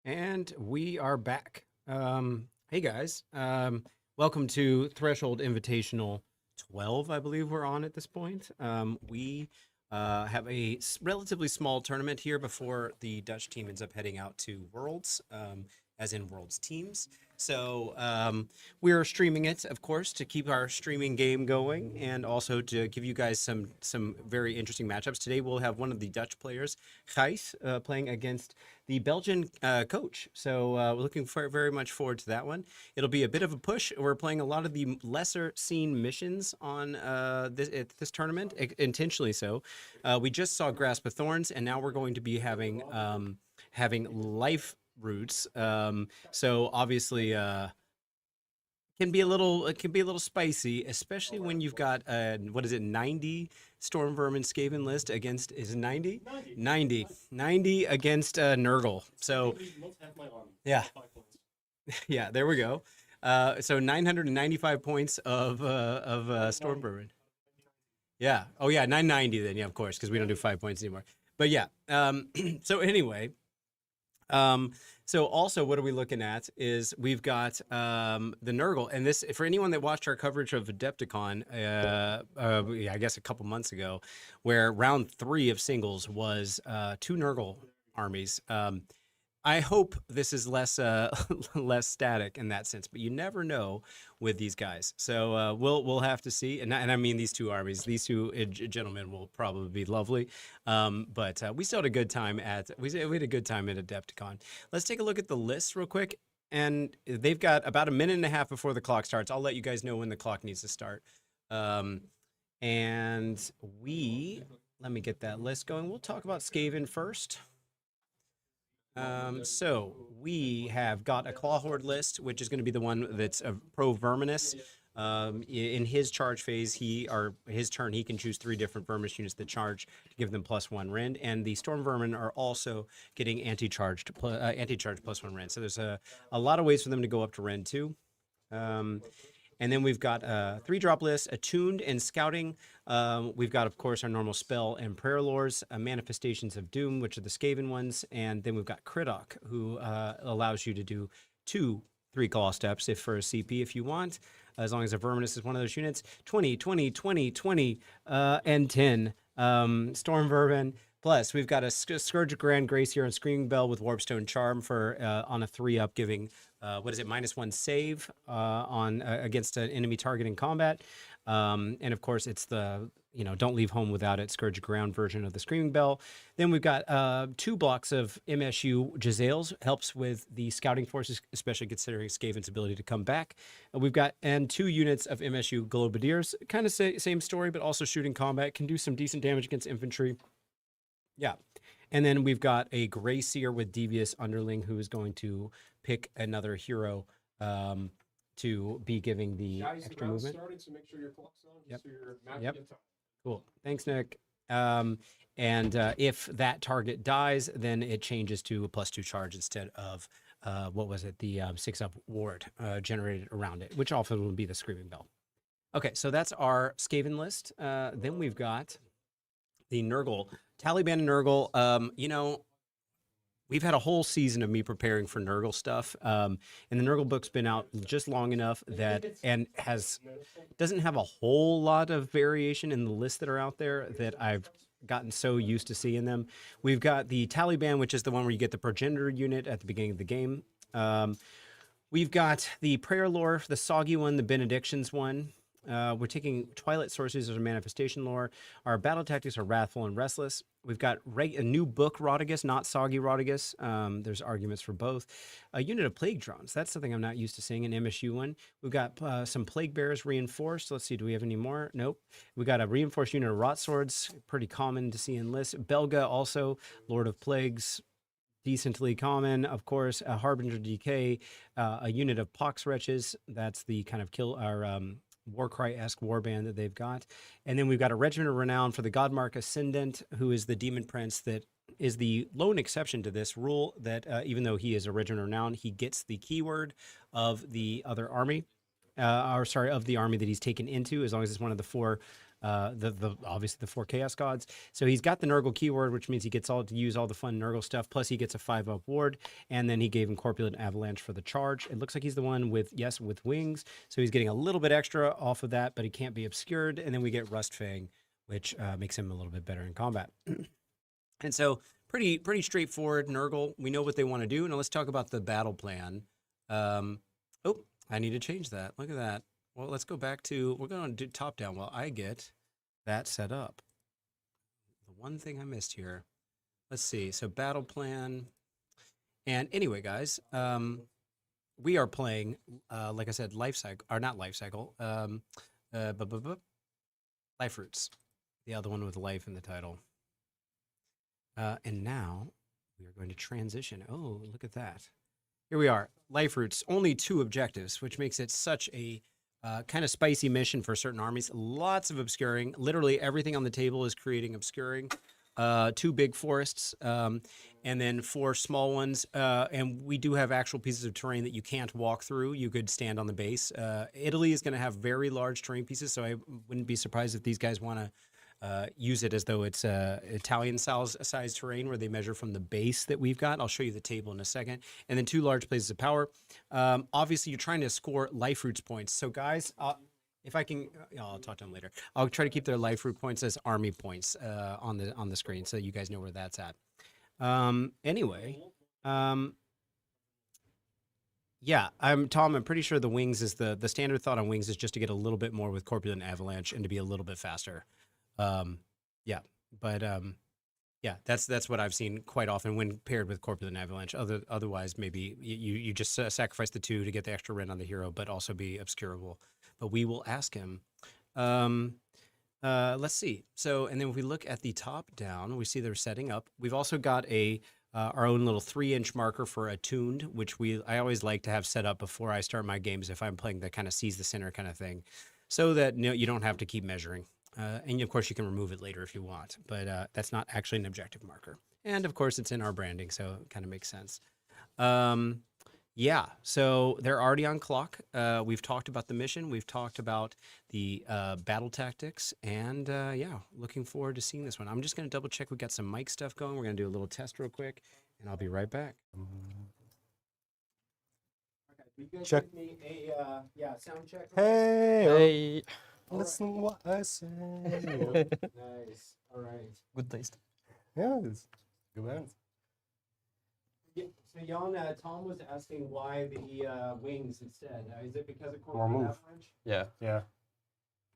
And we are back. Hey guys, welcome to Threshold Invitational 12, I believe we're on at this point. We have a relatively small tournament here before the Dutch team ends up heading out to Worlds, as in Worlds teams. So we're streaming it, of course, to keep our streaming game going, and also to give you guys some very interesting matchups. Today we'll have one of the Dutch players, Gijs, playing against the Belgian coach. So we're looking very much forward to that one. It'll be a bit of a push. We're playing a lot of the lesser seen missions on this tournament, intentionally so. We just saw Grasp of Thorns, and now we're going to be having life roots. So obviously, it can be a little spicy, especially when you've got what is it, 90 Stormvermin Skaven list against, is it 90? 90 against Nurgle. So yeah, yeah, there we go. So 995 points of Stormvermin. Yeah. Oh yeah, 990 then. Yeah, of course, because we don't do 5 points anymore. But yeah. So anyway, so also what are we looking at is we've got the Nurgle, and this, for anyone that watched our coverage of Adepticon, yeah, I guess a couple months ago, where round 3 of singles was 2 Nurgle armies. I hope this is less less static in that sense, but you never know with these guys. So we'll have to see, and I mean these two armies, these two gentlemen will probably be lovely. But we still had a good time at we had a good time at Adepticon. Let's take a look at the list real quick, and they've got about a minute and a half before the clock starts. I'll let you guys know when the clock needs to start. And let me get that list going. We'll talk about Skaven first. So we have got a Claw-horde list, which is going to be the one that's pro-verminous. In his charge phase, his turn, he can choose 3 different verminous units that charge to give them +1 rend, and the Stormvermin are also getting anti-charge +1 rend. So there's a lot of ways for them to go up to rend too. And then we've got a 3-drop list, Attuned and Scouting. We've got, of course, our normal Spell and Prayer Lores, Manifestations of Doom, which are the Skaven ones. And then we've got Krittok, who allows you to do 2 3-claw steps for a CP if you want, as long as a Verminous is one of those units. 20, 20, 20, 20, and 10. Stormvermin. Plus, we've got a Scourge of Grand Grace here on Screaming Bell with Warpstone Charm for on a 3-up, giving what is it, -1 save on against an enemy target in combat. And of course, it's the don't leave home without it, Scourge of Ground version of the Screaming Bell. Then we've got 2 blocks of MSU Jezzails, helps with the scouting forces, especially considering Skaven's ability to come back. We've got 2 units of MSU Globadiers, kind of same story, but also shooting combat, can do some decent damage against infantry. Yeah. And then we've got a Gray Seer with Devious Underling, who is going to pick another hero to be giving the extra movement. Started, so make sure your clock's on, Yep. so your map Yep. gets on. Cool. Thanks, Nick. And if that target dies, then it changes to a +2 charge instead of, what was it, the 6-up ward generated around it, which often would be the Screaming Bell. Okay, so that's our Skaven list. Then we've got the Nurgle. Taliban and Nurgle, we've had a whole season of me preparing for Nurgle stuff. And the Nurgle book's been out just long enough doesn't have a whole lot of variation in the lists that are out there that I've gotten so used to seeing them. We've got the Taliban, which is the one where you get the progenitor unit at the beginning of the game. We've got the Prayer Lore, the Soggy one, the Benedictions one. We're taking Twilight Sorceries as a manifestation lore. Our battle tactics are Wrathful and Restless. We've got a new book, Rotigus, not Soggy Rotigus. There's arguments for both. A unit of Plague Drones. That's something I'm not used to seeing, an MSU one. We've got some Plague Bearers reinforced. Let's see, do we have any more? Nope. We got a reinforced unit of Rot Swords, pretty common to see in lists. Belga also, Lord of Plagues, decently common. Of course, a Harbinger Decay, a unit of Pox Wretches. That's the kind of Warcry-esque warband that they've got. And then we've got a Regiment of Renown for the Godmark Ascendant, who is the Demon Prince that is the lone exception to this rule, that even though he is a Regiment of Renown, he gets the keyword of the other army. or sorry, of the army that he's taken into, as long as it's one of the four, obviously the four Chaos Gods. So he's got the Nurgle keyword, which means he gets to use all the fun Nurgle stuff. Plus he gets a 5-up ward, and then he gave him Corpulent Avalanche for the charge. It looks like he's the one with wings. So he's getting a little bit extra off of that, but he can't be obscured. And then we get Rustfang, which makes him a little bit better in combat. And so pretty straightforward Nurgle. We know what they want to do. Now let's talk about the battle plan. Oh, I need to change that. Look at that. Well, let's go back to, we're going to do top down while I get that set up. The one thing I missed here. Let's see. So battle plan. And anyway, guys, we are playing, like I said, life cycle, or not life cycle, life roots. The other one with life in the title. And now we are going to transition. Oh, look at that. Here we are. Life roots, only 2 objectives, which makes it such a kind of spicy mission for certain armies. Lots of obscuring. Literally everything on the table is creating obscuring. 2 big forests, and then 4 small ones. And we do have actual pieces of terrain that you can't walk through. You could stand on the base. Italy is going to have very large terrain pieces, so I wouldn't be surprised if these guys want to use it as though it's Italian size terrain where they measure from the base that we've got. I'll show you the table in a second. And then 2 large places of power. Obviously, you're trying to score life roots points. So guys, if I can, I'll talk to them later. I'll try to keep their life root points as army points on the screen so you guys know where that's at. Anyway, yeah, Tom. I'm pretty sure the wings is the standard thought on wings is just to get a little bit more with Corpulent Avalanche and to be a little bit faster. Yeah, but yeah, that's what I've seen quite often when paired with Corpulent Avalanche. Otherwise, maybe you just sacrifice the 2 to get the extra rend on the hero, but also be obscurable. But we will ask him. Let's see. So, and then if we look at the top down, we see they're setting up. We've also got our own little 3-inch marker for Attuned, which I always like to have set up before I start my games if I'm playing the kind of seize the center kind of thing, so that you don't have to keep measuring. And of course you can remove it later if you want, but that's not actually an objective marker. And of course it's in our branding, so it kind of makes sense. Yeah, so they're already on clock. We've talked about the mission. We've talked about the battle tactics, and yeah, looking forward to seeing this one. I'm just going to double check we got some mic stuff going. We're going to do a little test real quick, and I'll be right back. Okay, you guys Check. give me a sound check. Hey, Hey, listen what I say. Nice. All right. good taste. Yeah, it's good band. Yeah, so Jan, Tom was asking why the wings instead. Is it because of More Corpulent move. Avalanche? Yeah, Yeah.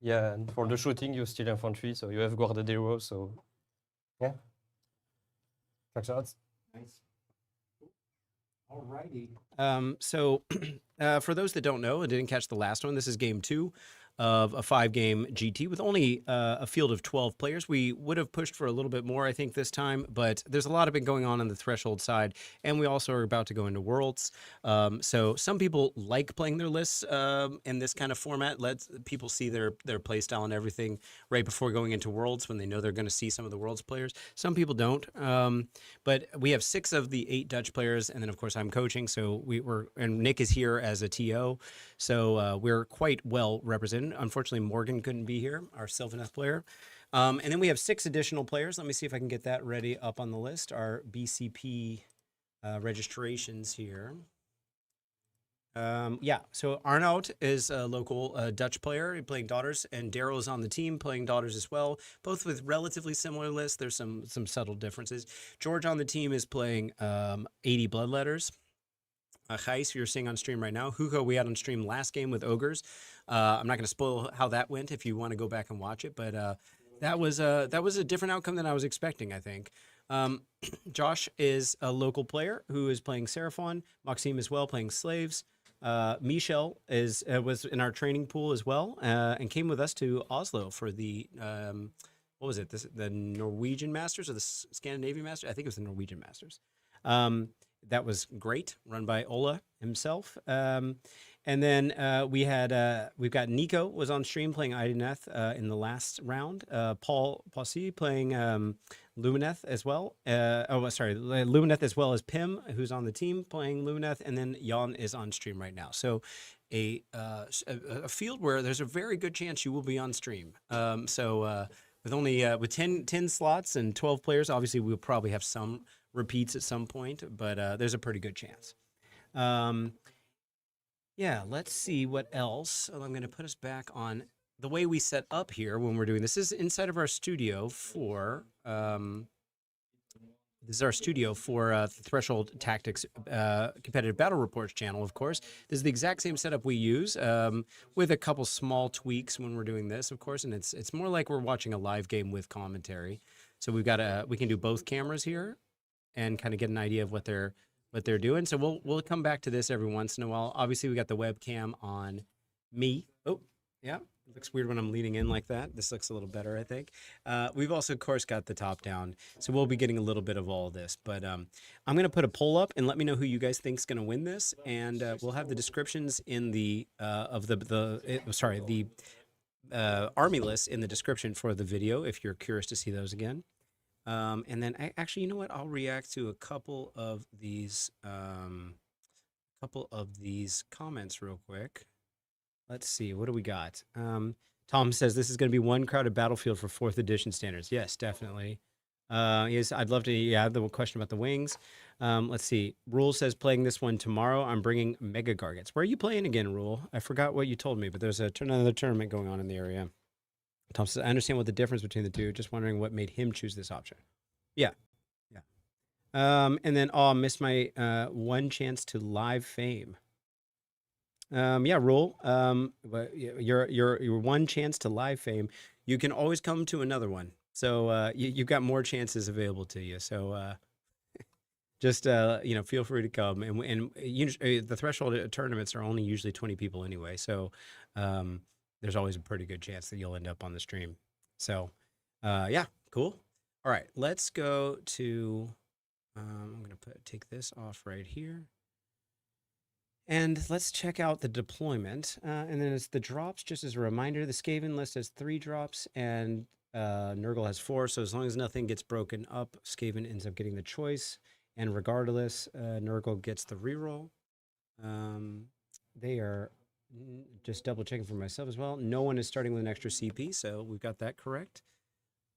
yeah, and for the shooting, you still infantry, so you have Globadiers, so Checks out. Nice. Alrighty. So for those that don't know and didn't catch the last one, this is game 2 of a 5-game GT with only a field of 12 players. We would have pushed for a little bit more, I think, this time, but there's a lot of it going on the threshold side, and we also are about to go into Worlds. So some people like playing their lists in this kind of format. Lets people see their play style and everything right before going into Worlds when they know they're going to see some of the Worlds players. Some people don't, but we have 6 of the 8 Dutch players, and then of course I'm coaching, so and Nick is here as a TO, so we're quite well represented. Unfortunately, Morgan couldn't be here, our Sylvaneth player. And then we have 6 additional players. Let me see if I can get that ready up on the list. Our BCP registrations here. Yeah, so Arnoud is a local Dutch player playing Daughters, and Daryl is on the team playing Daughters as well, both with relatively similar lists. There's some subtle differences. George on the team is playing 80 Bloodletters. Gijs, you're seeing on stream right now. Hugo, we had on stream last game with Ogres. I'm not going to spoil how that went if you want to go back and watch it, but that was a different outcome than I was expecting, I think. Josh is a local player who is playing Seraphon. Maxime as well, playing Slaves. Michel was in our training pool as well, and came with us to Oslo for the what was it? The Norwegian Masters or the Scandinavian Masters? I think it was the Norwegian Masters. That was great, run by Ola himself. And then we've got Nico was on stream playing Idoneth in the last round. Paul Posse playing Lumineth as well. Lumineth as well as Pim, who's on the team playing Lumineth. And then Jan is on stream right now. So a field where there's a very good chance you will be on stream. With only with 10 slots and 12 players, obviously we'll probably have some repeats at some point, but there's a pretty good chance. Yeah, let's see what else. I'm going to put us back on the way we set up here when we're doing this. Is inside of our studio for this is our studio for Threshold Tactics Competitive Battle Reports channel, of course. This is the exact same setup we use with a couple small tweaks when we're doing this, of course, and it's more like we're watching a live game with commentary. So we've got we can do both cameras here and kind of get an idea of what they're doing. So we'll come back to this every once in a while. Obviously, we got the webcam on me. Oh, yeah. It looks weird when I'm leaning in like that. This looks a little better, I think. We've also, of course, got the top down. So we'll be getting a little bit of all this. But I'm going to put a poll up and let me know who you guys think is going to win this. And we'll have the descriptions in the army list in the description for the video if you're curious to see those again. And then actually, you know what? I'll react to a couple of these comments real quick. Let's see. What do we got? Tom says this is going to be one crowded battlefield for 4th edition standards. Yes, definitely. Yes, I'd love to. Yeah, the question about the wings. Let's see. Rule says playing this one tomorrow. I'm bringing Mega Gargants. Where are you playing again, Rule? I forgot what you told me, but there's another tournament going on in the area. Tom says, I understand what the difference between the two. Just wondering what made him choose this option. Yeah. And then, missed my one chance to live fame. Yeah, Rule. But your one chance to live fame. You can always come to another one. So you've got more chances available to you. So just feel free to come. And usually, the threshold tournaments are only usually 20 people anyway. So there's always a pretty good chance that you'll end up on the stream. So yeah, cool. All right, let's go to. I'm gonna take this off right here. And let's check out the deployment. And then it's the drops, just as a reminder, the Skaven list has 3 drops and Nurgle has 4. So as long as nothing gets broken up, Skaven ends up getting the choice. And regardless, Nurgle gets the reroll. They are just double checking for myself as well. No one is starting with an extra CP, so we've got that correct.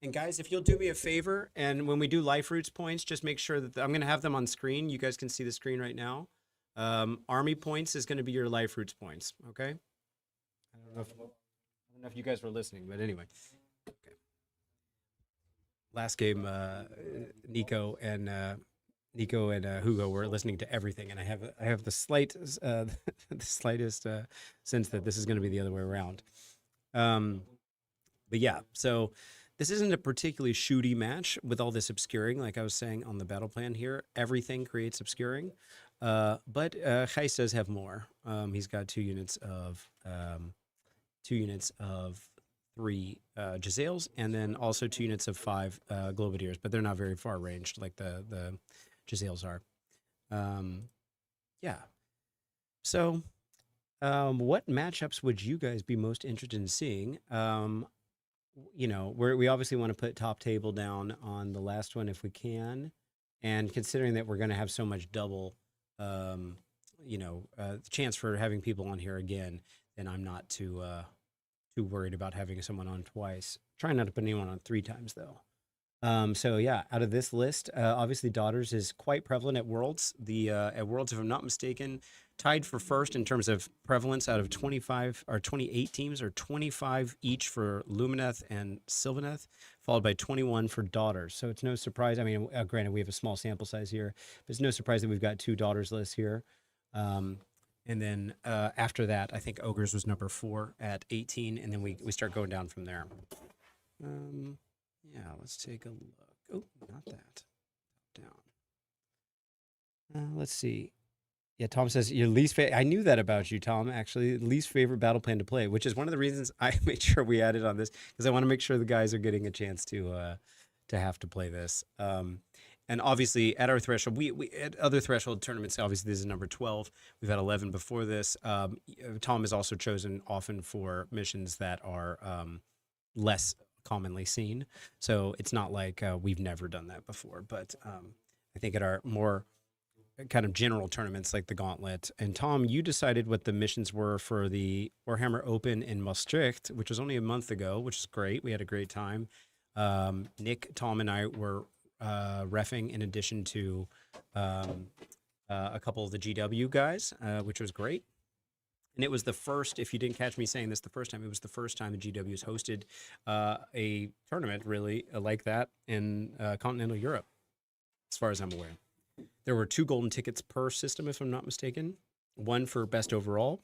And guys, if you'll do me a favor, and when we do life roots points, just make sure that I'm going to have them on screen. You guys can see the screen right now. Army points is going to be your life roots points. Okay. I don't know if you guys were listening, but anyway. Okay. Last game, Nico and Hugo were listening to everything, and I have the slightest sense that this is going to be the other way around. But yeah, so this isn't a particularly shooty match with all this obscuring, like I was saying on the battle plan here. Everything creates obscuring. But Gijs does have more. He's got 2 units of 3 Jezzails, and then also 2 units of 5 Globadiers, but they're not very far ranged like the Jezzails are. Yeah. So, what matchups would you guys be most interested in seeing? We obviously want to put top table down on the last one if we can, and considering that we're going to have so much double. Chance for having people on here again, then I'm not too worried about having someone on twice. Trying not to put anyone on 3 times though. So yeah, out of this list, obviously Daughters is quite prevalent at Worlds. At Worlds, if I'm not mistaken, tied for first in terms of prevalence out of 25 or 28 teams, or 25 each for Lumineth and Sylvaneth, followed by 21 for Daughters. So it's no surprise. I mean, granted, we have a small sample size here, but it's no surprise that we've got 2 Daughters lists here. And then after that, I think Ogres was number 4 at 18, and then we start going down from there. Yeah, let's take a look. Oh, not that. Down. Let's see. Yeah, Tom says your least favorite. I knew that about you, Tom, actually. Least favorite battle plan to play, which is one of the reasons I made sure we added on this, because I want to make sure the guys are getting a chance to have to play this. And obviously, at our threshold, we at other threshold tournaments, obviously this is number 12. We've had 11 before this. Tom is also chosen often for missions that are less commonly seen. So it's not like we've never done that before. But I think at our more kind of general tournaments like the Gauntlet. And Tom, you decided what the missions were for the Warhammer Open in Maastricht, which was only a month ago, which is great. We had a great time. Nick, Tom, and I were reffing in addition to a couple of the GW guys, which was great. And it was the first, if you didn't catch me saying this the first time, it was the first time the GWs hosted a tournament really like that in continental Europe, as far as I'm aware. There were 2 golden tickets per system, if I'm not mistaken. One for best overall,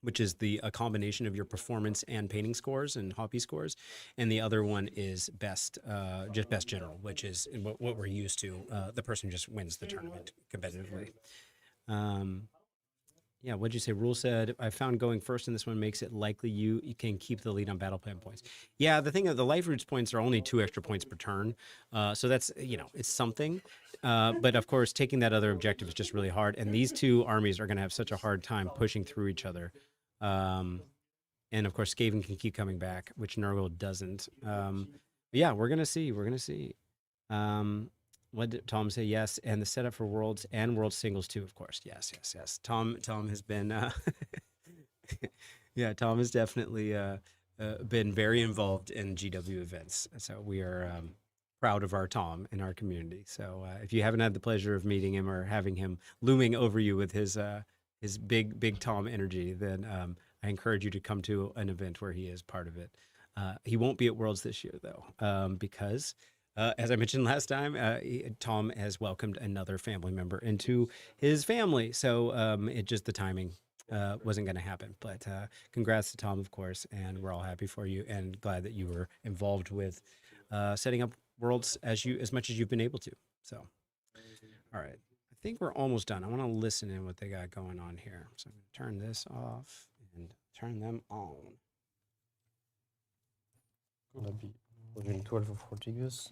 which is a combination of your performance and painting scores and hobby scores. And the other one is just best general, which is what we're used to. The person just wins the tournament competitively. Yeah, what'd you say? Rule said, I found going first in this one makes it likely you can keep the lead on battle plan points. Yeah, the thing of the life roots points are only 2 extra points per turn. So that's, it's something. But of course, taking that other objective is just really hard. And these 2 armies are going to have such a hard time pushing through each other. And of course, Skaven can keep coming back, which Nurgle doesn't. Yeah, we're going to see. We're going to see. What did Tom say? Yes, and the setup for Worlds and World Singles too, of course. Yes. Tom has been, yeah, Tom has definitely been very involved in GW events. So we are proud of our Tom in our community. So if you haven't had the pleasure of meeting him or having him looming over you with his big Tom energy, then I encourage you to come to an event where he is part of it. He won't be at Worlds this year though, because. As I mentioned last time, Tom has welcomed another family member into his family. So it just the timing wasn't going to happen. But congrats to Tom, of course. And we're all happy for you and glad that you were involved with setting up Worlds as much as you've been able to. So, all right. I think we're almost done. I want to listen in what they got going on here. So I'm going to turn this off and turn them on. Gonna be within 12 or 14 years.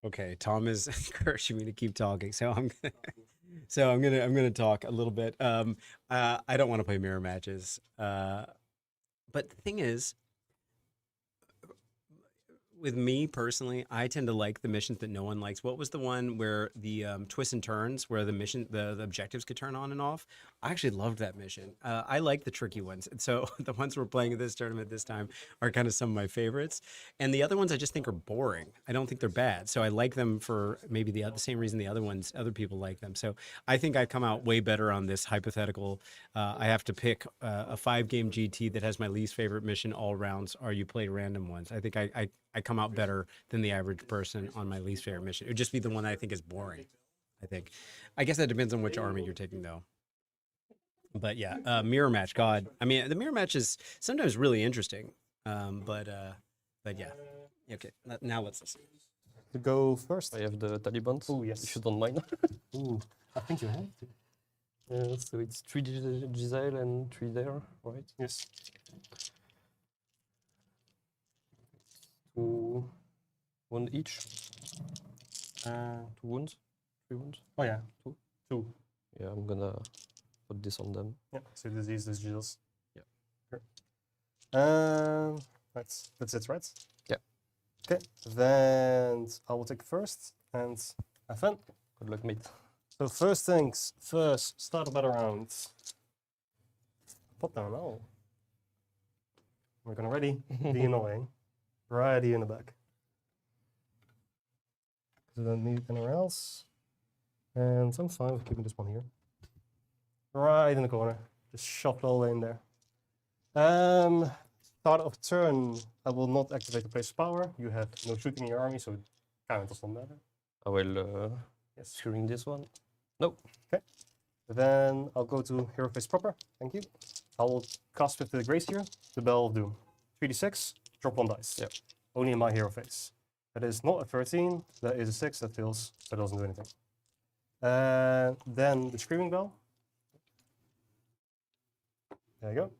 Okay, Tom is encouraging me to keep talking, so I'm gonna talk a little bit. I don't want to play mirror matches, but the thing is, with me personally, I tend to like the missions that no one likes. What was the one where the twists and turns, where the objectives could turn on and off? I actually loved that mission. I like the tricky ones. And so the ones we're playing at this tournament this time are kind of some of my favorites. And the other ones I just think are boring. I don't think they're bad. So I like them for maybe the same reason the other people like them. So I think I come out way better on this hypothetical. I have to pick a 5-game GT that has my least favorite mission all rounds, or you play random ones. I think I come out better than the average person on my least favorite mission. It would just be the one I think is boring, I think. I guess that depends on which army you're taking, though. But yeah, mirror match, God. I mean, the mirror match is sometimes really interesting. But yeah. Okay, now let's listen. To go first? I have the Taliban. Oh, yes. If you don't mind. Ooh, I think you have to. So it's 3 Jezzails and 3 there, right? Yes. 2 1 each. 2 wounds. 3 wounds. Oh yeah, two. Yeah, I'm gonna put this on them. Yeah, so this Jezzails. Yeah. Sure. That's it, right? Yeah. Okay, then I will take first and have fun. Good luck, mate. So first things first, start a battle round. Pop down now. We're gonna ready the annoying. Righty in the back. Because I don't need anywhere else. And I'm fine with keeping this one here. Right in the corner. Just shove it all in there. Start of turn, I will not activate the place of power. You have no shooting in your army, so it kind of doesn't matter. I will securing this one. Nope. Okay. Then I'll go to Hero Phase proper. Thank you. I will cast with the Grace here, the Bell of Doom. 3d6, drop 1 dice. Yep. Only in my hero phase. That is not a 13, that is a 6, that fails, that doesn't do anything. Then the Screaming Bell. There you go.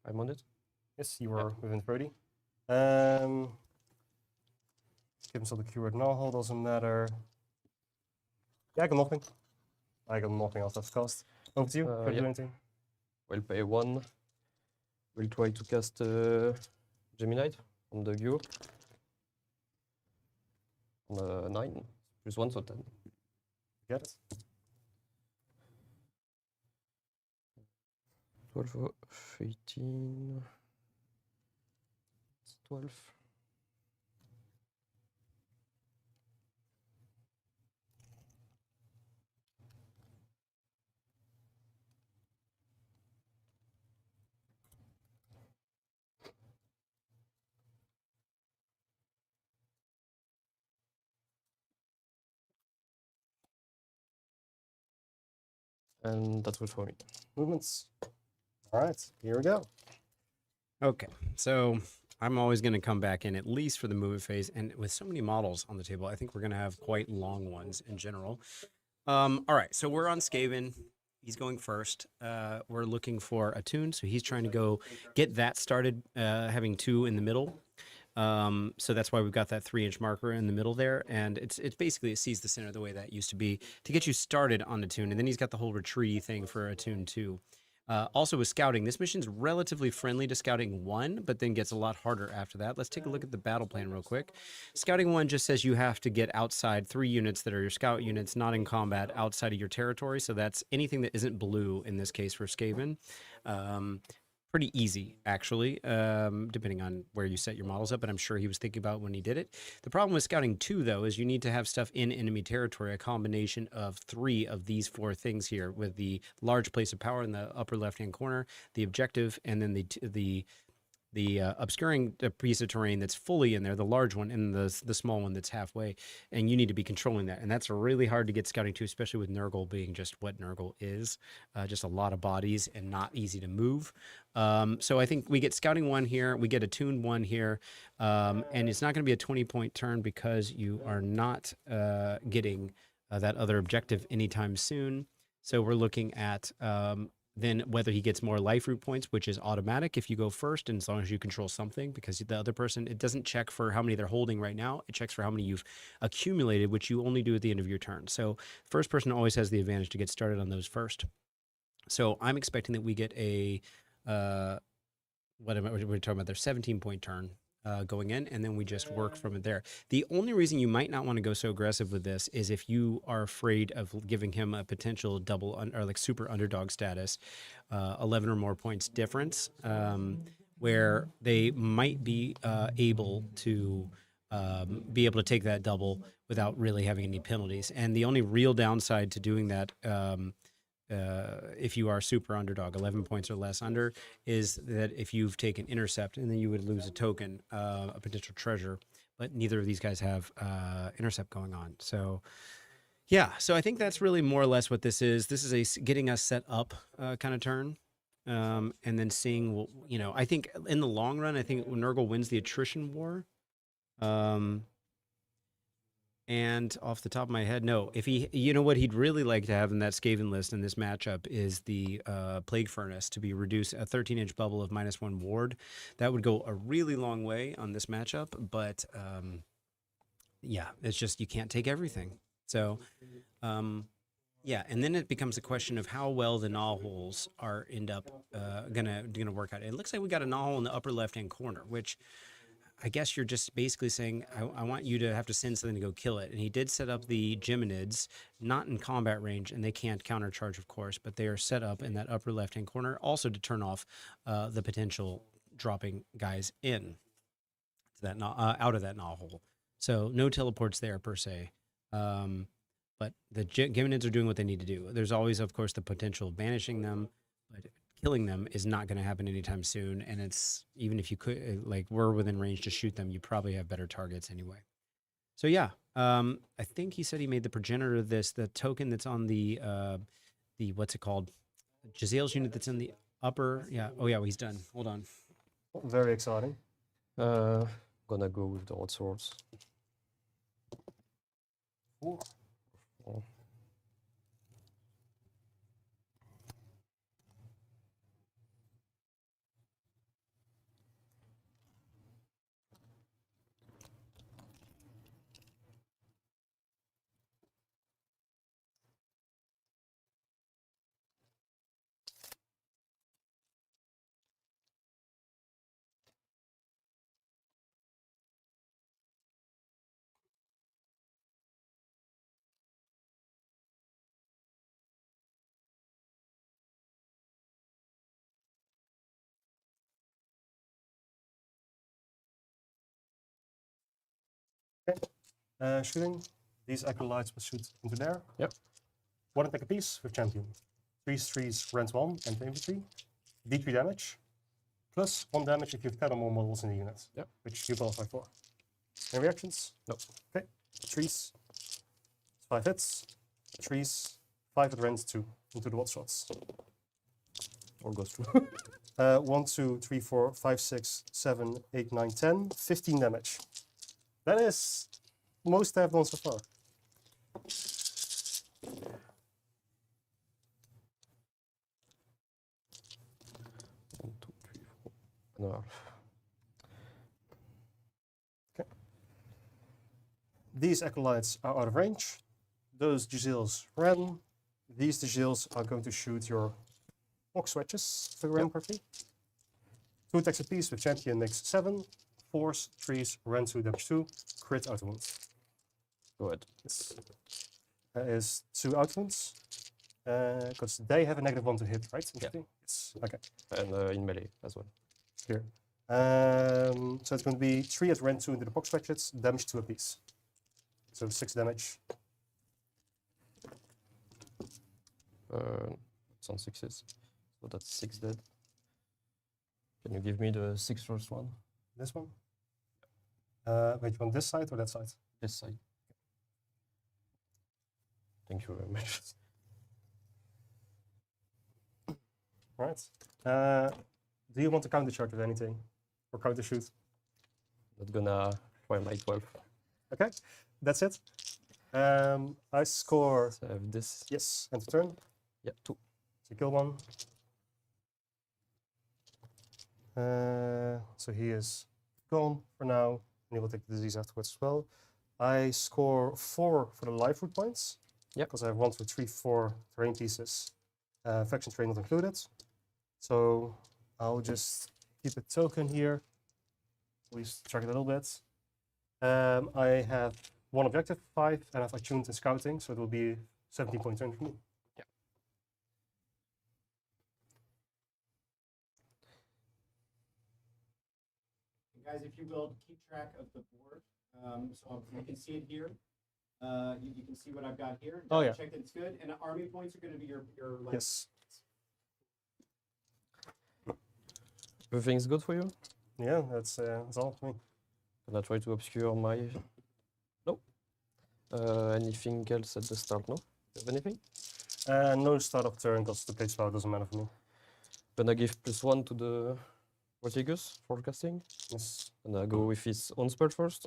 I'm on it. Yes, you were within 30. Give him some keyword Gnawhole, doesn't matter. Yeah, I got nothing. I got nothing else that's cost. Over to you. Could Yeah. do anything. We'll pay 1. We'll try to cast Gemini on the viewer. 9 plus 1, so 10. Get it. 12, 18, 12. And that was for me. Movements. All right, here we go. Okay, so I'm always going to come back in at least for the movement phase, and with so many models on the table, I think we're going to have quite long ones in general. All right, so we're on Skaven. He's going first. We're looking for Attuned, so he's trying to go get that started, having 2 in the middle. So that's why we've got that 3-inch marker in the middle there, and it's basically, it sees the center the way that used to be to get you started on Attuned, and then he's got the whole retreat thing for Attuned too. Also with scouting, this mission's relatively friendly to scouting 1, but then gets a lot harder after that. Let's take a look at the battle plan real quick. Scouting 1 just says you have to get outside 3 units that are your scout units, not in combat, outside of your territory. So that's anything that isn't blue in this case for Skaven. Pretty easy, actually, depending on where you set your models up, but I'm sure he was thinking about when he did it. The problem with scouting 2, though, is you need to have stuff in enemy territory, a combination of 3 of these 4 things here, with the large place of power in the upper left-hand corner, the objective, and then the obscuring piece of terrain that's fully in there, the large one, and the small one that's halfway, and you need to be controlling that. And that's really hard to get scouting to, especially with Nurgle being just what Nurgle is, just a lot of bodies and not easy to move. So I think we get scouting 1 here, we get Attuned 1 here, and it's not going to be a 20-point turn because you are not getting that other objective anytime soon. So we're looking at then whether he gets more life root points, which is automatic if you go first, and as long as you control something, because the other person, it doesn't check for how many they're holding right now. It checks for how many you've accumulated, which you only do at the end of your turn. So first person always has the advantage to get started on those first. So I'm expecting that we get a, we're talking about their 17-point turn going in, and then we just work from it there. The only reason you might not want to go so aggressive with this is if you are afraid of giving him a potential double or like super underdog status, 11 or more points difference, where they might be able to take that double without really having any penalties. And the only real downside to doing that, if you are super underdog, 11 points or less under, is that if you've taken intercept, and then you would lose a token, a potential treasure, but neither of these guys have intercept going on. So yeah, so I think that's really more or less what this is. This is a getting us set up kind of turn, and then seeing, you know, I think in the long run, I think Nurgle wins the attrition war. And off the top of my head, no. If he, you know what he'd really like to have in that Skaven list in this matchup is the Plague Furnace to be reduced, a 13-inch bubble of -1 ward. That would go a really long way on this matchup, but yeah, it's just you can't take everything. So yeah, and then it becomes a question of how well the Gnawholes are end up gonna work out. It looks like we got a Gnawhole in the upper left-hand corner, which I guess you're just basically saying, I want you to have to send something to go kill it. And he did set up the Geminids, not in combat range, and they can't countercharge, of course, but they are set up in that upper left-hand corner, also to turn off the potential dropping guys in to that out of that Gnawhole. So no teleports there per se. But the Geminids are doing what they need to do. There's always, of course, the potential of banishing them, but killing them is not going to happen anytime soon. And it's, even if you could, like, were within range to shoot them, you probably have better targets anyway. So yeah, I think he said he made the progenitor of this, the token that's on the what's it called? Jezzails unit that's in the upper, yeah. Oh yeah, well, he's done. Hold on. Very exciting. Gonna go with the odd swords. Ooh. Shooting. These acolytes will shoot into there. Yep. 1 attack apiece with champion. 3s, rend 1, and infantry. D3 damage. Plus 1 damage if you have 10 or more models in the unit. Yep. Which you qualify for. Any reactions? No. Okay. 3s. 5 hits. 3s. 5 at rend 2 into the wall shots. All goes through. 1, 2, 3, 4, 5, 6, 7, 8, 9, 10. 15 damage. That is most I've done so far. One, two, three, four. No. Okay. These acolytes are out of range. Those Jezzails ran. These Jezzails are going to shoot your box wedges, if I remember correctly. 2 attacks apiece with champion makes 7. 4s, 3s, rend 2, damage 2, crit out wound. Go ahead. Yes. That is 2 out wounds. Because they have a -1 to hit, right? Yeah. It's, okay. And in melee as well. Here. So it's going to be 3 at rend 2 into the box wedges, damage 2 apiece. So 6 damage. It's on 6s. So that's 6 dead. Can you give me the 6 first one? This one? Wait, you want this side or that side? This side. Thank you very much. Right. Do you want to counter charge with anything? Or counter shoot? Not gonna try my 12. Okay, that's it. I score, So I have this. yes, end of turn. Yeah, 2. So kill one. So he is gone for now, and he will take the disease afterwards as well. I score 4 for the life root points. Yep. Because I have 1, 2, 3, 4 terrain pieces. Faction terrain not included. So I'll just keep a token here. We track it a little bit. I have 1 objective, 5, and I have attuned and scouting, so it will be 17-point turn for me. Guys, if you will, keep track of the board. So you can see it here. You can see what I've got here. Oh, yeah. Check that it's good. And army points are going to be your like, Yes. Everything's good for you? Yeah, that's all for me. Can I try to obscure my... No. Anything else at the start, no? You have anything? No start of turn, because the plate spell doesn't matter for me. Gonna give +1 to the Vortigus for casting. Yes. And I go with his own spell first.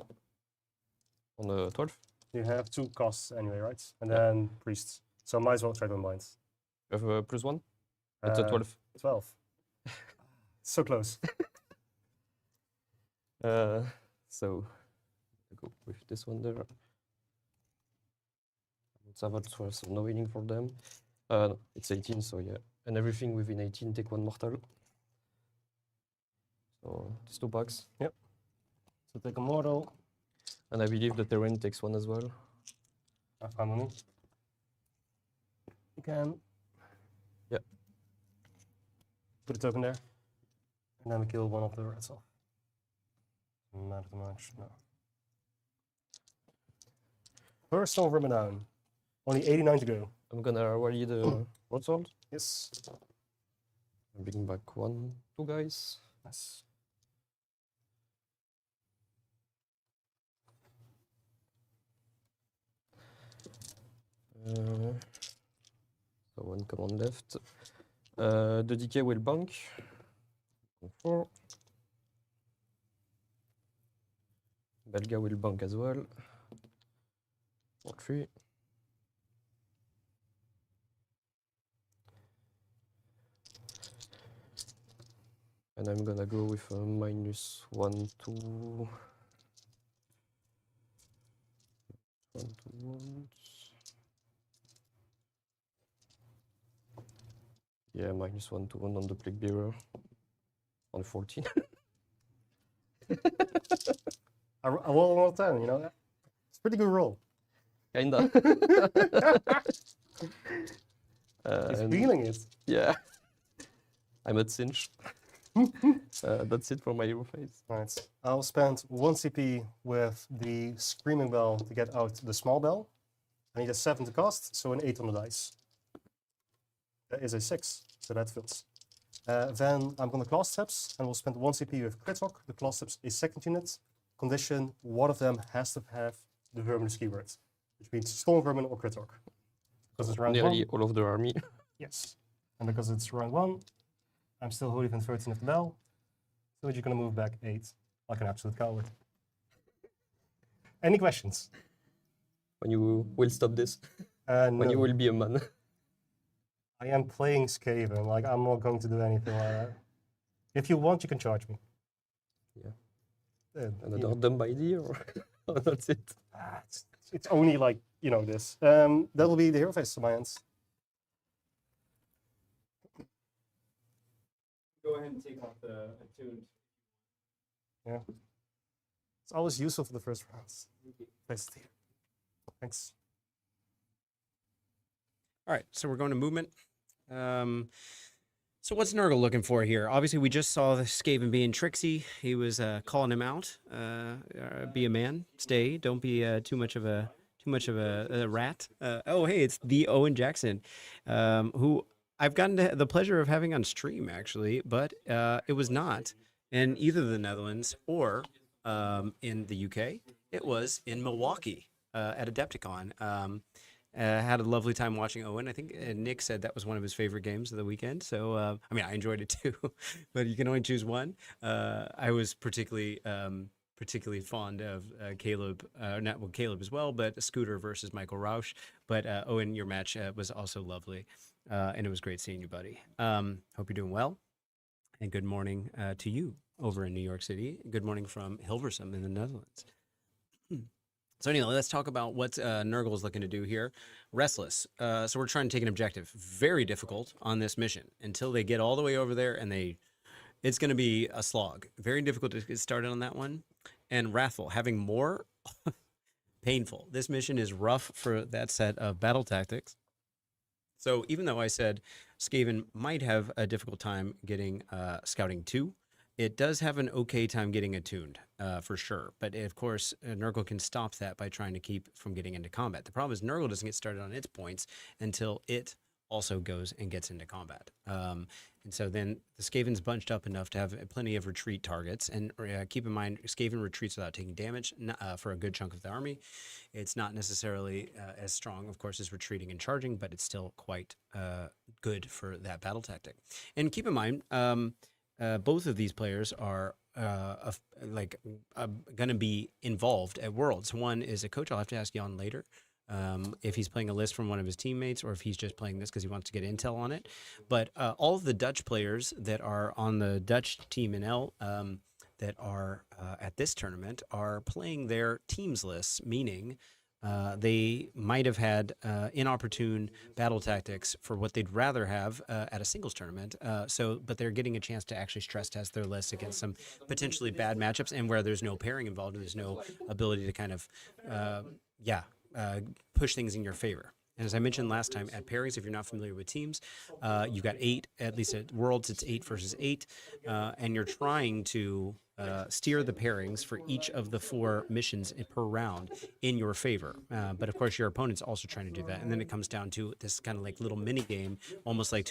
On the 12th. You have 2 costs anyway, right? And then priests. So might as well try to unbind. You have a +1? It's a 12. 12. So close. So I go with this one there. Savage was no winning for them. No, it's 18, so yeah. And everything within 18 take 1 mortal. So these 2 packs. Yep. So take a mortal. And I believe the terrain takes 1 as well. I found money. You can. Yeah. Put a token there. And then we kill 1 of the rats off. Not too much, no. First Stormvermin down. Only 89 to go. I'm gonna rally the broadsword. Yes. I'm bringing back 2 guys. Yes. So 1 command left. The decay will bank. 4. Belga will bank as well. 4-3. And I'm gonna go with a -1 to 1 to wounds. Yeah, -1 to 1 on the plague bearer on 14. I roll all 10, you know? It's a pretty good roll. Kinda. He's And feeling it. yeah, I'm at cinch. That's it for my hero phase. Right. I'll spend 1 CP with the Screaming Bell to get out the small bell. I need a 7 to cast, so an 8 on the dice. That is a 6, so that fills. Then I'm going to Claw Steps, and we'll spend 1 CP with Krittok. The Claw Steps is second unit. Condition, one of them has to have the Verminous keyword, which means Stormvermin or Krittok. Because it's round Nearly 1. all of the army. Yes. And because it's round 1, I'm still holding within 13 of the bell. So you're going to move back 8, like an absolute coward. Any questions? When you will stop this. When No. you will be a man. I am playing Skaven, like I'm not going to do anything like that. If you want, you can charge me. Yeah. Another dumb idea, or that's it. It's only like, you know, this. That will be the hero phase on my end. Go ahead and take off the Attuned. Yeah. It's always useful for the first rounds. Place it here. Thanks. All right, so we're going to movement. So what's Nurgle looking for here? Obviously, we just saw the Skaven being tricksy. He was calling him out. Be a man. Stay. Don't be too much of a rat. Oh, hey, it's the Owen Jackson, who I've gotten the pleasure of having on stream actually, but it was not in either the Netherlands or in the UK. It was in Milwaukee at Adepticon. Had a lovely time watching Owen. I think Nick said that was one of his favorite games of the weekend. So, I mean, I enjoyed it too, but you can only choose one. I was particularly fond of Caleb, Caleb as well, but Scooter versus Michael Rausch. But Owen, your match was also lovely, and it was great seeing you, buddy. Hope you're doing well, and good morning to you over in New York City. Good morning from Hilversum in the Netherlands. So anyway, let's talk about what Nurgle is looking to do here. Restless. So we're trying to take an objective. Very difficult on this mission until they get all the way over there, and it's going to be a slog. Very difficult to get started on that one. And Wrathful, having more painful. This mission is rough for that set of battle tactics. So even though I said Skaven might have a difficult time getting Scouting 2, it does have an okay time getting attuned, for sure. But of course, Nurgle can stop that by trying to keep from getting into combat. The problem is Nurgle doesn't get started on its points until it also goes and gets into combat. And so then the Skaven's bunched up enough to have plenty of retreat targets. And keep in mind, Skaven retreats without taking damage for a good chunk of the army. It's not necessarily as strong, of course, as retreating and charging, but it's still quite good for that battle tactic. And keep in mind, both of these players are going to be involved at Worlds. One is a coach. I'll have to ask Jan later if he's playing a list from one of his teammates or if he's just playing this because he wants to get intel on it. But all of the Dutch players that are on the Dutch team in L that are at this tournament are playing their teams lists, meaning they might have had inopportune battle tactics for what they'd rather have at a singles tournament. But they're getting a chance to actually stress test their lists against some potentially bad matchups and where there's no pairing involved and there's no ability to kind of, push things in your favor. And as I mentioned last time, at pairings, if you're not familiar with teams, you've got 8, at least at Worlds, it's 8 versus 8, and you're trying to steer the pairings for each of the 4 missions per round in your favor. But of course, your opponent's also trying to do that. And then it comes down to this kind of like little mini game, almost like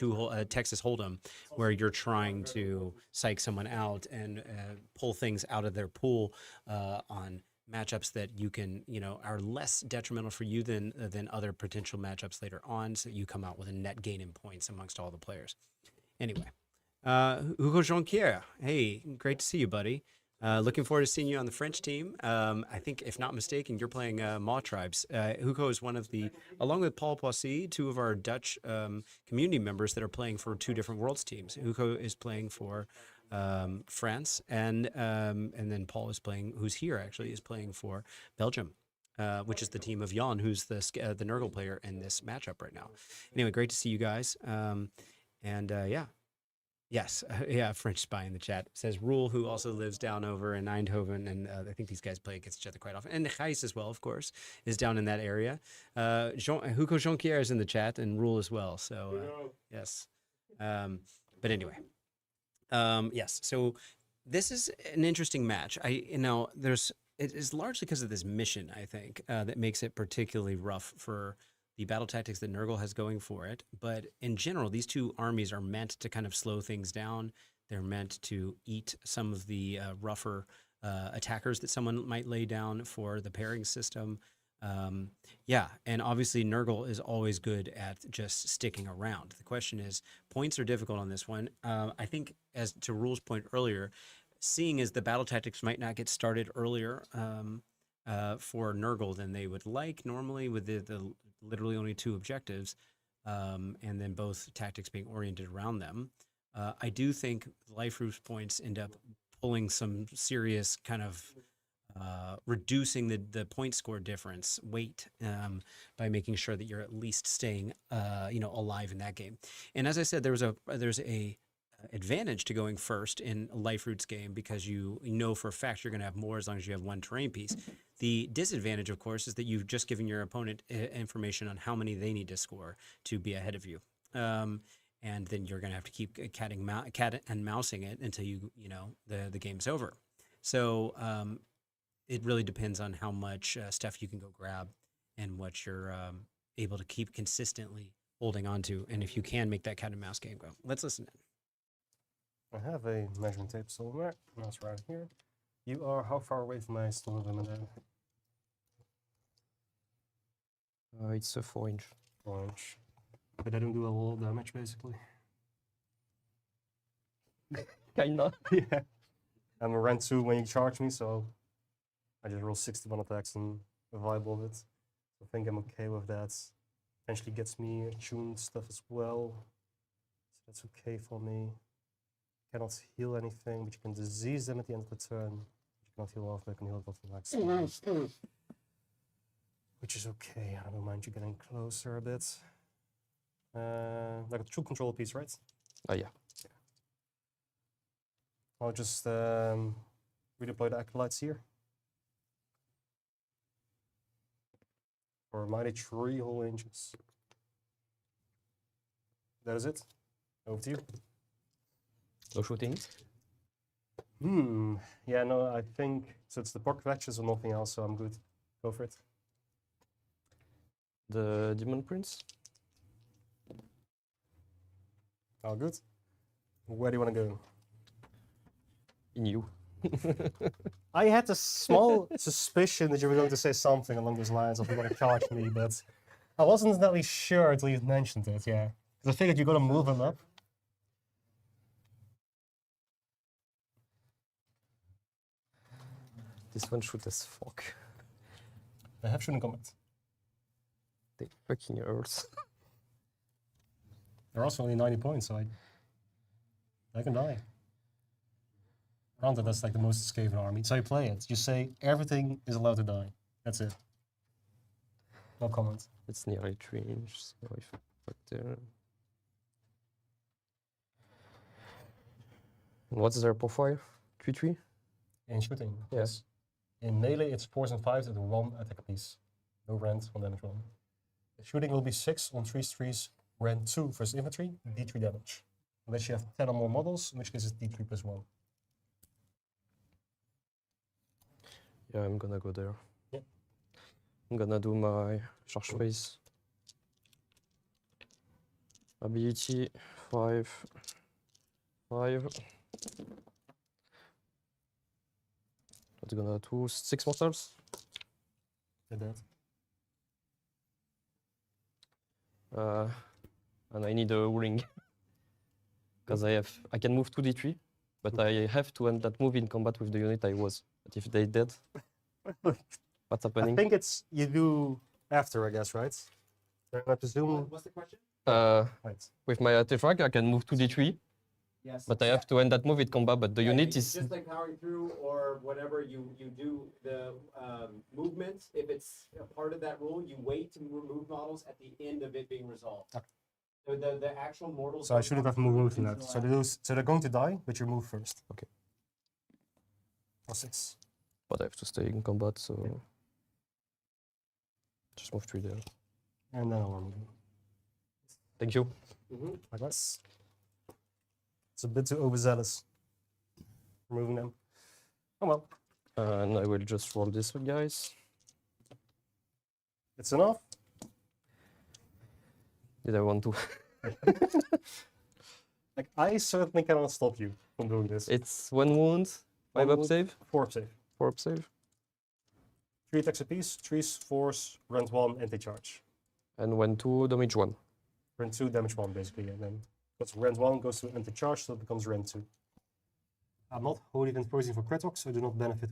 Texas Hold'em, where you're trying to psych someone out and pull things out of their pool on matchups that you can, are less detrimental for you than other potential matchups later on, so that you come out with a net gain in points amongst all the players. Anyway, Hugo Jonquière, hey, great to see you, buddy. Looking forward to seeing you on the French team. I think, if not mistaken, you're playing Maw Tribes. Hugo is one of the, along with Paul Poissy, 2 of our Dutch community members that are playing for 2 different Worlds teams. Hugo is playing for France, and then Paul is playing, who's here actually, is playing for Belgium, which is the team of Jan, who's the Nurgle player in this matchup right now. Anyway, great to see you guys. Yes, French Spy in the chat says Rule, who also lives down over in Eindhoven, and I think these guys play against each other quite often. And Gijs as well, of course, is down in that area. Hugo Jonquière is in the chat, and Rule as well. So yes, but anyway. Yes. So this is an interesting match. It is largely because of this mission, I think, that makes it particularly rough for the battle tactics that Nurgle has going for it. But in general, these two armies are meant to kind of slow things down. They're meant to eat some of the rougher attackers that someone might lay down for the pairing system. Yeah, and obviously Nurgle is always good at just sticking around. The question is, points are difficult on this one. I think, as to Rule's point earlier, seeing as the battle tactics might not get started earlier for Nurgle than they would like normally, with the literally only 2 objectives, and then both tactics being oriented around them. I do think life root points end up pulling some serious kind of reducing the point score difference weight by making sure that you're at least staying alive in that game. And as I said, there's a advantage to going first in a life roots game because you know for a fact you're going to have more as long as you have 1 terrain piece. The disadvantage, of course, is that you've just given your opponent information on how many they need to score to be ahead of you. And then you're going to have to keep cat and mousing it until the game's over. So it really depends on how much stuff you can go grab and what you're able to keep consistently holding on to, and if you can make that cat and mouse game go. Let's listen in. I have a measuring tape somewhere. Mouse right here. You are how far away from my Stormvermin then? It's a 4-inch. 4-inch. But I don't do a lot of damage, basically. Kinda. Yeah. I'm a rank 2 when you charge me, so I just roll 61 attacks and a vibe of it. I think I'm okay with that. Eventually gets me attuned stuff as well. So that's okay for me. Cannot heal anything, but you can disease them at the end of the turn. You cannot heal off, but I can heal it off the next one. Which is okay. I don't mind you getting closer a bit. Like a true control piece, right? Oh yeah. I'll just redeploy the acolytes here. For a mighty 3 whole inches. That is it. Over to you. No shooting. Yeah, no, I think so. It's the pocket patches or nothing else, so I'm good. Go for it. The Demon Prince. All good. Where do you want to go? In you. I had a small suspicion that you were going to say something along those lines of you want to charge me, but I wasn't entirely sure until you mentioned it, yeah. Because I figured you're going to move him up. This one shoot as fuck. I have shooting combat. They fucking hurts. They're also only 90 points, so I can die. Granted, that's like the most Skaven army. So you play it. You say everything is allowed to die. That's it. No comment. It's nearly 3 inches, so if I put there. And what's their profile? 3-3? In shooting, Yes. In melee, it's 4s and 5s at 1 attack piece. No rend, 1 damage 1. The shooting will be 6 on 3s, rend 2 versus infantry, d3 damage. Unless you have 10 or more models, in which case it's d3 plus 1. Yeah, I'm gonna go there. Yeah. I'm gonna do my charge phase. Ability 5. What's gonna do 6 mortals? Did that. And I need a ring. Because I can move 2d3, but I have to end that move in combat with the unit I was. But if they dead, what's happening? I think it's you do after, I guess, right? I presume. What's the question? Right. With my artifact, I can move 2d3, Yes. but I have to end that move in combat. But the unit is just like powering through or whatever you do the movement. If it's a part of that rule, you wait to remove models at the end of it being resolved. Okay. So the actual mortals. So I shouldn't have moved in that. So they're going to die, but you move first. Okay. Or 6. but I have to stay in combat, so just move 3 there. And then I'll remove. Thank you. Like this. It's a bit too overzealous. Removing them. Oh well. And I will just roll this one, guys. It's enough. Did I want to? Like, I certainly cannot stop you from doing this. It's 1 wound, 5 up wound. save, 4 up save. 4 up save, 3 attacks apiece, 3 force, rend 1, anti-charge. and 1, 2, damage 1. Rend 2, damage 1 basically, and then because rend 1 goes to anti-charge, so it becomes rend 2. I'm not holy event poisoning for Krittok, so I do not benefit.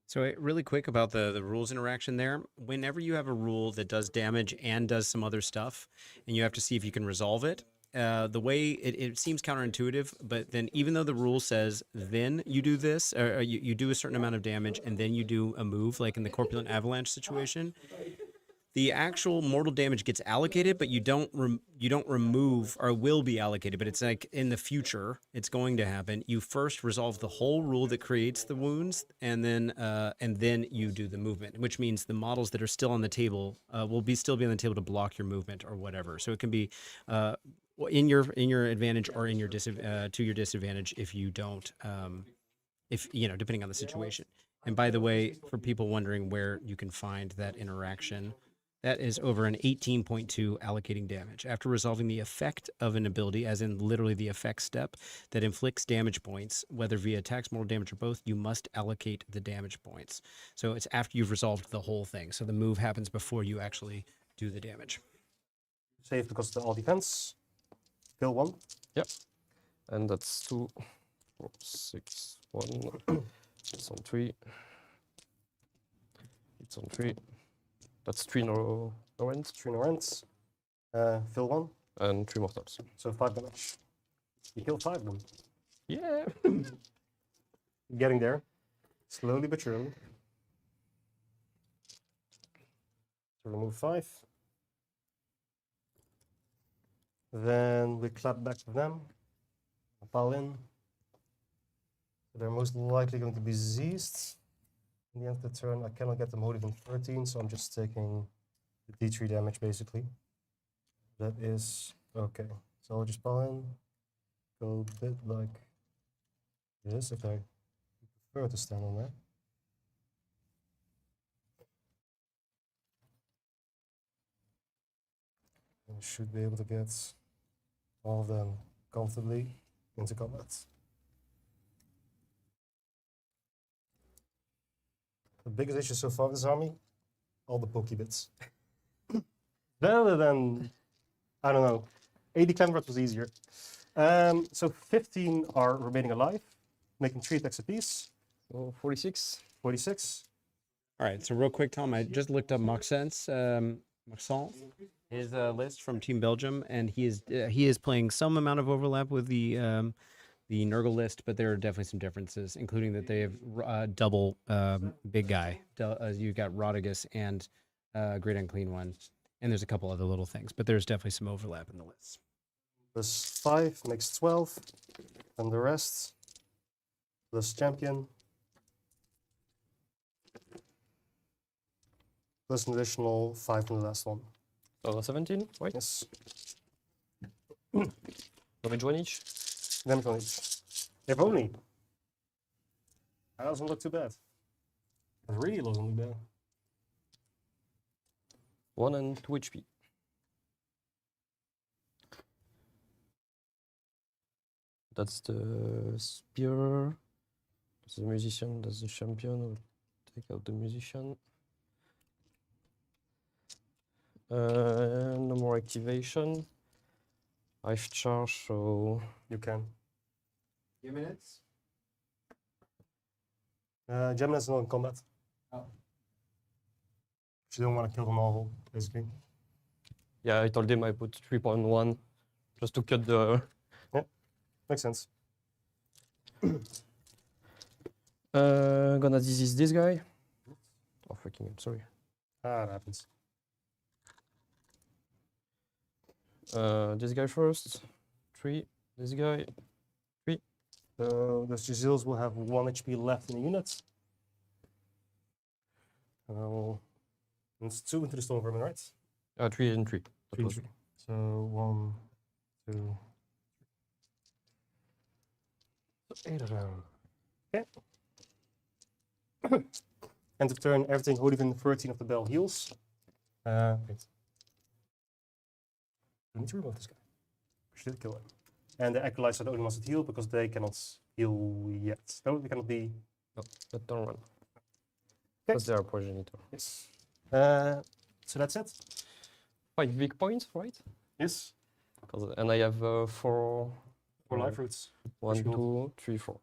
So really quick about the rules interaction there. Whenever you have a rule that does damage and does some other stuff, and you have to see if you can resolve it, the way it seems counterintuitive, but then even though the rule says then you do this, or you do a certain amount of damage and then you do a move, like in the Corpulent Avalanche situation, the actual mortal damage gets allocated, but you don't remove, or will be allocated, but it's like in the future it's going to happen. You first resolve the whole rule that creates the wounds, and then you do the movement, which means the models that are still on the table will still be on the table to block your movement or whatever. So it can be in your advantage or in your to your disadvantage if you don't, depending on the situation. And by the way, for people wondering where you can find that interaction, that is over an 18.2 allocating damage. After resolving the effect of an ability, as in literally the effect step, that inflicts damage points, whether via attacks, mortal damage, or both, you must allocate the damage points. So it's after you've resolved the whole thing. So the move happens before you actually do the damage. Save because of the all defense. Kill 1. Yep. And that's 2, 4, 6, 1. It's on 3. It's on 3. That's 3 no ends. 3 no ends. Fill 1. And 3 mortals. So 5 damage. You kill 5 of them. Yeah. Getting there. Slowly but surely. So remove 5. Then we clap back to them. Pile in. They're most likely going to be diseased. In the end of the turn, I cannot get them holy in 13, so I'm just taking the D3 damage basically. That is okay. So I'll just pile in. Go a bit like this if I prefer to stand on that. I should be able to get all of them comfortably into combat. The biggest issue so far with this army, all the pokey bits. Better than, I don't know, 80 Clanrats was easier. So 15 are remaining alive, making 3 attacks apiece. So 46. 46. All right, so real quick, Tom, I just looked up Maxence, his list from Team Belgium, and he is playing some amount of overlap with the Nurgle list, but there are definitely some differences, including that they have double big guy. You got Rodigus and Great Unclean One, and there's a couple other little things, but there's definitely some overlap in the lists. Plus 5 makes 12, and the rest, plus champion, plus an additional 5 from the last one. So 17, right? Yes. Damage 1 each. Damage on each. If only. That doesn't look too bad. It really doesn't look bad. 1 and 2 HP. That's the spear. That's the musician. That's the champion. I'll take out the musician. No more activation. I've charged, so You can. Few minutes. Gemini's not in combat. Oh. She don't want to kill the Gnawhole, basically. yeah, I told him I put 3.1 just to cut the. Makes sense. Gonna disease this guy. Oh freaking! I'm sorry. That happens. This guy first. 3. This guy. So the Jezzails will have 1 HP left in the unit. It's 2 into the Stormvermin, right? 3 and 3. That 3 and was 3. So 1, 2. 8 of them. Okay. End of turn, everything who within 13 of the bell heals. Wait. I need to remove this guy. I should kill him. And the acolytes are the only ones that heal because they cannot heal yet. No, they cannot be. No, but don't run. Okay. Because they are progenitor. Yes. So that's it. 5 weak points, right? Yes. And I have 4. 4 life roots. 1, Shield. 2, 3, 4.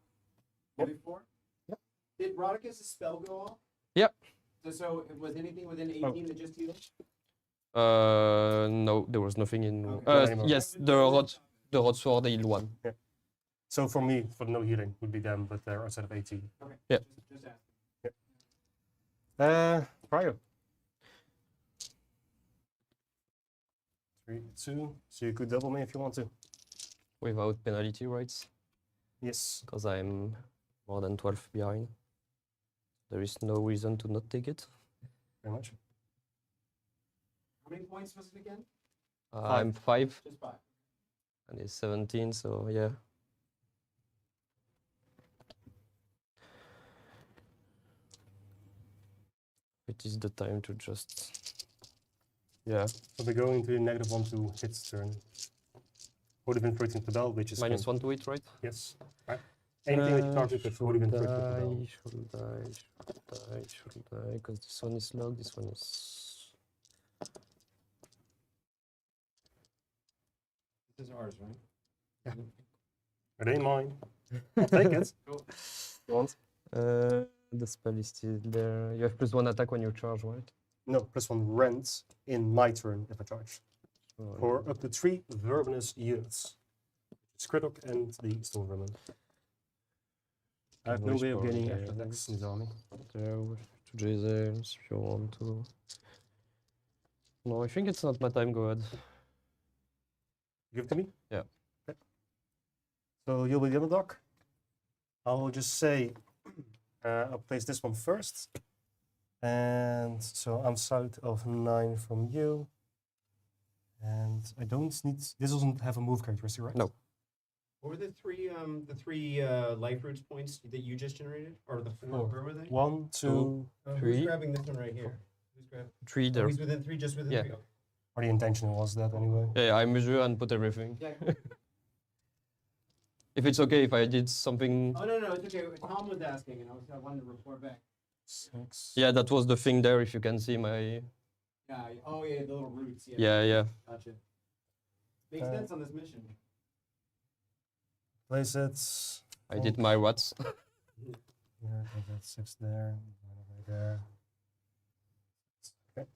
Yep. Before? Yep. Did Rodicus' spell go off? Yep. So was anything within 18 that just healed? No, there was nothing in. Okay. Yes, the rod sword healed 1. Yeah. So for me, for the no healing would be them, but they're outside of 18. Okay. Yeah. Just ask. Prior. 3, 2. So you could double me if you want to. Without penalty, right? Yes. Because I'm more than 12 behind. There is no reason to not take it. Very much. How many points was it again? I'm 5 Just 5. and it's 17, so yeah. It is the time to just. Yeah, So we're going to the -1 to hit turn. Would have been 13 to the bell, which is minus 1 to it, right? Yes. Right. Anything that you target with would have been 13 to the bell. Should die, because this one is locked, this one is. This is ours, right? It ain't mine. I'll take it. Cool. You want? The spell is still there. You have +1 attack when you charge, right? No, +1 rent in my turn if I charge. Oh, For up to 3 verminous units. It's Krittok and the Stormvermin. I have no way of getting extra attacks in his army. there with 2 Jezzails if you want to. No, I think it's not my time, go ahead. Give it to me? Yeah. Okay. So you'll be the underdog. I'll just say I'll place this one first. And so I'm south of 9 from you. And I don't need. This doesn't have a move characteristic, right? No. What were the three life roots points that you just generated? Or the 4? Four. Where were they? 1, 2. Who's 3. grabbing this one right here? Who's grabbing? 3 Oh, there. he's within 3, just within Yeah. 3. Okay. Or the intention was that anyway. Yeah, I measure and put everything. Yeah, cool. If it's okay if I did something. Oh, no, it's okay. Tom was asking, and I wanted to report back. 6. Yeah, that was the thing there, if you can see my. Yeah. Oh, yeah, the little roots. Yeah. Yeah. Gotcha. Makes sense on this mission. Place it. I did my rats. Here, I got 6 there. 1 over there. Okay.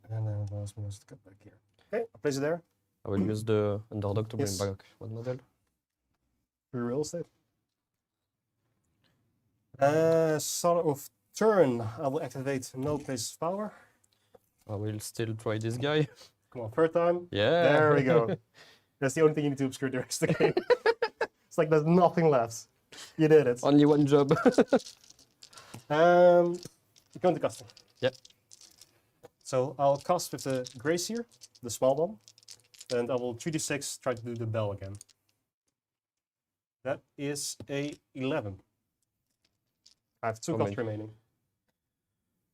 And then it allows me to cut back here. Okay, I'll place it there. I will use the underdog to bring Yes. back one model. For real estate. Start of turn. I will activate no place of power. I will still try this guy. Come on, third time. Yeah. There we go. That's the only thing you need to obscure the rest of the game. It's like there's nothing left. You did it. Only one job. You're going to casting. Yep. So I'll cast with the Seer, the small one, and I will 3d6 try to do the bell again. That is a 11. I have 2 Oh, costs man. remaining.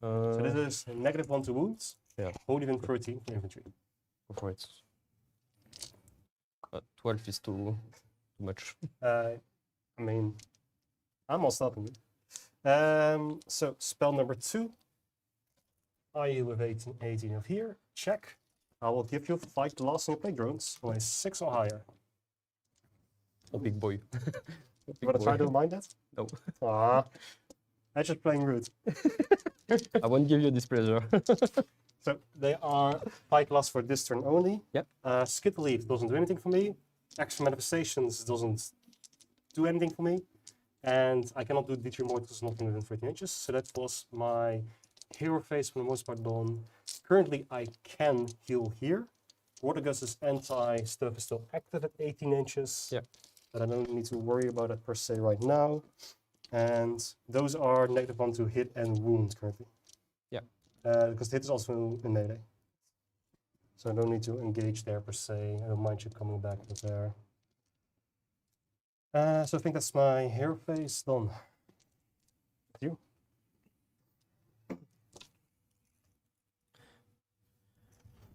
So this is a -1 to wounds. Yeah. Holy within 13 to infantry. Go for it. 12 is too much. I mean, I'm all stopping you. So spell number 2. Are you with 18 of here? Check. I will give you fight the last plague drones on a 6 or higher. Oh, big boy. You want to try to remind that? No. Ah, I'm just playing root. I won't give you this pleasure. So they are 5 class for this turn only. Yep. Skid Lead doesn't do anything for me. Extra Manifestations doesn't do anything for me. And I cannot do D3 Mortals nothing within 13 inches. So that was my hero phase for the most part done. Currently I can heal here. Warlock's anti-stuff is still active at 18 inches. Yeah. But I don't need to worry about it per se right now. And those are -1 to hit and wound currently. Yeah. Because hit is also in melee. So I don't need to engage there per se. I don't mind you coming back with there. So I think that's my hair phase done. With you?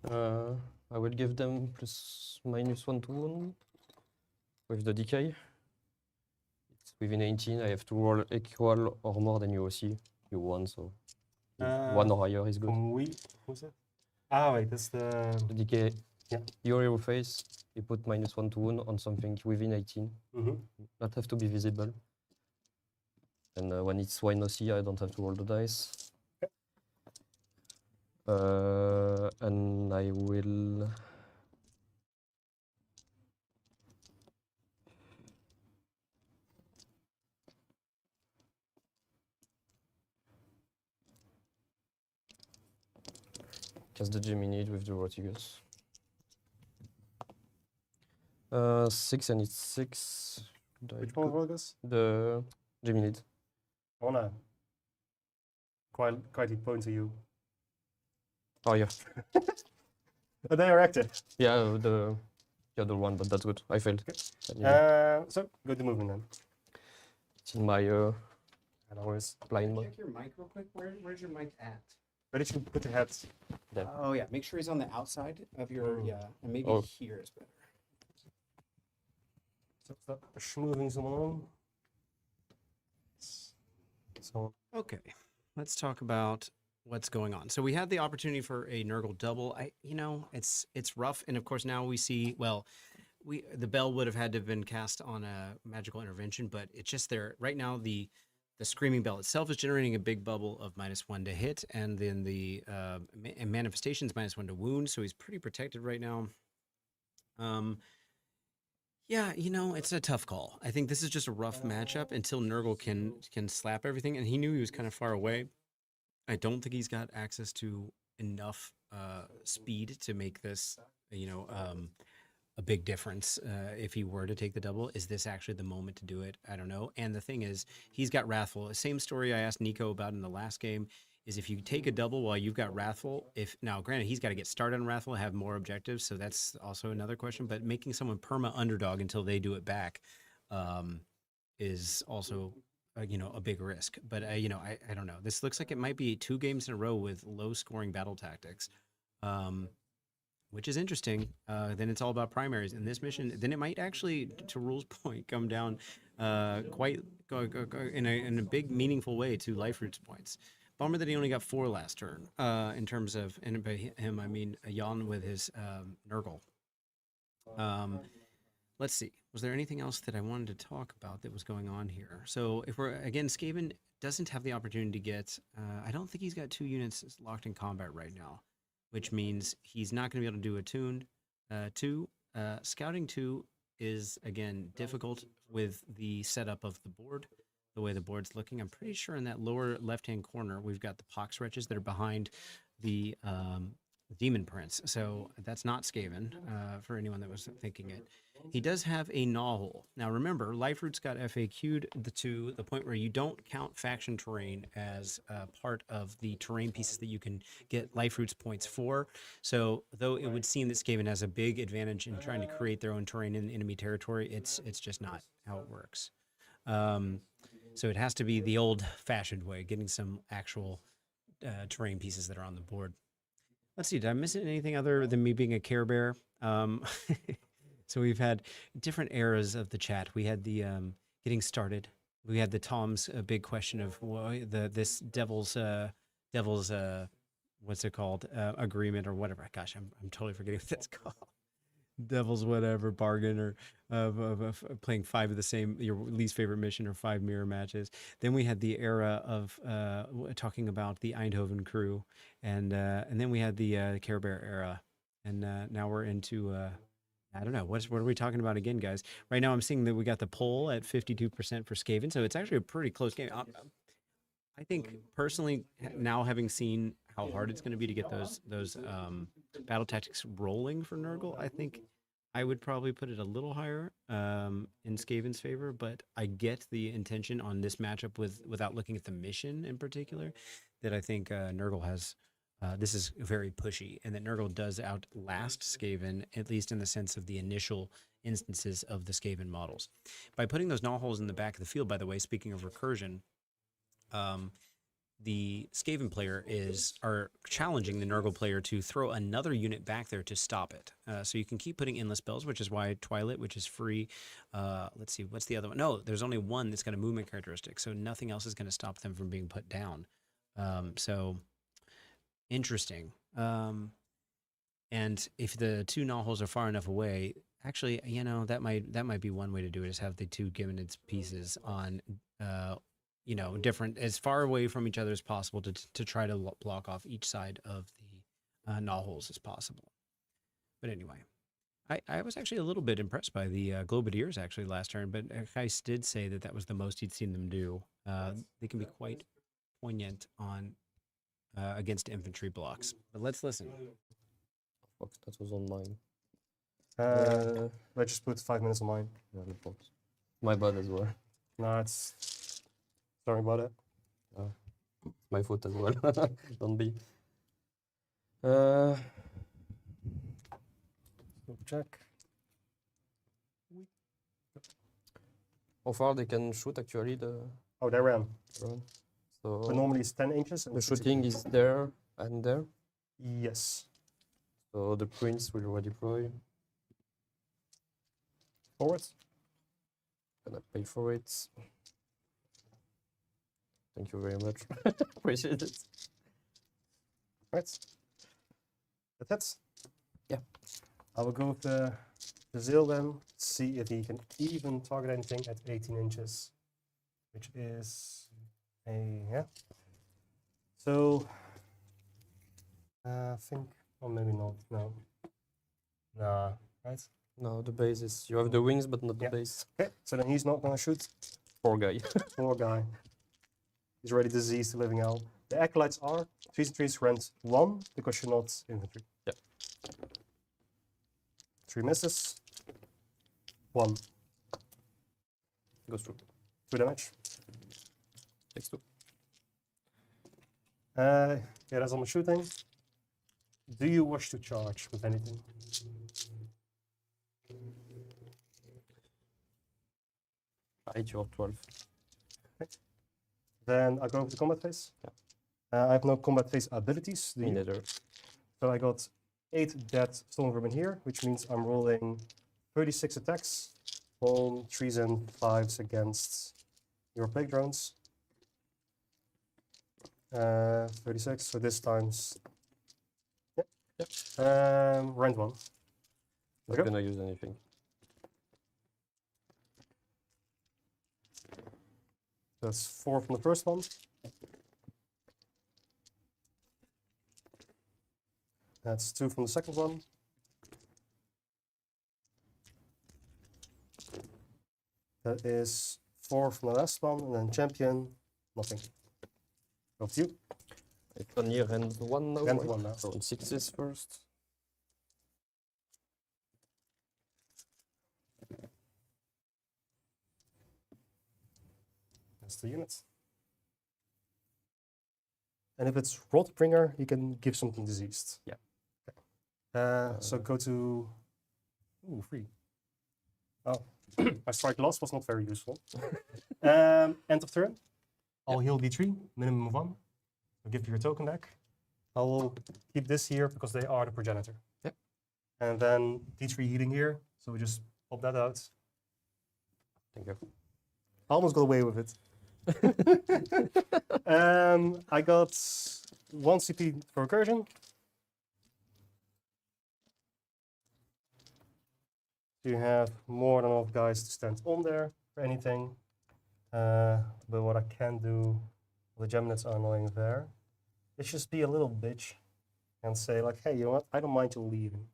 I will give them +/- 2 wound with the decay. It's within 18. I have to roll equal or more than UOC. You won, so one or higher is good. Who's that? Ah, wait, that's the. The decay. Yeah. Your hero face, you put -1 to wound on something within 18. Not have to be visible. And when it's YNOC, I don't have to roll the dice. And I will. Cast the Gemini with the Rotigus. 6 and it's 6. Which one was this? The Gemini. I wanna quietly point to you. Oh yeah. But they are active. Yeah, the other one, but that's good. I failed. So go to movement then. It's in my And always. blind mode. Check your mic real quick. Where's your mic at? Where did you put your heads? There. Oh yeah, make sure he's on the outside of your and maybe Oh. here is better. So start moving some along. So Okay, let's talk about what's going on. So we had the opportunity for a Nurgle double. It's rough, and of course now we see the bell would have had to have been cast on a magical intervention, but it's just there right now. The screaming bell itself is generating a big bubble of -1 to hit, and then the manifestations -1 to wound. So he's pretty protected right now. Yeah, it's a tough call. I think this is just a rough matchup until Nurgle can slap everything, and he knew he was kind of far away. I don't think he's got access to enough speed to make this, a big difference. If he were to take the double, is this actually the moment to do it? I don't know. And the thing is, he's got Wrathful. Same story I asked Nico about in the last game. Is if you take a double while you've got Wrathful, now granted he's got to get started on Wrathful, have more objectives, so that's also another question. But making someone perma underdog until they do it back is also a big risk. But I don't know. This looks like it might be 2 games in a row with low scoring battle tactics, which is interesting. Then it's all about primaries in this mission. Then it might actually, to Rule's point, come down quite in a big meaningful way to life roots points. Bummer that he only got 4 last turn. In terms of, and by him I mean Jan with his Nurgle. Let's see. Was there anything else that I wanted to talk about that was going on here? So if we're again, Skaven doesn't have the opportunity to get. I don't think he's got 2 units locked in combat right now, which means he's not going to be able to do Attuned 2. Scouting 2 is again difficult with the setup of the board. The way the board's looking, I'm pretty sure in that lower left-hand corner, we've got the pox wretches that are behind the demon prince. So that's not Skaven, for anyone that was thinking it. He does have a Gnawhole. Now remember, Life Roots got FAQ'd to the point where you don't count faction terrain as part of the terrain pieces that you can get Life Roots points for. So though it would seem that Skaven has a big advantage in trying to create their own terrain in enemy territory, it's just not how it works. So it has to be the old-fashioned way, getting some actual terrain pieces that are on the board. Let's see, did I miss anything other than me being a Care Bear? So we've had different eras of the chat. We had the getting started. We had the Tom's big question of this devil's what's it called, agreement or whatever. Gosh, I'm totally forgetting what that's called. Devil's whatever bargain, or of playing 5 of the same, your least favorite mission, or 5 mirror matches. Then we had the era of talking about the Eindhoven crew, and then we had the Care Bear era, and now we're into I don't know, what are we talking about again, guys? Right now I'm seeing that we got the poll at 52% for Skaven, so it's actually a pretty close game. I think personally, now having seen how hard it's going to be to get those battle tactics rolling for Nurgle, I think I would probably put it a little higher in Skaven's favor. But I get the intention on this matchup without looking at the mission in particular, that I think Nurgle has this is very pushy, and that Nurgle does outlast Skaven, at least in the sense of the initial instances of the Skaven models. By putting those Gnawholes in the back of the field, by the way, speaking of recursion, the Skaven player are challenging the Nurgle player to throw another unit back there to stop it. So you can keep putting endless spells, which is why Twilight, which is free. Let's see, what's the other one? No, there's only one that's got a movement characteristic, so nothing else is going to stop them from being put down. So interesting. And if the two Gnawholes are far enough away, actually, you know, that might be one way to do it, is have the two Gimminid pieces on you know, different, as far away from each other as possible to try to block off each side of the Gnawholes as possible. But anyway, I was actually a little bit impressed by the Globadiers actually last turn, but Gijs did say that that was the most he'd seen them do. They can be quite poignant on against infantry blocks. But let's listen. Fuck, that was on mine. I just put 5 minutes on mine. Yeah, no problem. My bad as well. No, it's... Sorry about it. My fault as well. Don't be. Check. How far they can shoot actually the Oh, they ran. drone? But So normally it's 10 inches. And the 60. shooting is there and there. Yes. So the prince will redeploy. Forward. Gonna pay for it. Thank you very much. Appreciate it. Right. That's it. Yeah. I will go with the Jezzail then, see if he can even target anything at 18 inches, which is a, yeah. So, I think, or maybe not, no. Nah, right? No, the base is, you have the wings but not the Yeah. base. Okay, so then he's not gonna shoot. Poor guy. Poor guy. He's already diseased, living hell. The Acolytes are 3 and 3s rent 1 because you're not infantry. Yep. 3 misses. 1. Goes through. 2 damage. Takes 2. Yeah, that's all my shooting. Do you wish to charge with anything? I hit your 12. Then I go with the combat phase. Yeah. I have no combat phase abilities. Do Me you? neither. So I got 8 dead Stormvermin here, which means I'm rolling 36 attacks on 3s and 5s against your plague drones. 36, so this times. Yep. Round 1. Not Okay. gonna use anything. That's 4 from the first one. That's 2 from the second one. That is 4 from the last one, and then champion, nothing. Over to you. It's on here and 1 now. Rend right? 1 now. So on 6s first. That's the unit. And if it's Rotbringer, you can give something diseased. Yeah. Okay. So go to... Ooh, 3. Oh, my strike loss was not very useful. End of turn. I'll heal D3, minimum of 1. I'll give you your token back. I will keep this here because they are the progenitor. Yep. And then D3 healing here. So we just pop that out. Thank you. I almost got away with it. I got 1 CP for recursion. You have more than enough guys to stand on there for anything. But what I can do, the Geminids are annoying there, is just be a little bitch and say like, hey, you know what? I don't mind you leaving.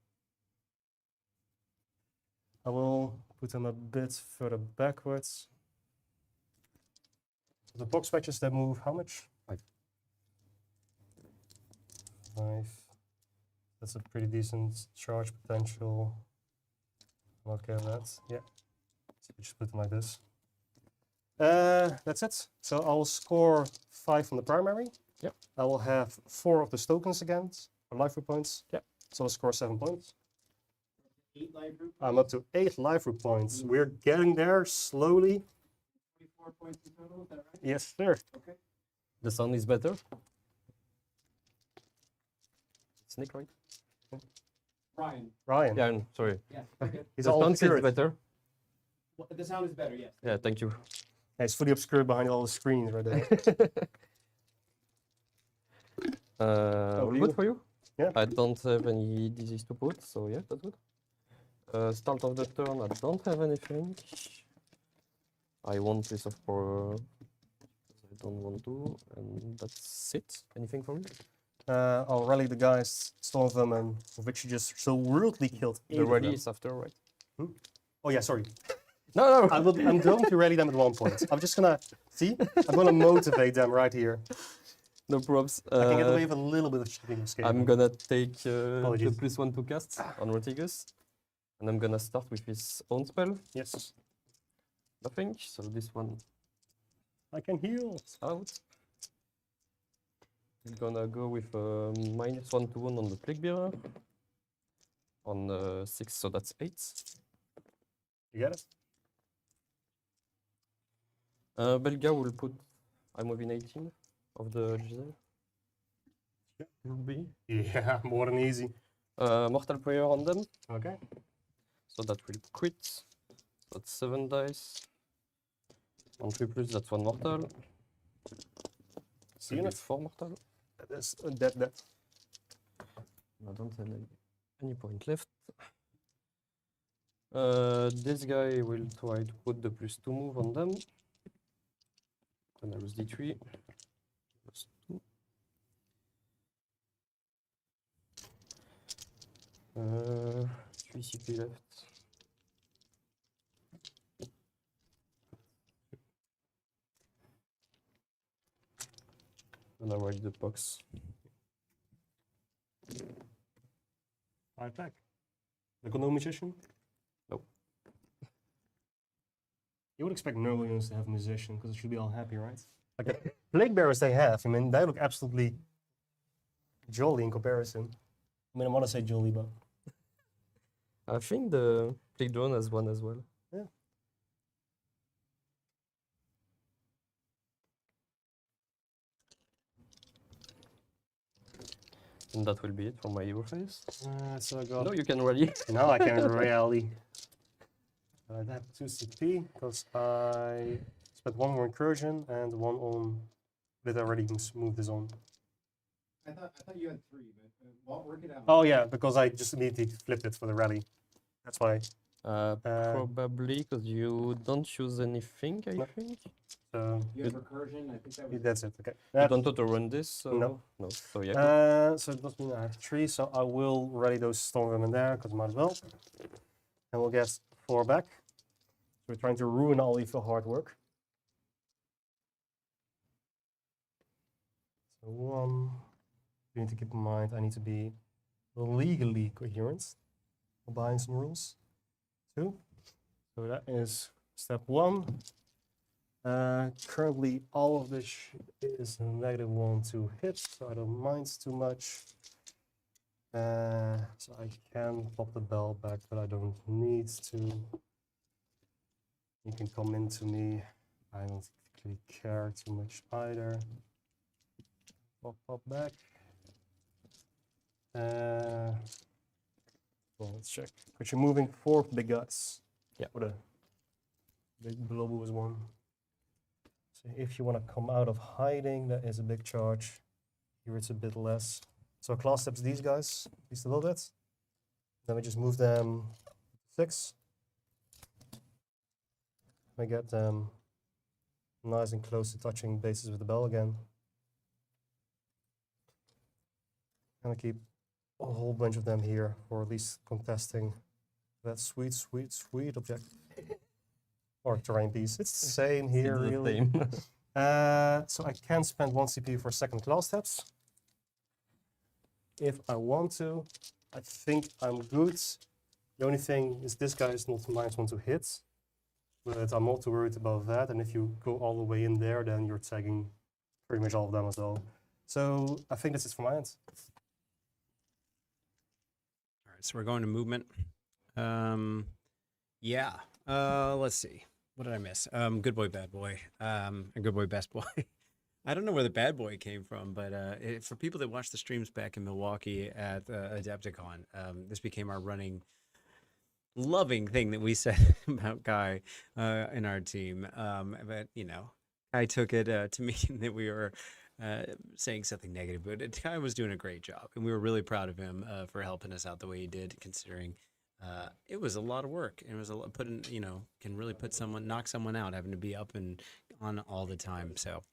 I will put them a bit further backwards. The box patches that move, how much? 5. 5. That's a pretty decent charge potential. I'm okay with that. Yeah. So we just put them like this. That's it. So I'll score 5 from the primary. Yep. I will have 4 of the tokens again, or life root points. Yep. So I'll score 7 points. 8 life root I'm up to 8 life root points. We're getting there slowly. 24 points in total, is that right? Yes, sir. Okay. The sound is better. Snake, right? Ryan. Ryan. Yeah, sorry. Yeah. Okay. He's The all sound is obscured. better. The sound is better, yes. Yeah, thank you. Yeah, he's fully obscured behind all the screens right there. All you? good for you? Yeah. I don't have any disease to put, so yeah, that's good. Start of the turn, I don't have anything. I want this of course. I don't want to, and that's it. Anything for me? I'll rally the guys, Stormvermin, of which you just so rudely killed. 8 The of ready them. is after, right? Oh yeah, sorry. No, I'm going to rally them at 1 point. I'm just gonna see. I'm gonna motivate them right here. no props. I can get away with a little bit of cheating escape. I'm gonna take the Apologies. +1 to cast on Rotigus, and I'm gonna start with his own spell. Yes, Nothing. So this one I can heal. is out. I'm gonna go with -1 to 1 on the Plague Bearer. On 6, so that's 8. You get it? Belga will put. I'm within 18 of the Jezzails. Yeah. Will be. Yeah, more than easy. Mortal Prayer on them. Okay. So that will crit. That's 7 dice. On 3+, that's 1 mortal. See So you 4 mortal. That's that. I don't have any point left. This guy will try to put the +2 move on them. And I was D3. +2. 3 CP left. And I write the box. 5 back. The no musician? Nope. You would expect Nurgle units to have a musician because it should be all happy, right? Like the Plague Bearers they have, I mean, they look absolutely jolly in comparison. I mean, I want to say jolly, but I think the Plague Drone has one as well. yeah. And that will be it for my hero phase. So I got. No, you can rally. Now I can rally. I have 2 CP because I spent 1 more incursion and 1 on. Did I already move this on? I thought you had 3, but work it out. Oh yeah, because I just immediately flipped it for the rally. That's why. Probably because you don't choose anything, I No. think. So You have recursion, I think that was. that's it. Okay. You don't auto run this, so No. no. So yeah, So it does mean I have 3, so I will rally those Stormvermin there, because might as well. And we'll get 4 back. So we're trying to ruin all of your hard work. So 1, you need to keep in mind I need to be legally coherent behind some rules. 2, so that is step 1. Currently, all of this is -1 to hit, so I don't mind too much. So I can pop the bell back, but I don't need to. You can come into me. I don't really care too much either. Pop back. Well, let's check. Because you're moving 4 big guys. Yeah. What a big Blobu is 1. So if you want to come out of hiding, that is a big charge. Here it's a bit less. So class steps these guys, at least a little bit. Then we just move them 6. We get them nice and close to touching bases with the bell again. And I keep a whole bunch of them here, or at least contesting that sweet, sweet, sweet objective. Or terrain piece. It's the same here, it's the really. same. So I can spend 1 CP for second class steps. If I want to, I think I'm good. The only thing is this guy is not -1 to hit. But I'm not too worried about that. And if you go all the way in there, then you're tagging pretty much all of them as well. So I think this is from my end. All right, so we're going to movement. Yeah. Let's see. What did I miss? Good boy, bad boy. And good boy, best boy. I don't know where the bad boy came from, but for people that watch the streams back in Milwaukee at Adepticon, this became our running, loving thing that we said about Guy in our team. But you know, I took it to mean that we were saying something negative, but Guy was doing a great job, and we were really proud of him for helping us out the way he did, considering it was a lot of work, and it was a lot putting, you know, can really knock someone out, having to be up and on all the time. So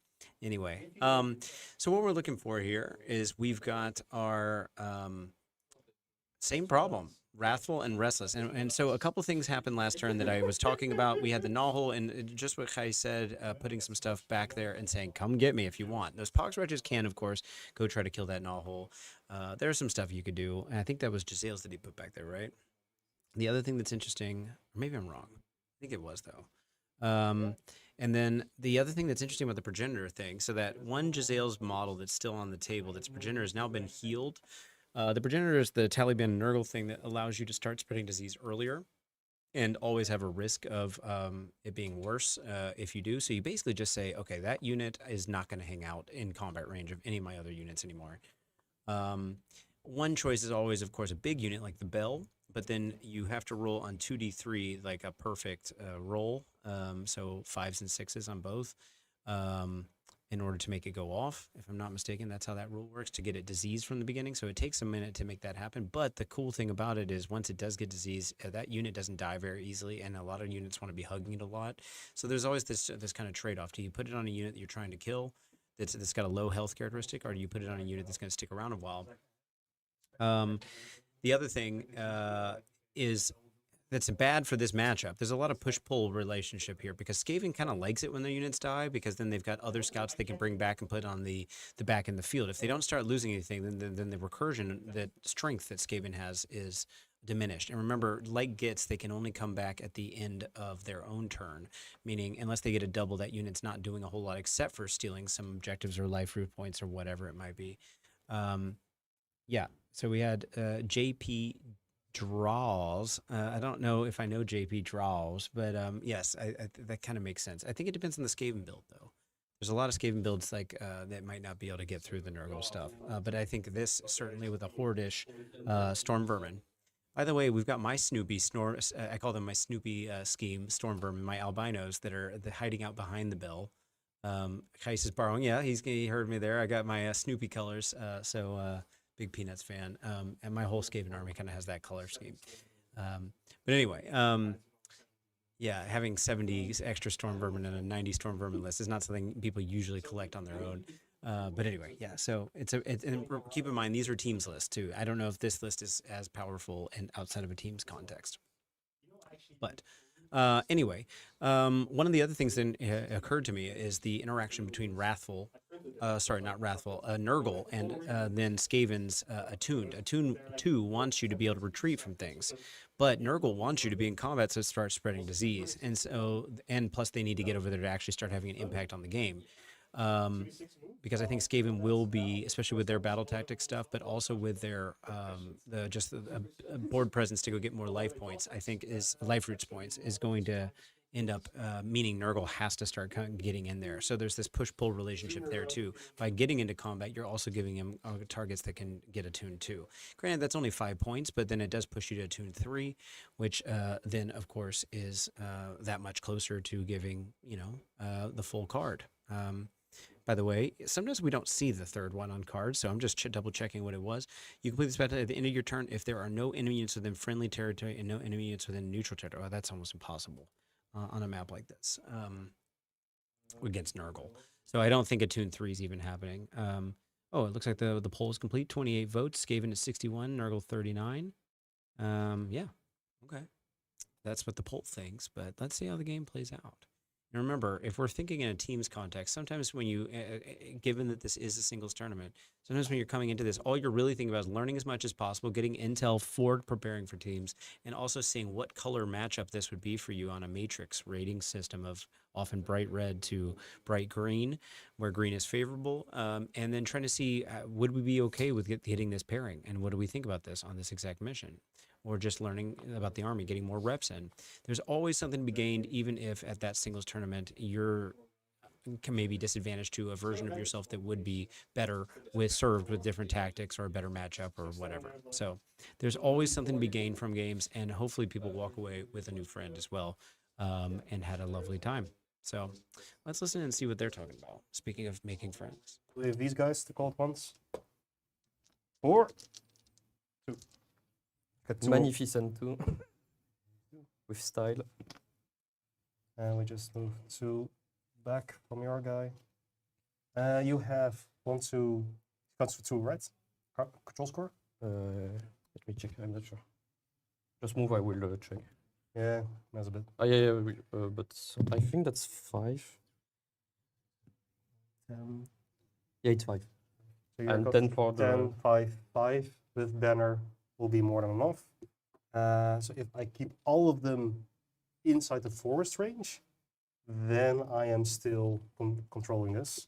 anyway, so what we're looking for here is we've got our same problem, Wrathful and Restless. And so a couple things happened last turn that I was talking about. We had the Gnawhole, and just what Gijs said, putting some stuff back there and saying, come get me if you want. Those Pox Wretches can, of course, go try to kill that Gnawhole. There's some stuff you could do. And I think that was Jezzails that he put back there, right? The other thing that's interesting, or maybe I'm wrong. I think it was, though. And then the other thing that's interesting about the Progenitor thing, so that one Jezzails model that's still on the table, that's Progenitor, has now been healed. The Progenitor is the Taliban Nurgle thing that allows you to start spreading disease earlier and always have a risk of it being worse if you do. So you basically just say, okay, that unit is not going to hang out in combat range of any of my other units anymore. One choice is always, of course, a big unit like the Bell, but then you have to roll on 2d3 like a perfect roll, so 5s and 6s on both, in order to make it go off. If I'm not mistaken, that's how that rule works, to get it diseased from the beginning. So it takes a minute to make that happen. But the cool thing about it is once it does get diseased, that unit doesn't die very easily, and a lot of units want to be hugging it a lot. So there's always this kind of trade-off. Do you put it on a unit that you're trying to kill that's got a low health characteristic, or do you put it on a unit that's going to stick around a while? The other thing is that's bad for this matchup. There's a lot of push-pull relationship here because Skaven kind of likes it when their units die, because then they've got other scouts they can bring back and put on the back in the field. If they don't start losing anything, then the recursion, that strength that Skaven has, is diminished. And remember, like Gits, they can only come back at the end of their own turn, meaning unless they get a double, that unit's not doing a whole lot except for stealing some objectives or life root points or whatever it might be. Yeah, so we had JP Draws. I don't know if I know JP Draws, but yes, that kind of makes sense. I think it depends on the Skaven build, though. There's a lot of Skaven builds like that might not be able to get through the Nurgle stuff, but I think this, certainly with a Horde-ish Stormvermin. By the way, we've got my Snoopy, I call them my Snoopy scheme, Stormvermin, my albinos that are hiding out behind the Bell. Gijs is borrowing, yeah, he heard me there. I got my Snoopy colors, big Peanuts fan, and my whole Skaven army kind of has that color scheme. But anyway, yeah, having 70 extra Stormvermin and a 90 Stormvermin list is not something people usually collect on their own. But anyway, yeah, so and keep in mind, these are teams lists too. I don't know if this list is as powerful and outside of a team's context. But anyway, one of the other things that occurred to me is the interaction between Nurgle and then Skaven's Attuned. Attuned 2 wants you to be able to retreat from things, but Nurgle wants you to be in combat so start spreading disease. And plus they need to get over there to actually start having an impact on the game. Because I think Skaven will be, especially with their battle tactic stuff, but also with their board presence to go get more life points, I think is life roots points, is going to end up meaning Nurgle has to start getting in there. So there's this push-pull relationship there too. By getting into combat, you're also giving him targets that can get attuned too. Granted, that's only 5 points, but then it does push you to attune 3, which then of course is that much closer to giving, the full card. By the way, sometimes we don't see the third one on cards, so I'm just double checking what it was. You complete this battle at the end of your turn if there are no enemy units within friendly territory and no enemy units within neutral territory. Oh, that's almost impossible on a map like this against Nurgle. So I don't think Attune 3 is even happening. Oh, it looks like the poll is complete. 28 votes. Skaven is 61. Nurgle 39. Yeah. Okay. That's what the poll thinks, but let's see how the game plays out. And remember, if we're thinking in a team's context, sometimes when you, given that this is a singles tournament, sometimes when you're coming into this, all you're really thinking about is learning as much as possible, getting intel for preparing for teams, and also seeing what color matchup this would be for you on a matrix rating system of often bright red to bright green, where green is favorable, and then trying to see, would we be okay with hitting this pairing, and what do we think about this on this exact mission? Or just learning about the army, getting more reps in. There's always something to be gained, even if at that singles tournament you're can maybe disadvantaged to a version of yourself that would be better with served with different tactics or a better matchup or whatever. So there's always something to be gained from games, and hopefully people walk away with a new friend as well, and had a lovely time. So let's listen and see what they're talking about. Speaking of making friends. We have these guys to call at once. 4, 2. Got 2. Magnificent too. With style. And we just move 2 back from your guy. You have 1, 2, cuts for 2, right? Control score? Let me check. I'm not sure. Just move. I will check. Yeah, that's a bit. Oh yeah, but I think that's 5. Yeah, it's 5. So you're And got 10 for the 10, 5, 5 with banner will be more than enough. So if I keep all of them inside the forest range, then I am still controlling this.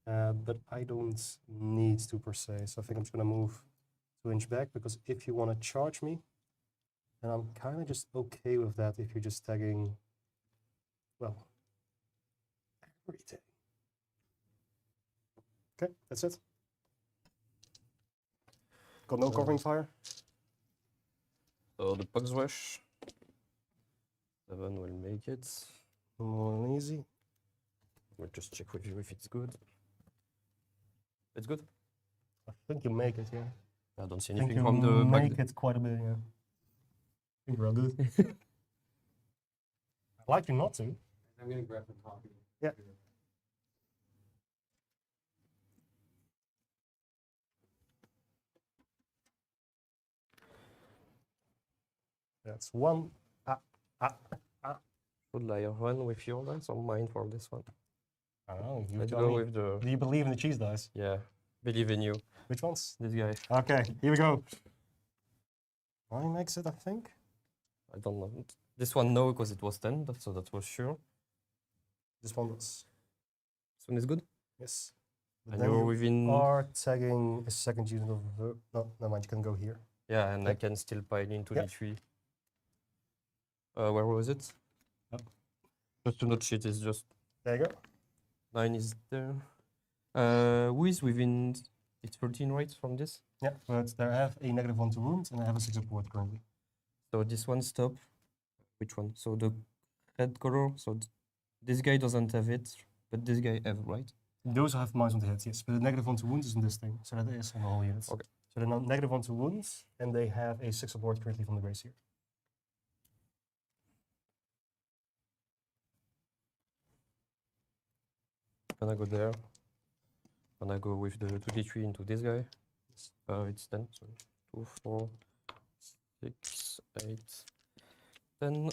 But I don't need to per se, so I think I'm just going to move 2 inch back, because if you want to charge me, then I'm kind of just okay with that if you're just tagging, well, everything. Okay, that's it. Got no covering fire. So the Pugs Rush. 7 will make it. More than easy. We'll just check with you if it's good. It's good? I think you make it, yeah. I don't see I think anything you from the back. make it quite a bit, yeah. I think we're all good. I'd like you not to. I'm going to grab the coffee. Yeah. That's 1. Should I run with your dice or mine for this one? I don't know. You Let's tell go me. with the. Do you believe in the cheese dice? Yeah, believe in you. Which ones? This guy. Okay, here we go. Mine makes it, I think. I don't know. This one no, because it was 10, so that was sure. This one was. This one is good. Yes. But And then you're you within. are tagging a second unit of. No, never mind, you can go here. Yeah, and I Yep. can still pile into Yep. D3. Where was it? Yep. Just to not cheat, it's just There you go. 9 is there. Who is within? It's 13, right, from this? Yeah, but they have a -1 to wound and I have a 6 support currently. So this one stop. Which one? So the red color. So this guy doesn't have it, but this guy have, right? Those have minus on the hits, yes, but the -1 to wounds is in this thing, so that is on the whole unit. Okay. So they're now -1 to wounds, and they have a 6 support currently from the base here. Gonna go there. Gonna go with the 2d3 into this guy. It's 10. So 2, 4, 6, 8, 10.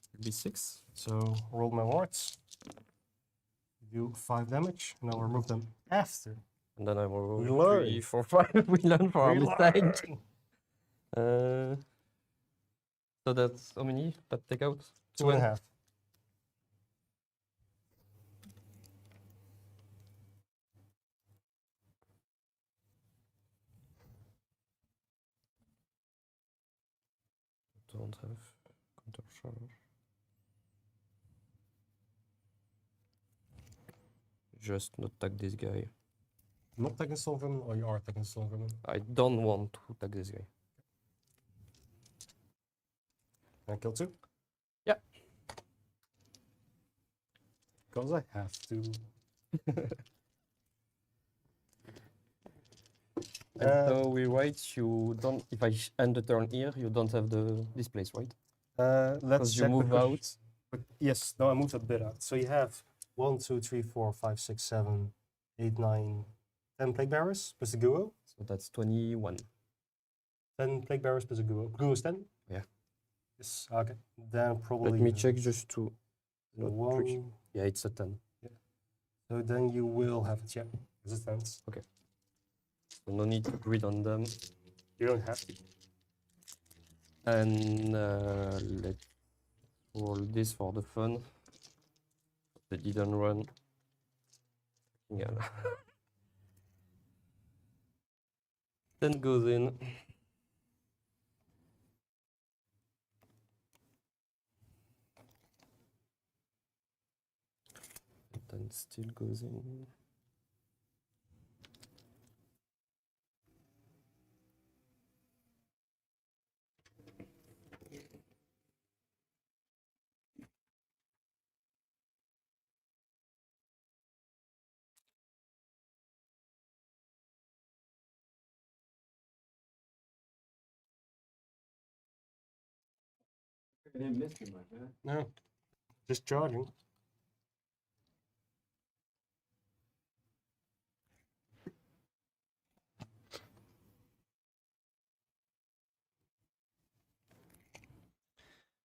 It'll be 6. So roll my wards, do 5 damage, and I'll remove them after. And then I will roll We 3, learn. 4, 5. We learn from our mistake. So that's how many that take out? 2.5. Don't have counter charge. Just not tag this guy. Not taking Stormvermin, or you are taking Stormvermin? I don't want to tag this guy. And kill 2? Yeah. Because I have to. And so we write you don't. If I end the turn here, you don't have the displays, right? Let's Because you check move out. But yes, no, I moved a bit out. So you have 1, 2, 3, 4, 5, 6, 7, 8, 9, 10 plague bearers plus the Guo. So that's 21. 10 plague bearers plus a Guo. Guo is 10? Yeah. Yes. Okay. Then probably. Let me check just to not trick. One. Yeah, it's a 10. So then you will have it. Yeah. Resistance. So no need to grid on them. You don't have to. And let's roll this for the fun. They didn't run. Yeah. 10 goes in. And 10 still goes in. I didn't miss too much, huh? No. Just charging.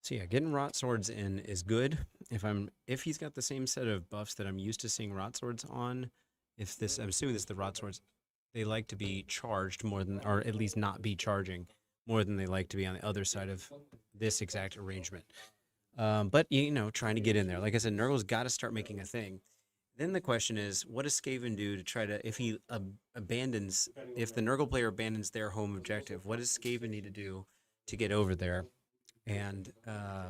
So yeah, getting rot swords in is good. If he's got the same set of buffs that I'm used to seeing rot swords on, I'm assuming this is the rot swords, they like to be charged more than, or at least not be charging more than they like to be on the other side of this exact arrangement. But you know, trying to get in there. Like I said, Nurgle's got to start making a thing. Then the question is, what does Skaven do to try to, if he abandons, if the Nurgle player abandons their home objective, what does Skaven need to do to get over there and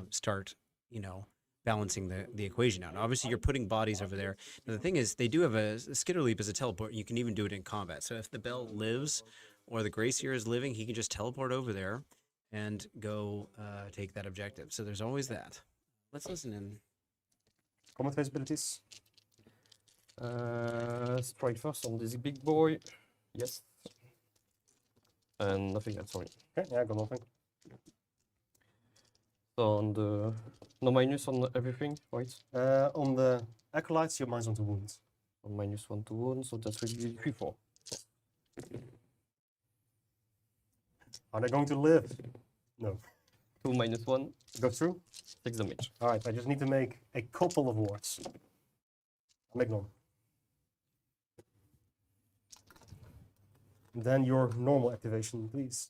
start, you know, balancing the equation out? Now, obviously, you're putting bodies over there. Now, the thing is, they do have a Skitter Leap as a teleport. You can even do it in combat. So if the Bell lives or the Grey Seer is living, he can just teleport over there and go take that objective. So there's always that. Let's listen in. Combat phase abilities. Strike first on this big boy. Yes. And nothing else, sorry. Okay. Yeah, I got nothing. So on the no minus on everything, right? On the acolytes, you're -1 to wounds. On -1 to wound, so that will be 3-4. Are they going to live? No. 2 -1, Go through. 6 damage. All right. I just need to make a couple of wards. I'll make none. Then your normal activation, please.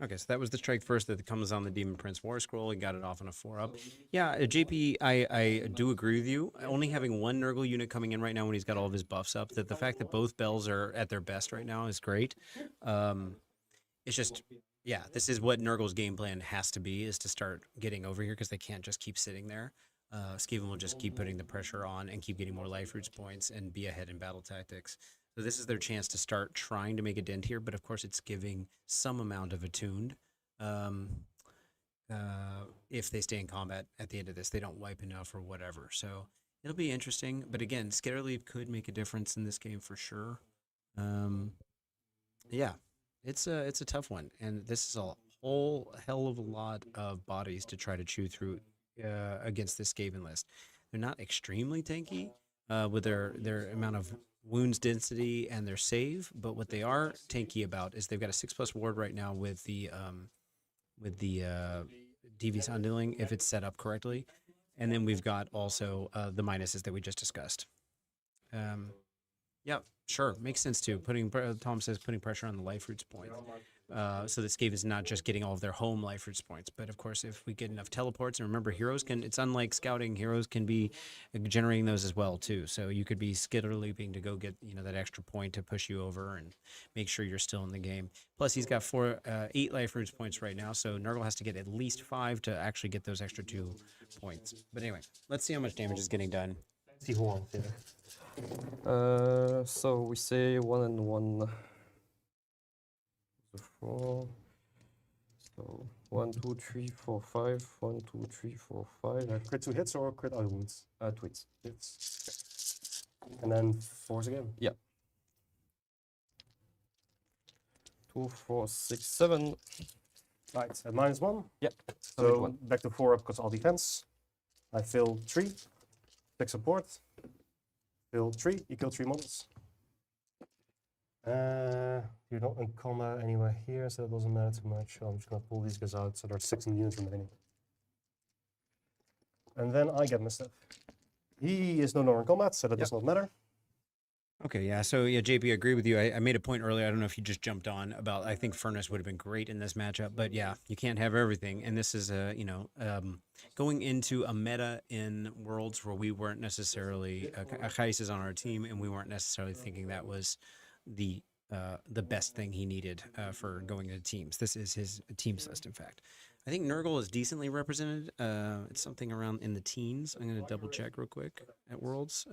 Okay, so that was the strike first that comes on the Demon Prince War Scroll. He got it off on a 4-up. Yeah, JP, I do agree with you. Only having one Nurgle unit coming in right now when he's got all of his buffs up, that the fact that both bells are at their best right now is great. It's just, yeah, this is what Nurgle's game plan has to be, is to start getting over here because they can't just keep sitting there. Skaven will just keep putting the pressure on and keep getting more life roots points and be ahead in battle tactics. So this is their chance to start trying to make a dent here, but of course it's giving some amount of attuned. If they stay in combat at the end of this, they don't wipe enough or whatever. So it'll be interesting. But again, Skitter Leap could make a difference in this game for sure. Yeah, it's a tough one, and this is a whole hell of a lot of bodies to try to chew through against this Skaven list. They're not extremely tanky with their amount of wounds density and their save, but what they are tanky about is they've got a 6+ ward right now with the Devious Underling if it's set up correctly, and then we've got also the minuses that we just discussed. Yeah, sure, makes sense too. Tom says putting pressure on the life roots point, so that Skaven is not just getting all of their home life roots points, but of course if we get enough teleports, and remember heroes can, it's unlike scouting, heroes can be generating those as well too. So you could be skitter leaping to go get, you know, that extra point to push you over and make sure you're still in the game. Plus he's got 8 life roots points right now, so Nurgle has to get at least 5 to actually get those extra 2 points. But anyway, let's see how much damage is getting done. See who wants it. So we say 1 and 1. 4. So 1, 2, 3, 4, 5. 1, 2, 3, 4, 5. Crit 2 hits or crit out wounds? Twits. Hits. And then force again. Yeah. 2, 4, 6, 7. Right, at -1. Yeah. So one. back to 4 up because all defense. I fill 3. Take support. Fill 3. You kill 3 models. You don't encumber anywhere here, so it doesn't matter too much. So I'm just gonna pull these guys out. So there's 16 units remaining. and then I get my stuff. He is no longer in combat, so that does not matter. Okay, yeah. So yeah, JP, I agree with you. I made a point earlier. I don't know if you just jumped on about. I think Furnace would have been great in this matchup, but yeah, you can't have everything. And this is going into a meta in Worlds where we weren't necessarily Gijs is on our team, and we weren't necessarily thinking that was the best thing he needed for going into teams. This is his teams list, in fact. I think Nurgle is decently represented. It's something around in the teens. I'm going to double check real quick at Worlds,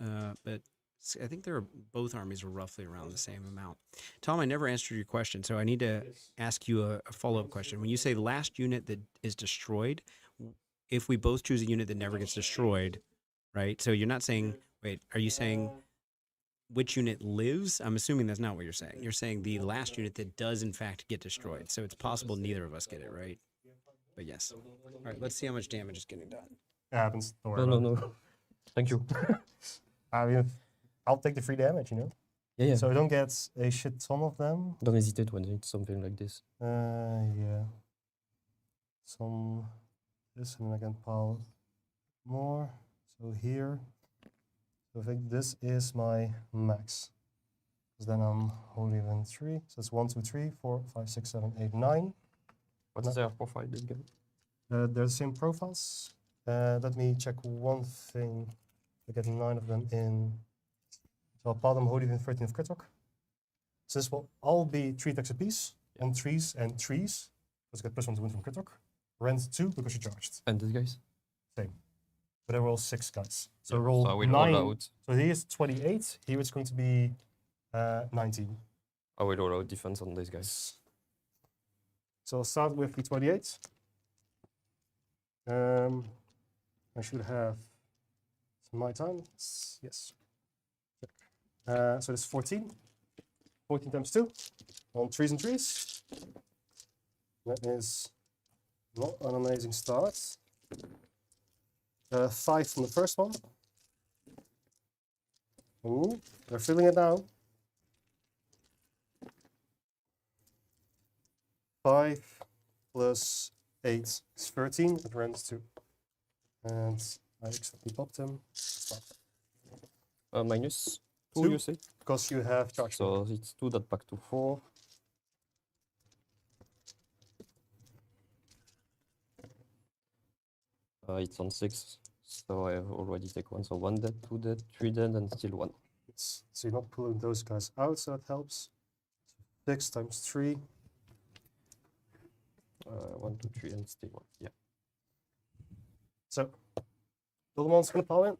but. I think both armies were roughly around the same amount. Tom, I never answered your question, so I need to ask you a follow-up question. When you say last unit that is destroyed, if we both choose a unit that never gets destroyed, right? So you're not saying, wait, are you saying which unit lives? I'm assuming that's not what you're saying. You're saying the last unit that does in fact get destroyed. So it's possible neither of us get it, right? But yes. All right, let's see how much damage is getting done. It happens. Don't worry No, about no, it. no. Thank you. I mean, I'll take the free damage, you know? Yeah, yeah. So I don't get a shit ton of them. Don't hesitate when it's something like this. Yeah. This, and then I can pile more. So here. So I think this is my max. Because then I'm holding in 3. So it's 1, 2, 3, 4, 5, 6, 7, 8, 9. What's their profile this game? They're the same profiles. Let me check one thing. I get 9 of them in. So I'll pile them holding in 13 of Krittok. So this will all be 3 attacks apiece on 3s and 3s. Because I get +1 to win from Krittok. Rend 2 because you charged. And these guys? Same. But I roll 6 guys. So Yeah, roll so I will 9. roll out. So here is 28. Here it's going to be 19. I will roll out defense on these guys. So I'll start with the 28. I should have my time. Yes. So it's 14. 14 times 2 on 3s and 3s. That is not an amazing start. 5 from the first one. Ooh, they're filling it now. 5 plus 8 is 13. It runs 2. And I accidentally popped them. Stop. Minus 2, 2, you say? because you have charge. So it's 2 that back to 4. It's on 6, so I have already take 1. So 1 dead, 2 dead, 3 dead, and still 1. So you're not pulling those guys out, so that helps. 6 times 3. 1, 2, 3, and still 1. Yeah. So, the one's going to pile in.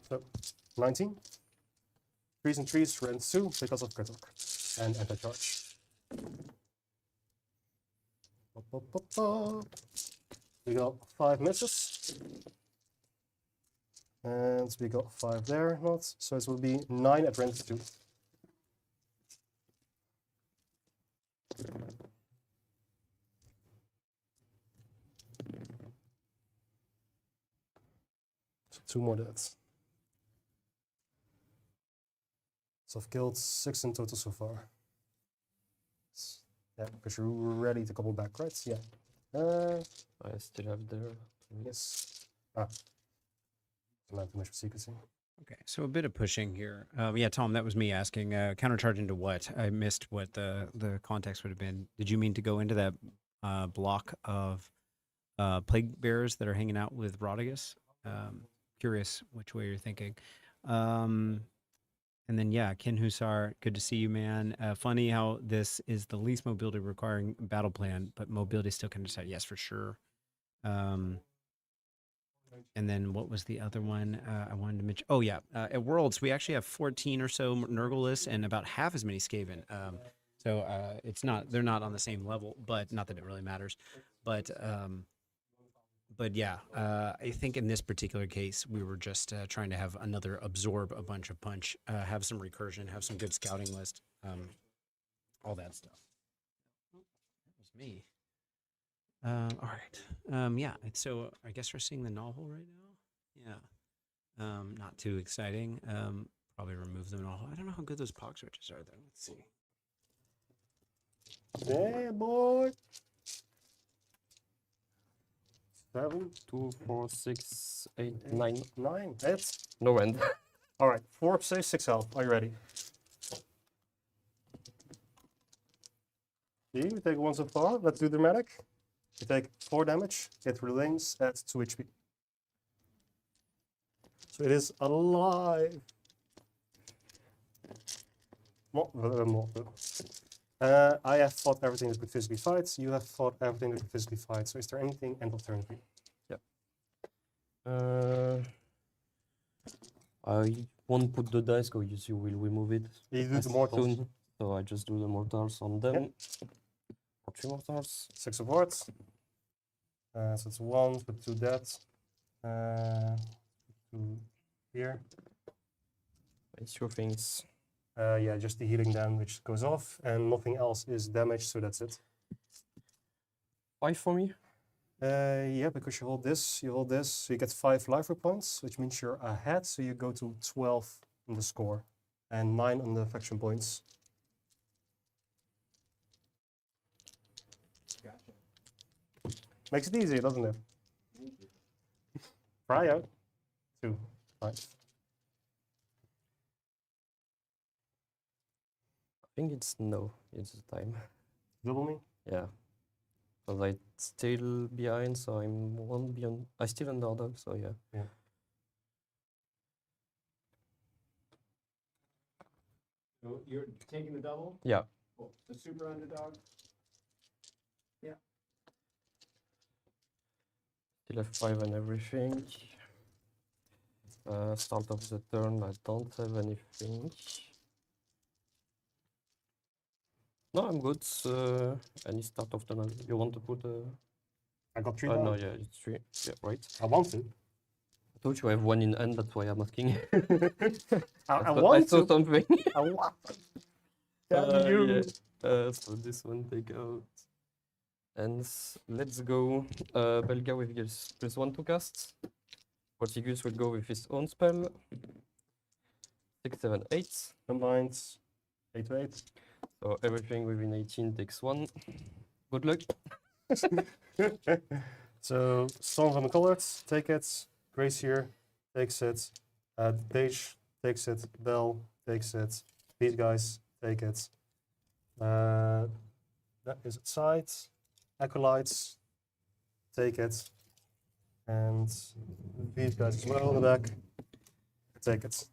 So, 19. 3s and 3s, rend 2 because of Krittok and anti-charge. We got 5 misses. And we got 5 there, not. So it will be 9 at rend 2. So 2 more deaths. So I've killed 6 in total so far. Yeah, because you're ready to couple back, right? Yeah. I still have there. Yes. Ah. Not too much secrecy. Okay, so a bit of pushing here. Yeah, Tom, that was me asking. Countercharge into what? I missed what the context would have been. Did you mean to go into that block of plague bearers that are hanging out with Rotigus? Curious which way you're thinking. And then, yeah, Ken Hussar, good to see you, man. Funny how this is the least mobility requiring battle plan, but mobility still can decide. Yes, for sure. And then what was the other one I wanted to mention? Oh, yeah. At Worlds, we actually have 14 or so Nurgle lists and about half as many Skaven. So it's not, they're not on the same level, but not that it really matters. But yeah, I think in this particular case, we were just trying to have another absorb a bunch of punch, have some recursion, have some good scouting list, all that stuff. That was me. All right. Yeah. So I guess we're seeing the Gnawhole right now. Yeah. Not too exciting. Probably remove the Gnawhole. I don't know how good those pog switches are though. Let's see. Yeah, boy. 7, 2, 4, 6, 8, 9. 9. Hits. No end. All right. 4 saves, 6 health. Are you ready? You take 1 so far. Let's do dramatic. You take 4 damage. It remains at 2 HP. So it is alive. I have fought everything that could physically fight. You have fought everything that could physically fight. So is there anything end of turn for you? I won't put the dice because you will remove it. You do the as mortals. soon, so I just do the mortals on them. Or 3 mortals. 6 of hearts. So it's 1 with 2 deaths. 2 here. It's your things. Yeah, just the healing then, which goes off, and nothing else is damaged, so that's it. 5 for me. Yeah, because you hold this, so you get 5 life points, which means you're ahead, so you go to 12 on the score, and 9 on the faction points. Gotcha. Makes it easy, doesn't it? Try out. 2, 5. I think it's no. It's time. Double me? Yeah. Because I still behind, so I'm 1 beyond. I still underdog, so yeah. Yeah. So you're taking the double? Yeah. Cool. The super underdog? Yeah. Still have 5 and everything. Start of the turn, I don't have anything. No, I'm good. Any start of turn. You want to put I got 3 no, down. yeah, it's 3. Yeah, right. I want to. I told you I have 1 in hand, that's why I'm asking. I I want saw to. something. I want to. Damn you. Yeah. So this one take out. And let's go. Belga with his +1 to cast. Portigus will go with his own spell. 6, 7, 8. Combined 8 to 8. So everything within 18 takes 1. Good luck. So Stormvermin colored, take it. Gracier takes it. Page takes it. Bell takes it. These guys take it. That is its side. Acolytes take it. And these guys as well in the back take it.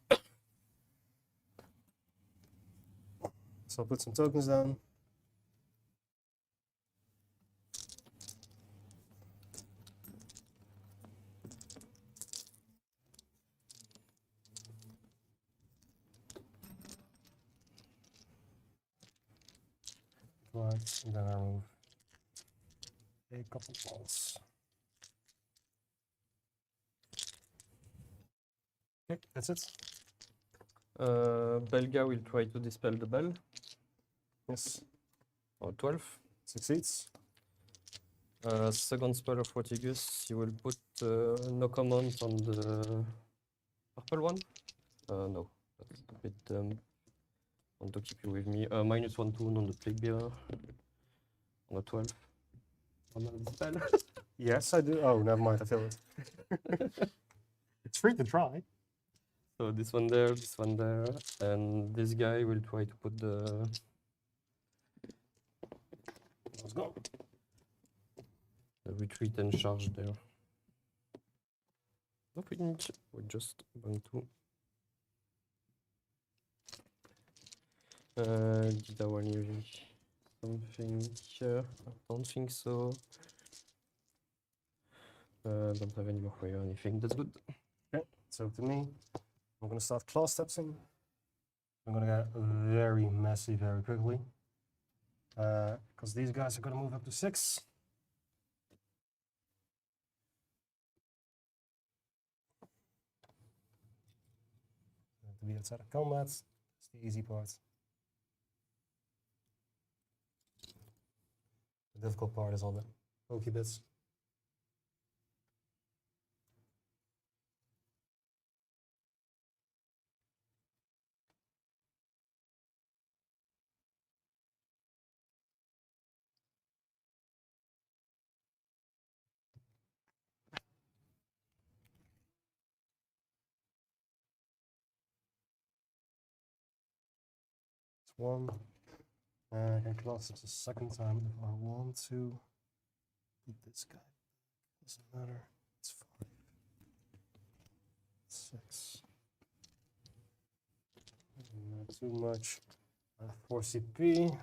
So I'll put some tokens down. Right, and then I remove a couple balls. Okay, that's it. Belga will try to dispel the bell. Yes, Or 12. succeeds. Second spell of Fortigus, you will put no command on the purple one. No, that's a bit dumb. Want to keep you with me. -1 toon on the plague bearer. On the 12. On the spell. Yes, I do. Oh, never mind, I feel it. It's free to try. So this one there, and this guy will try to put the Let's go. retreat and charge there. Nothing, we're just going to. Did I want to something here? I don't think so. Don't have any more for you or anything. That's good. Okay, so to me, I'm gonna start claw stepsing. I'm gonna get very messy very quickly. Because these guys are gonna move up to 6. To be outside of combat, it's the easy part. The difficult part is all the pokey bits. 1. I can class it a second time if I want to. Put this guy. Doesn't matter. It's 5. 6. Not too much. 4 CP.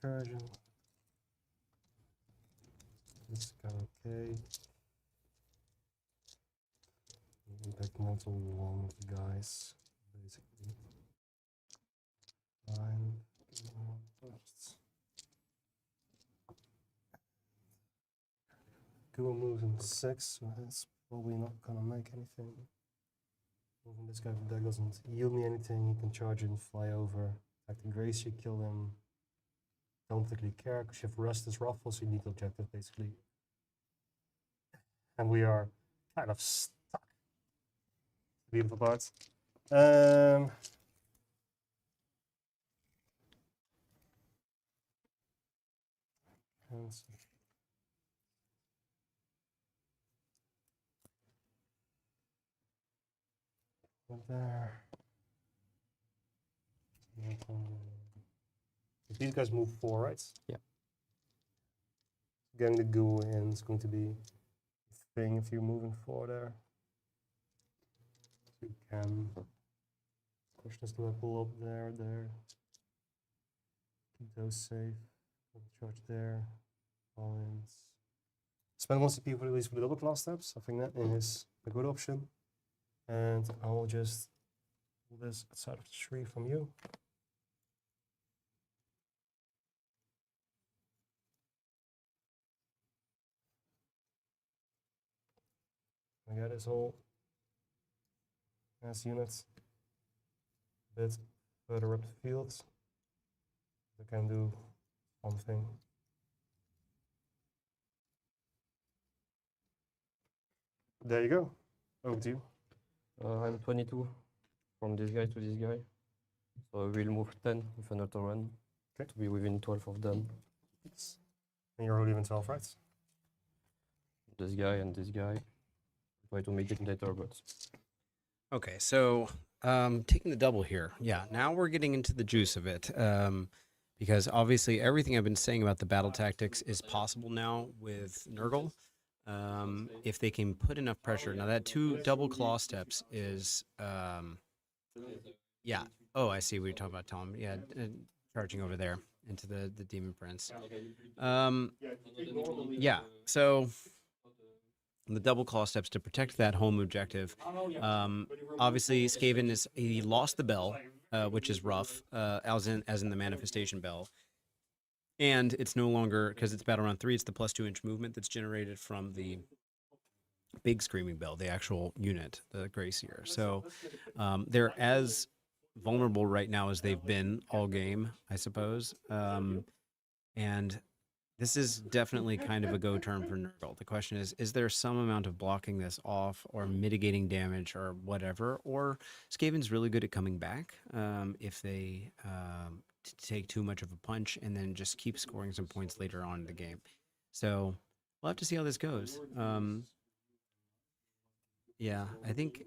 Incursion. This guy okay. Impact mortal 1 of the guys, basically. 9. Gua moves in 6, so that's probably not gonna make anything. Moving this guy from there doesn't yield me anything. He can charge and fly over. Attack the Grace, you kill him. Don't particularly care because you have Restless Ruffle, so you need the objective basically. And we are kind of stuck. Beautiful part. There. These guys move 4, right? Yeah. Getting the ghoul in is going to be a thing if you're moving 4 there. You can. Question is, do I pull up there, there? Keep those safe. Charge there. All in. Spend 1 CP for at least for the double class steps. I think that is a good option. And I will just pull this outside of the tree from you. I got this whole mass unit a bit further up the field. I can do one thing. There you go. Over to you. I'm 22 from this guy to this guy. So I will move 10 with another run. Okay. To be within 12 of them. And you're only even 12, right? This guy and this guy. Try to make it later, but Okay, so taking the double here. Yeah, now we're getting into the juice of it. Because obviously everything I've been saying about the battle tactics is possible now with Nurgle. If they can put enough pressure. Now that 2 double claw steps is, yeah. Oh, I see what you're talking about, Tom. Yeah, charging over there into the Demon Prince. Yeah, so the double claw steps to protect that home objective. Obviously, Skaven he lost the bell, which is rough, as in the manifestation bell. And it's no longer, because it's battle round 3, it's the plus 2-inch movement that's generated from the big screaming bell, the actual unit, the Grey Seer. So they're as vulnerable right now as they've been all game, I suppose. And this is definitely kind of a go turn for Nurgle. The question is there some amount of blocking this off or mitigating damage or whatever? Or Skaven's really good at coming back if they take too much of a punch and then just keep scoring some points later on in the game. So we'll have to see how this goes. Yeah, I think...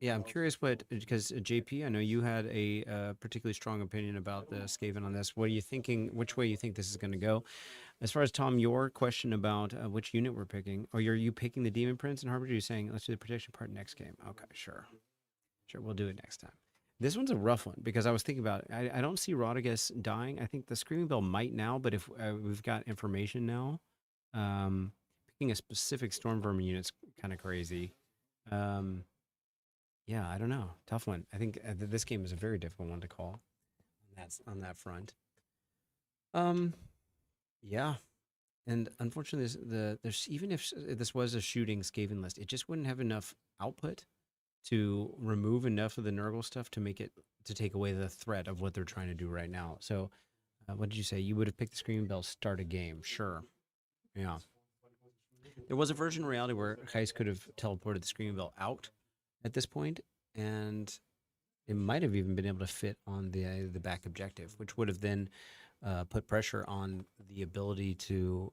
Yeah, I'm curious because JP, I know you had a particularly strong opinion about the Skaven on this. What are you thinking? Which way you think this is going to go? As far as Tom, your question about which unit we're picking, or are you picking the Demon Prince and Harbinger? You're saying let's do the protection part next game. Okay, sure, we'll do it next time. This one's a rough one because I was thinking about it. I don't see Rodriguez dying. I think the Screaming Bell might now, but if we've got information now, picking a specific Stormvermin unit's kind of crazy. Yeah, I don't know. Tough one. I think this game is a very difficult one to call. That's on that front. Yeah, and unfortunately, there's even if this was a shooting Skaven list, it just wouldn't have enough output to remove enough of the Nurgle stuff to make it to take away the threat of what they're trying to do right now. So, what did you say? You would have picked the Screaming Bell start a game, sure. Yeah. There was a version of reality where Gijs could have teleported the Screaming Bell out at this point, and it might have even been able to fit on the back objective, which would have then put pressure on the ability to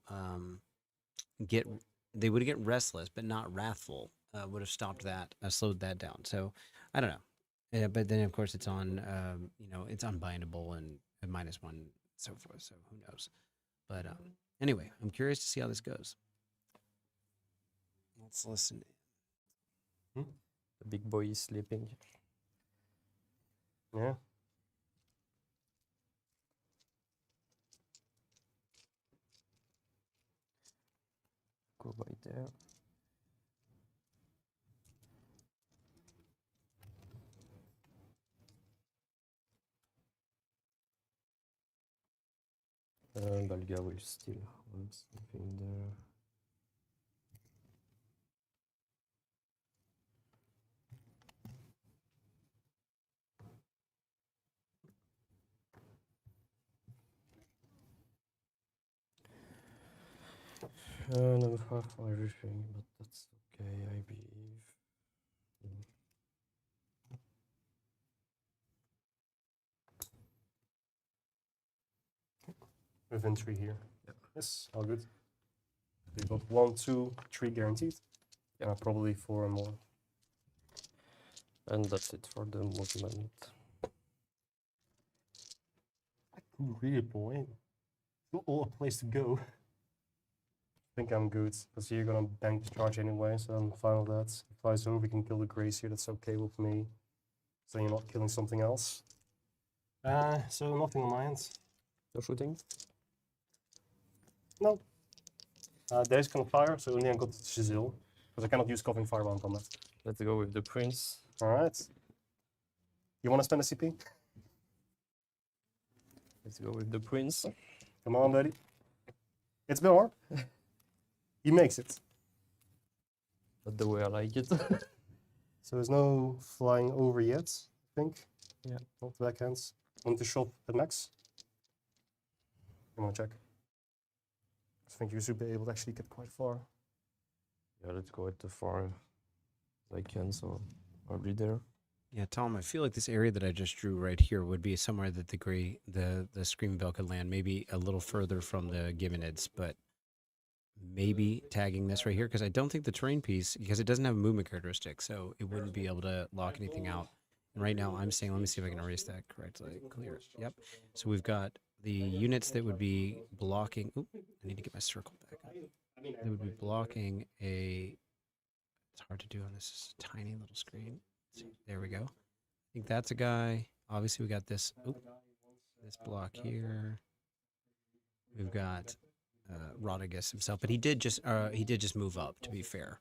they would get restless but not wrathful, would have stopped that, slowed that down. So I don't know. Yeah, but then of course it's on, it's unbindable and a -1, so forth. So who knows? But anyway, I'm curious to see how this goes. Let's listen. Hmm? The big boy is sleeping. Yeah. Go by there. Balga will still want something there. Number 5 for everything, but that's okay, I believe. Inventory here. Yep. Yes, all good. We got 1, 2, 3 guaranteed. Yeah, probably 4 and more. And that's it for the movement. Really, boy. Not all a place to go. I think I'm good, because you're gonna bank the charge anyway, so I'm fine with that. If flies over, we can kill the Grace here, that's okay with me. So you're not killing something else. So nothing on my end. No shooting? No. There's kind of fire, so only I got Jezzail, because I cannot use covering fire while in combat. Let's go with the prince. Alright. You wanna spend a CP? Let's go with the prince. Come on, buddy. It's Bill. He makes it. Not the way I like it. So there's no flying over yet, I think. Yeah. Not backhands. Want to shop at max? I'm gonna check. I think you should be able to actually get quite far. Yeah, let's go at the far as I can, so I'll be there. Yeah, Tom, I feel like this area that I just drew right here would be somewhere that the Screaming Bell could land, maybe a little further from the Giminids, but maybe tagging this right here, because I don't think the terrain piece, because it doesn't have a movement characteristic, so it wouldn't be able to lock anything out. And right now I'm saying, let me see if I can erase that correctly. Clear. Yep. So we've got the units that would be blocking. Oop, I need to get my circle back up. They would be blocking a. It's hard to do on this tiny little screen. There we go. I think that's a guy. Obviously, we got this. Oop, this block here. We've got Rodriguez himself, but he did just move up. To be fair,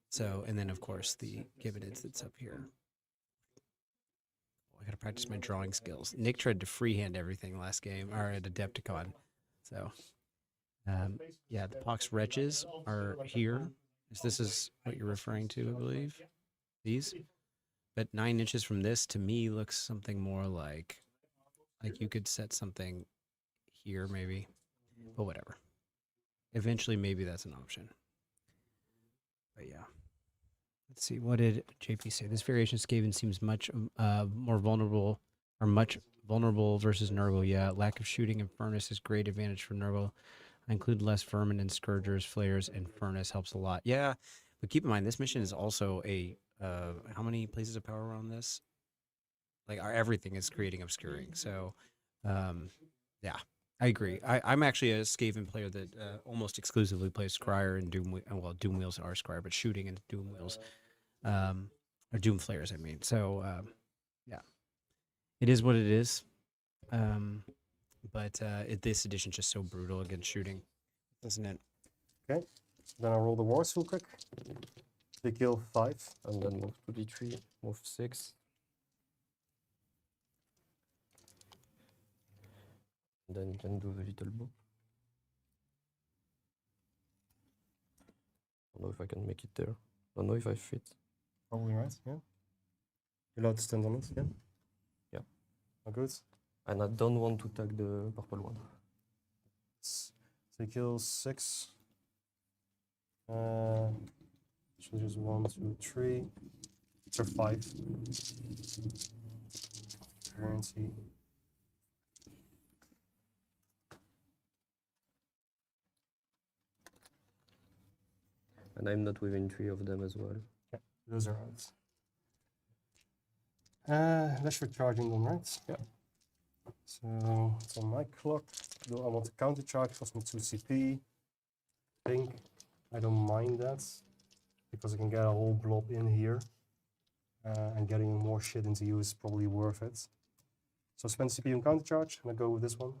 so and then of course the Gibanids that's up here. I gotta practice my drawing skills. Nick tried to freehand everything last game, or at Adepticon. So, yeah, the Pox Wretches are here. This is what you're referring to, I believe. These, but 9 inches from this to me looks something more like you could set something here maybe, but whatever. Eventually, maybe that's an option. But yeah. Let's see, what did JP say? This variation of Skaven seems much more vulnerable, or much vulnerable versus Nurgle. Yeah, lack of shooting and furnace is great advantage for Nurgle. I include less vermin and scourgers, flayers, and furnace helps a lot. Yeah, but keep in mind, this mission is also a, how many places of power are on this? Like, everything is creating obscuring. So, yeah, I agree. I'm actually a Skaven player that almost exclusively plays Scryer and Doom. Well, Doom Wheels are Scryer, but shooting and Doom Wheels, or Doom Flayers, I mean. So, yeah, it is what it is. But this edition's just so brutal against shooting, isn't it? Okay. Then I'll roll the wars real quick. They kill 5. And then move to D3, move 6. And then you can do the little book. I don't know if I can make it there. I don't know if I fit. Probably right, yeah. You're allowed to stand on it, yeah? Yeah. Oh, good. And I don't want to tag the purple one. So he kills 6. So just 1, 2, 3. Or 5. Currency. And I'm not within 3 of them as well. Yeah, those are out. That's for charging them, right? Yeah. So it's on my clock. Do I want to counter charge? Cost me 2 CP. I don't mind that because I can get a whole blob in here, and getting more shit into you is probably worth it. So spend CP on counter charge, and I go with this one.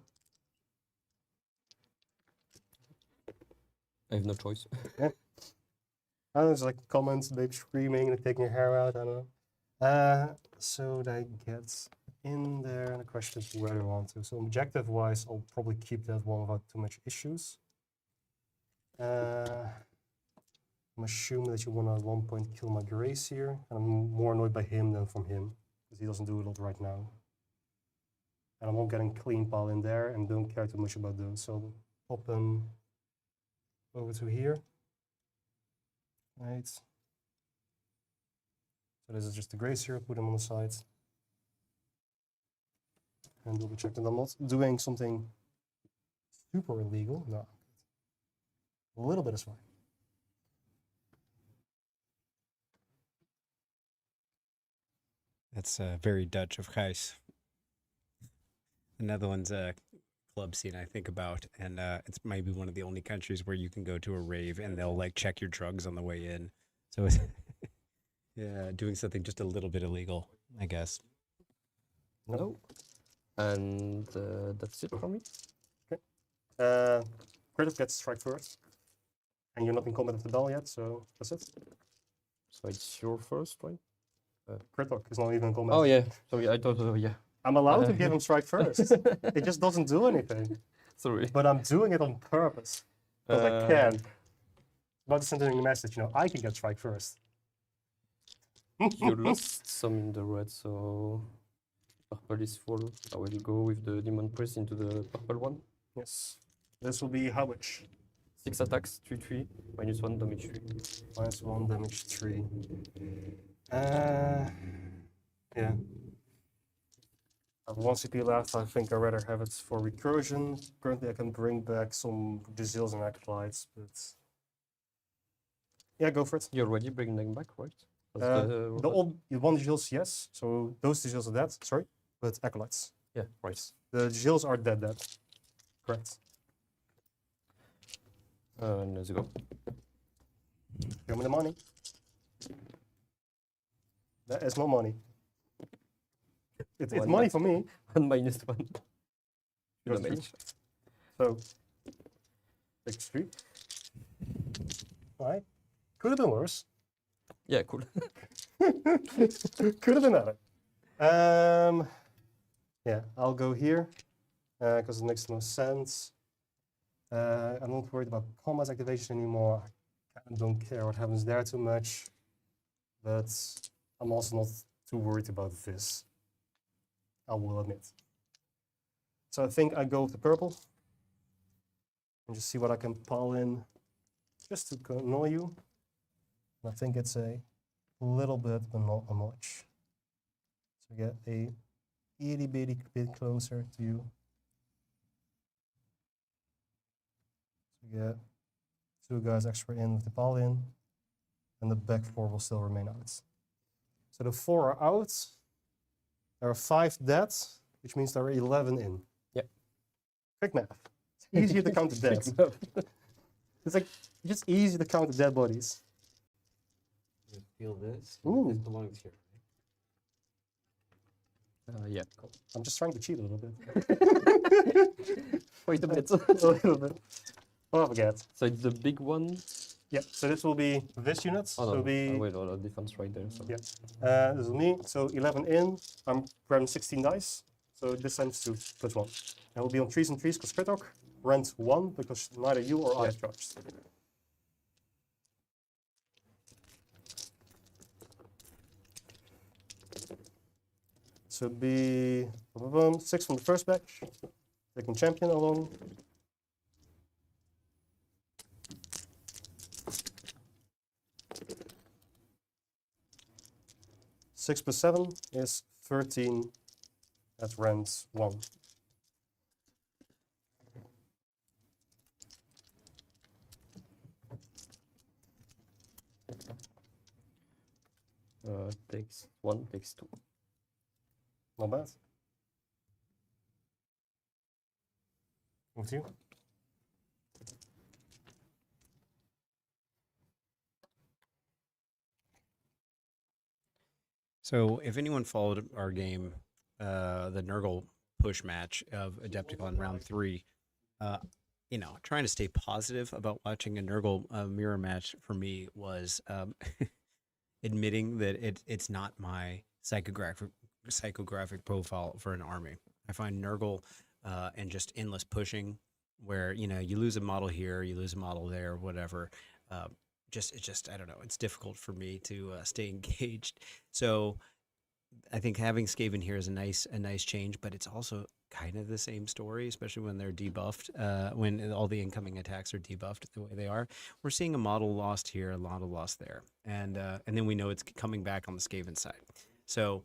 I have no choice. There's like comments, babe screaming and taking her hair out. I don't know. So they get in there, and the question is where do I want to. So objective-wise, I'll probably keep that one without too much issues. I'm assuming that you want to 1 point kill my Grace here. And I'm more annoyed by him than from him, because he doesn't do a lot right now. And I'm not getting clean pile in there and don't care too much about those. So pop them over to here. Right. So this is just the Grace here, put them on the side. And double check that I'm not doing something super illegal. No. A little bit is fine. That's very Dutch of Gijs. The Netherlands club scene I think about, and it's maybe one of the only countries where you can go to a rave and they'll like check your drugs on the way in. So it's yeah, doing something just a little bit illegal, I guess. No. And that's it for me. Krittok gets strike first. And you're not in combat with the bell yet, so that's it. So it's your first, right? Krittok is not even in combat. Oh yeah, sorry, I thought, yeah. I'm allowed to give him strike first. It just doesn't do anything. Sorry. But I'm doing it on purpose. Because I can. About to send in a message, you know, I can get strike first. You lost some in the red, so purple is full. I will go with the Demon Priest into the purple one. Yes. This will be how much? 6 attacks, 3/3, -1 damage 3. -1 damage 3. Yeah. I have 1 CP left. I think I'd rather have it for recursion. Currently, I can bring back some Jezzails and Acolytes, but yeah, go for it. You already bring them back, right? The old one Jezzails, yes. So those Jezzails are dead. Sorry, but Acolytes. Yeah, right. The Jezzails are dead. Correct. Let's go. Show me the money. That is not money. It's One money left. for me. 1 -1. Yours too. Damage. So, take 3. Alright. Could have been worse. Yeah, cool. Could have been better. Yeah, I'll go here because it makes the most sense. I'm not worried about combat activation anymore. I don't care what happens there too much. But I'm also not too worried about this. I will admit. So I think I go with the purple. And just see what I can pile in just to annoy you. And I think it's a little bit, but not a much. So get a itty bitty bit closer to you. So get 2 guys extra in with the pile in. And the back 4 will still remain out. So the 4 are out. There are 5 dead, which means there are 11 in. Yeah. Quick math. It's easier to count the dead. It's like just easy to count the dead bodies. You feel this? Ooh. This belongs here. Yeah. Cool. I'm just trying to cheat a little bit. Wait a bit. A little bit. Oh, I forget. So it's the big one. Yeah, so this will be this unit. Oh, So no. be Wait, the defense right there. So. Yeah. This is me. So 11 in. I'm grabbing 16 dice. So this times 2 plus 1. And we'll be on 3s and 3s because Krittok. Rent 1 because neither you or I have charged. So it'd be 6 from the first batch. Taking champion along. Six plus 7 is 13 at rent 1. Takes 1, takes 2. Not bad. With you. So, if anyone followed our game, the Nurgle push match of Adepticon round 3, you know, trying to stay positive about watching a Nurgle mirror match for me was admitting that it's not my psychographic profile for an army. I find Nurgle and just endless pushing, where you know you lose a model here, you lose a model there, whatever. It's just I don't know. It's difficult for me to stay engaged. So I think having Skaven here is a nice change, but it's also kind of the same story, especially when they're debuffed. When all the incoming attacks are debuffed the way they are, we're seeing a model lost here, a model lost there, and then we know it's coming back on the Skaven side. So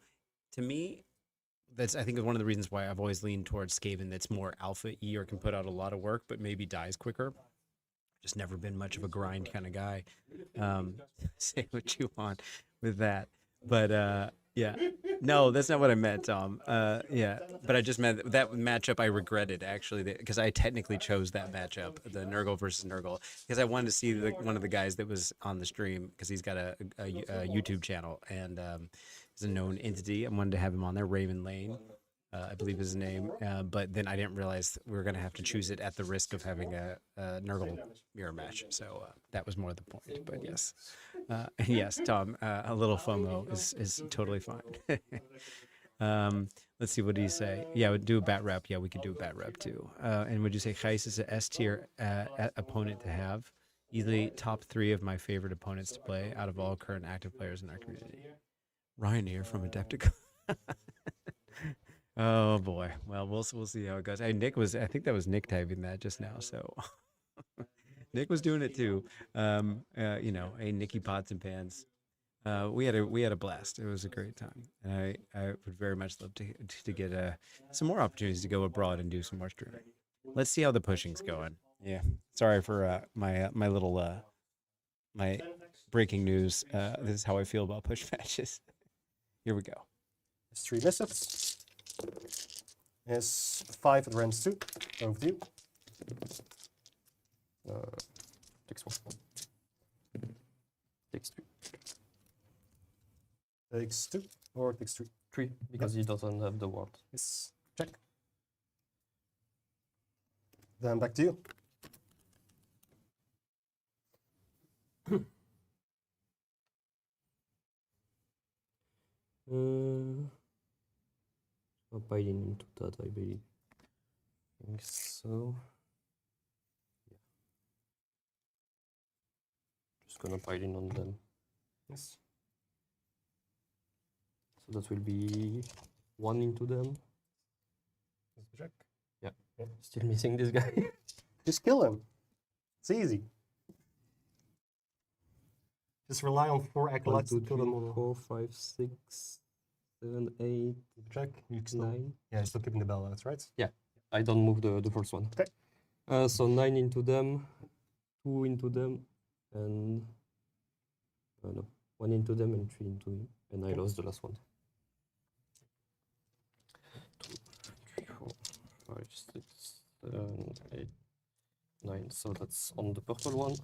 to me, that's I think one of the reasons why I've always leaned towards Skaven. That's more alpha-y or can put out a lot of work, but maybe dies quicker. Just never been much of a grind kind of guy. Say what you want with that, but yeah, no, that's not what I meant, Tom. Yeah, but I just meant that matchup. I regretted actually because I technically chose that matchup, the Nurgle versus Nurgle, because I wanted to see one of the guys that was on the stream because he's got a YouTube channel and is a known entity. I wanted to have him on there, Raven Lane. I believe is his name, but then I didn't realize we were going to have to choose it at the risk of having a Nurgle mirror match. So that was more the point. But yes, yes, Tom, a little FOMO is totally fine. Let's see, what do you say? Yeah, we'd do a bat rep. Yeah, we could do a bat rep too. And would you say Gijs is an S tier opponent to have? Easily top 3 of my favorite opponents to play out of all current active players in our community. Ryan here from Adepticon. Oh boy. Well, we'll see how it goes. Hey, I think that was Nick typing that just now. So Nick was doing it too. You know, hey, Nicky Pots and Pans. We had a blast. It was a great time. And I would very much love to get some more opportunities to go abroad and do some more streaming. Let's see how the pushing's going. Yeah. Sorry for my little my breaking news. This is how I feel about push matches. Here we go. It's 3 missives. Is 5 at range 2. Over to you. Takes 1. Takes 2. Takes 2 or takes 3. 3 because he doesn't have the ward. Yes. Check. Then back to you. Not biting into that, I believe. I think so. Yeah. Just gonna pile in on them. Yes. So that will be 1 into them. Check. Yeah. Still missing this guy. Just kill him. It's easy. Just rely on 4 acolytes to kill them all. 4, 5, 6, 7, 8, Check. You still, 9. yeah, you're still keeping the bell out, right? Yeah, I don't move the first one. Okay. So 9 into them, 2 into them, and no, 1 into them and 3 into him, and I lost the last one. 2, 3, 4, 5, 6, 7, 8, 9. So that's on the purple one.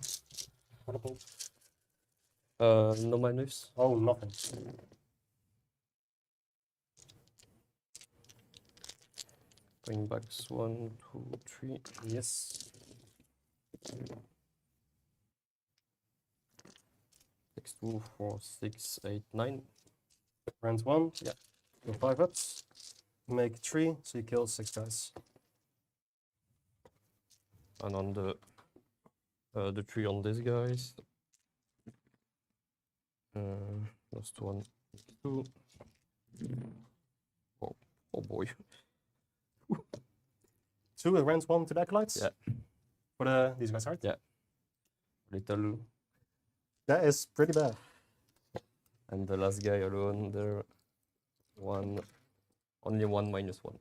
No minus. Oh, nothing. Going back 1, 2, 3. Yes. Takes 2, 4, 6, 8, 9. Round 1. Yeah. Go 5 ups. Make 3, so you kill 6 guys. And on the 3 on these guys. Lost 1, 2. Oh boy. 2 at round 1 to the acolytes? Yeah. For these guys, right? Yeah. Little. That is pretty bad. And the last guy alone there. Only 1 minus 1.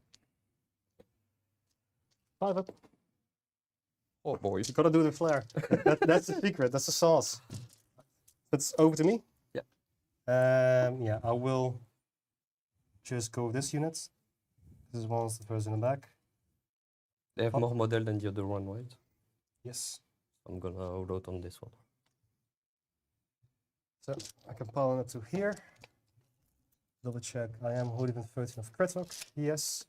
5 up. Oh boy. You gotta do the flare. That's the secret. That's the sauce. It's over to me. Yeah. Yeah, I will just go with this unit. This one's the first in the back. They have Oh. more model than the other one, right? Yes. I'm gonna hold out on this one. So I can pile it to here. Double check. I am holding 13 of Krittok. Yes.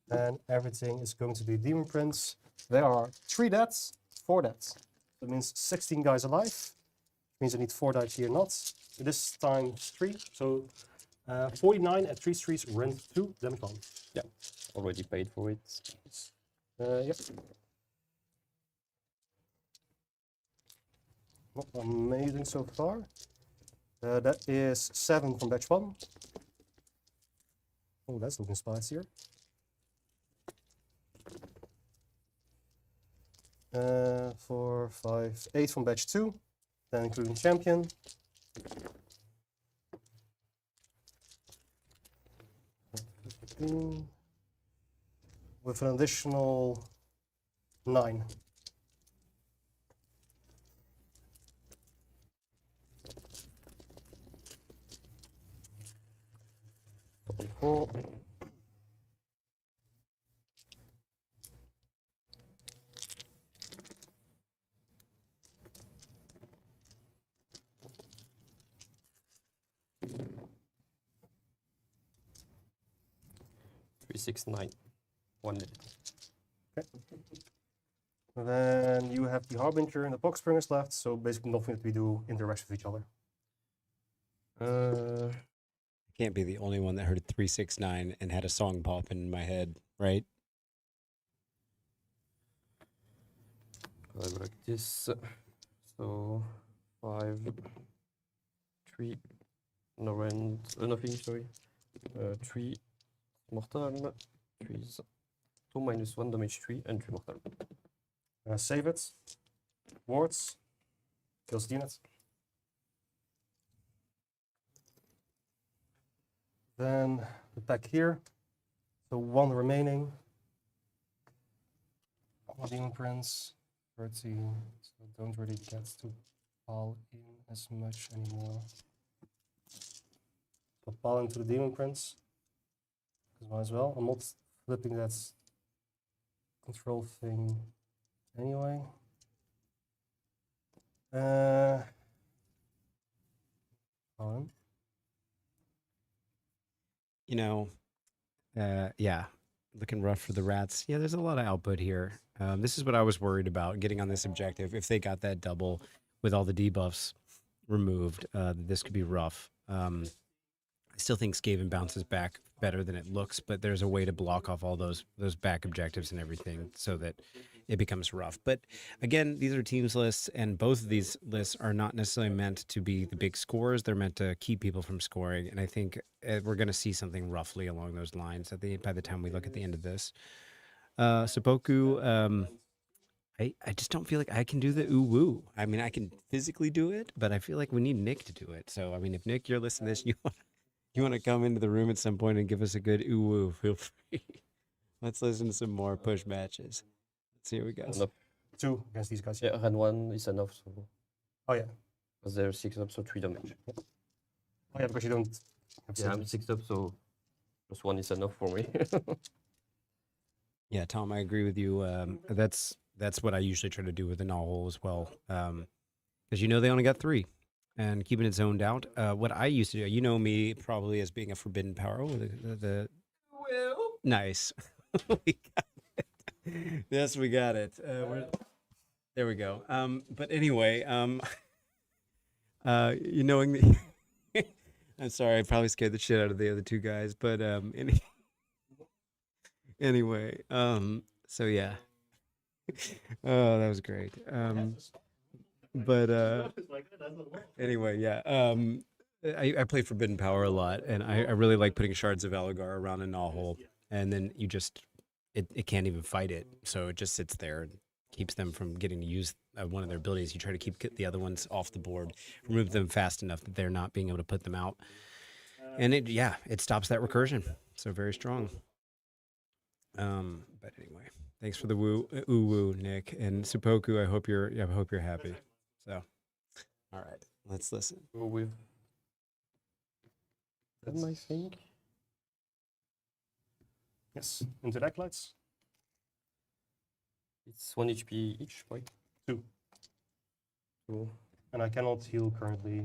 And everything is going to be Demon Prince. There are 3 deaths, 4 deaths. That means 16 guys alive. Means I need 4 dice here, not. This time 3. So 49 at 3 streets, rent 2, damage 1. Yeah, already paid for it. Yep. Not amazing so far. That is 7 from batch 1. Oh, that's looking spicier. 4, 5, 8 from batch 2, then including champion. With an additional 9. Four. Three, 6, 9. 1 minute. Okay. And then you have the Harbinger and the Box Springers left, so basically nothing that we do interacts with each other. I can't be the only one that heard 369 and had a song pop in my head, right? I go like this. So 5, 3, no rend, nothing, sorry. 3 mortal, 3, 2 minus 1 damage 3 and 3 mortal. Save it. Wards. Kills the unit. Then the pack here. So 1 remaining. Demon Prince. 13. So don't really get to pile in as much anymore. So pile into the Demon Prince. Because might as well. I'm not flipping that control thing anyway. You know, yeah, looking rough for the rats. Yeah, there's a lot of output here. This is what I was worried about, getting on this objective. If they got that double with all the debuffs removed, this could be rough. I still think Skaven bounces back better than it looks, but there's a way to block off all those back objectives and everything so that it becomes rough. But again, these are teams lists, and both of these lists are not necessarily meant to be the big scores. They're meant to keep people from scoring, and I think we're going to see something roughly along those lines by the time we look at the end of this. Seppuku, I just don't feel like I can do the ooh woo. I mean, I can physically do it, but I feel like we need Nick to do it. So, I mean, if Nick, you're listening to this, you want to come into the room at some point and give us a good ooh woo, feel free. Let's listen to some more push matches. Let's see what we got. Enough. 2 against these guys. Yeah, rend 1 is enough. So Oh yeah. because they're 6 up, so 3 damage. Oh yeah, because you don't have Yeah, I'm symptoms. 6 up, so +1 is enough for me. Yeah, Tom, I agree with you. That's what I usually try to do with the Gnawhole as well, because they only got 3, and keeping it zoned out. What I used to do, you know me probably as being a forbidden power. Nice. We got it. Yes, we got it. There we go. But anyway, knowing that. I'm sorry, I probably scared the shit out of the other 2 guys, but anyway, so yeah. Oh, that was great. But anyway, yeah. I play Forbidden Power a lot, and I really like putting Shards of Elgar around a Gnawhole, and then you just it can't even fight it, so it just sits there and keeps them from getting to use one of their abilities. You try to keep the other ones off the board, remove them fast enough that they're not being able to put them out, and it stops that recursion. So very strong. But anyway, thanks for the ooh woo, Nick, and Seppuku. I hope you're happy. So, all right, let's listen. Go with them, I think. Yes, into the Acolytes. It's 1 HP each, right? 2. 2. And I cannot heal currently.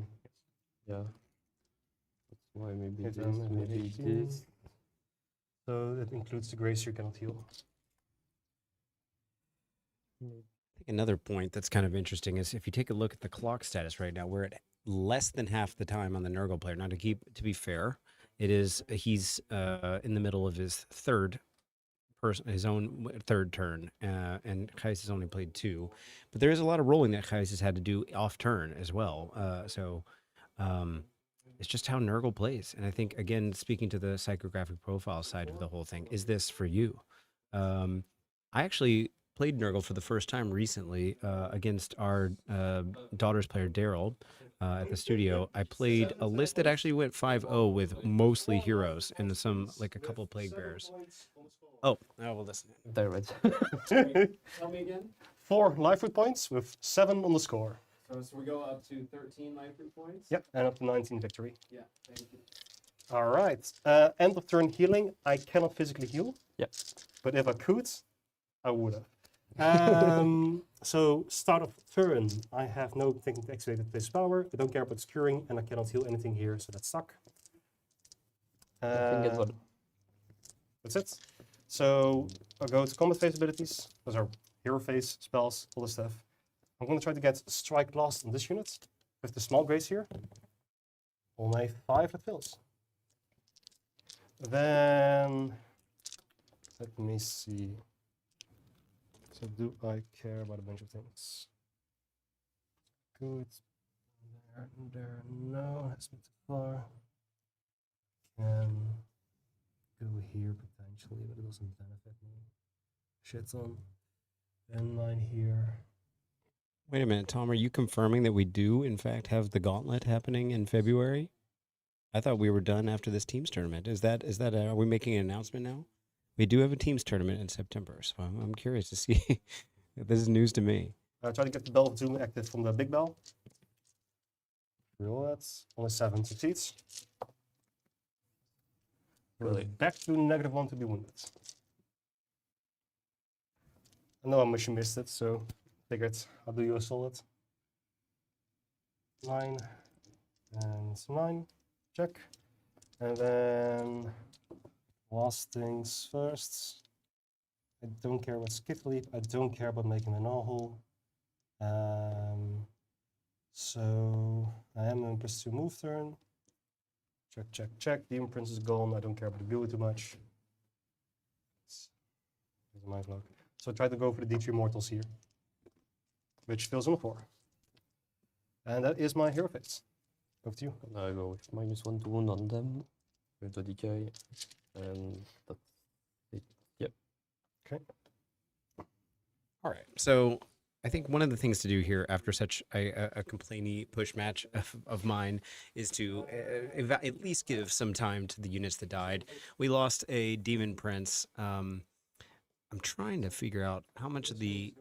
Yeah. That's why maybe Hit this, them at maybe 18. this. So that includes the Grace you cannot heal. I think another point that's kind of interesting is if you take a look at the clock status right now, we're at less than half the time on the Nurgle player. Now, to be fair, he's in the middle of his third turn, and Gijs has only played 2. But there is a lot of rolling that Gijs has had to do off turn as well. It's just how Nurgle plays. And I think, again, speaking to the psychographic profile side of the whole thing, is this for you? I actually played Nurgle for the first time recently against our daughter's player, Daryl, at the studio. I played a list that actually went 5-0 with mostly heroes and a couple plague bearers. Oh, well, listen. Damn it. Tell me again. 4 life root points with 7 on the score. So we go up to 13 life root points? Yep, and up to 19 victory. Yeah, thank you. All right. End of turn healing. I cannot physically heal. Yep. But if I could, I would have. So start of turn. I have no thing to activate this power. I don't care about curing, and I cannot heal anything here, so that's stuck. I can get one. That's it. So I'll go to combat phase abilities. Those are hero phase spells, all this stuff. I'm going to try to get strike last on this unit with the small grace here. On a 5, that fails. Then let me see. So do I care about a bunch of things? Good. There, no, that's a bit too far. Can go here potentially, but it doesn't benefit me. Shit's on. Then line here. Wait a minute, Tom, are you confirming that we do, in fact, have the gauntlet happening in February? I thought we were done after this teams tournament. Are we making an announcement now? We do have a teams tournament in September, so I'm curious to see. This is news to me. I try to get the Bell of Doom active from the big bell. Roll that. Only 7 succeeds. We're back to -1 to be wounded. I know I must have missed it, so figured I'll do you a solid. 9 and 9. Check. And then last things first. I don't care about skip leap. I don't care about making a Gnawhole. So I am in +2 move turn. Check, check, check. Demon Prince is gone. I don't care about the Gui too much. There's a mind block. So I try to go for the D3 Mortals here, which fills on a 4. And that is my hero phase. Over to you. And I go with -1 to wound on them with the decay, and that's it. Yep. Okay. All right. So I think one of the things to do here after such a complainy push match of mine is to at least give some time to the units that died. We lost a Demon Prince. I'm trying to figure out how many of the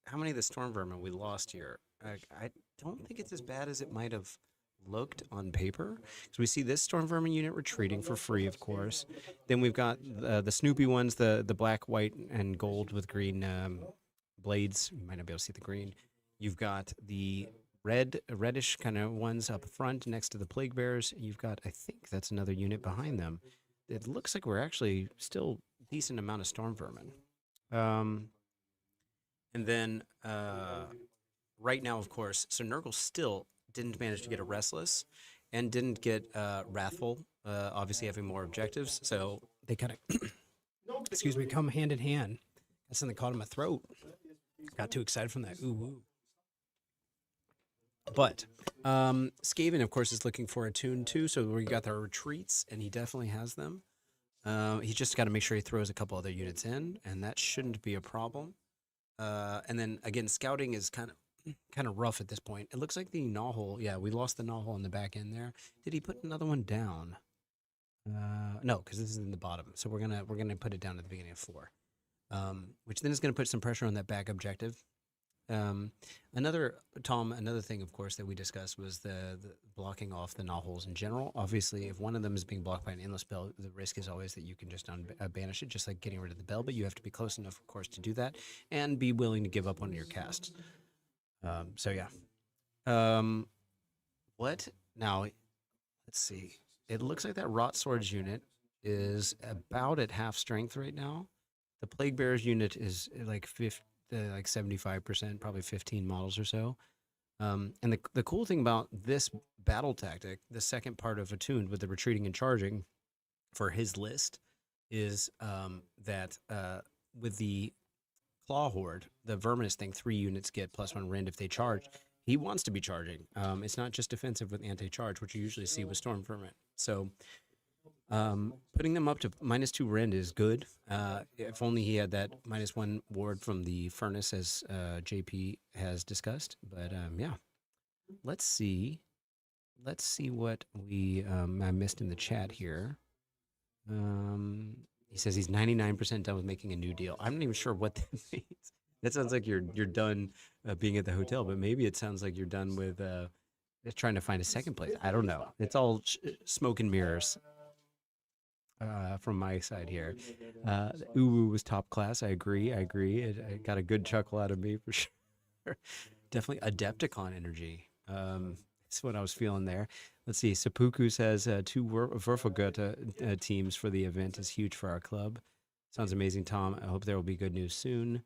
Stormvermin we lost here. I don't think it's as bad as it might have looked on paper. So we see this Stormvermin unit retreating for free, of course. Then we've got the Snoopy ones, the black, white, and gold with green blades. You might not be able to see the green. You've got the reddish kind of ones up front next to the plague bears. You've got, I think that's another unit behind them. It looks like we're actually still decent amount of Stormvermin. And then right now, of course, so Nurgle still didn't manage to get a Restless and didn't get Wrathful, obviously having more objectives. So they kind of, come hand in hand. That's something caught in my throat. Got too excited from that. Ooh, woo. But Skaven, of course, is looking for Attuned too. So we got our retreats, and he definitely has them. He's just got to make sure he throws a couple other units in, and that shouldn't be a problem. And then again, scouting is kind of rough at this point. It looks like the Gnawhole. Yeah, we lost the Gnawhole in the back end there. Did he put another one down? No, because this is in the bottom. So we're gonna put it down at the beginning of 4, which then is gonna put some pressure on that back objective. Another thing, of course, that we discussed was the blocking off the Gnawholes in general. Obviously, if one of them is being blocked by an endless spell, the risk is always that you can just banish it, just like getting rid of the bell. But you have to be close enough, of course, to do that, and be willing to give up one of your casts. So yeah. What now? Let's see. It looks like that Rot Swords unit is about at half strength right now. The Plague Bearers unit is like 75%, probably 15 models or so. And the cool thing about this battle tactic, the second part of Attuned with the retreating and charging for his list, is that with the Claw-horde, the Verminous thing, 3 units get +1 rend if they charge. He wants to be charging. It's not just defensive with anti-charge, which you usually see with Stormvermin. So putting them up to -2 rend is good. If only he had that -1 ward from the furnace, as JP has discussed. But yeah, let's see what we I missed in the chat here. He says he's 99% done with making a new deal. I'm not even sure what that means. That sounds like you're done being at the hotel, but maybe it sounds like you're done with trying to find a second place. I don't know. It's all smoke and mirrors from my side here. Uwu was top class. I agree. It got a good chuckle out of me for sure. Definitely Adepticon energy. That's what I was feeling there. Let's see. Seppuku says 2 Würfelgötter teams for the event is huge for our club. Sounds amazing, Tom. I hope there will be good news soon.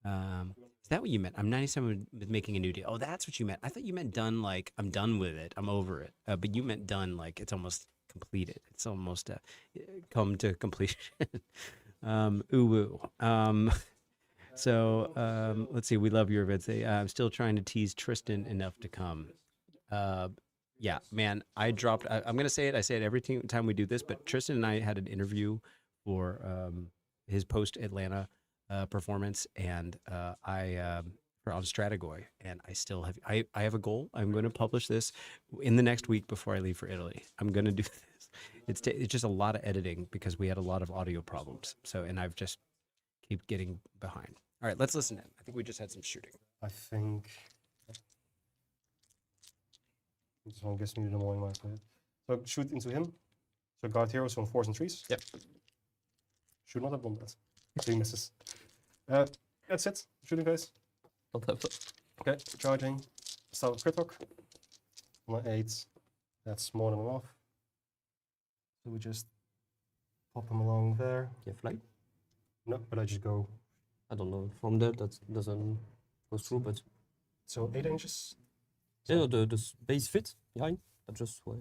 Is that what you meant? I'm 97 with making a new deal. Oh, that's what you meant. I thought you meant done like I'm done with it. I'm over it. But you meant done like it's almost completed. It's almost come to completion. So let's see. We love your events. I'm still trying to tease Tristan enough to come. Yeah, man, I'm going to say it. I say it every time we do this, but Tristan and I had an interview for his post-Atlanta performance, and on Stratagoy, and I still have I have a goal. I'm going to publish this in the next week before I leave for Italy. I'm going to do this. It's just a lot of editing because we had a lot of audio problems. So, and I've just keep getting behind. All right, let's listen in. I think we just had some shooting. I think this one gives me the morning mark. So shoot into him. So guard heroes on 4s and 3s. Yep. Should not have done that. So he misses. That's it. Shooting, guys. Don't have that. Okay, charging. Start with Krittok. On an 8. That's more than enough. So we just pop him along there. Yeah, fly. No, but I just go. I don't know. From there, that doesn't go through, but So 8 inches. yeah, no, the base fit behind. That's just why.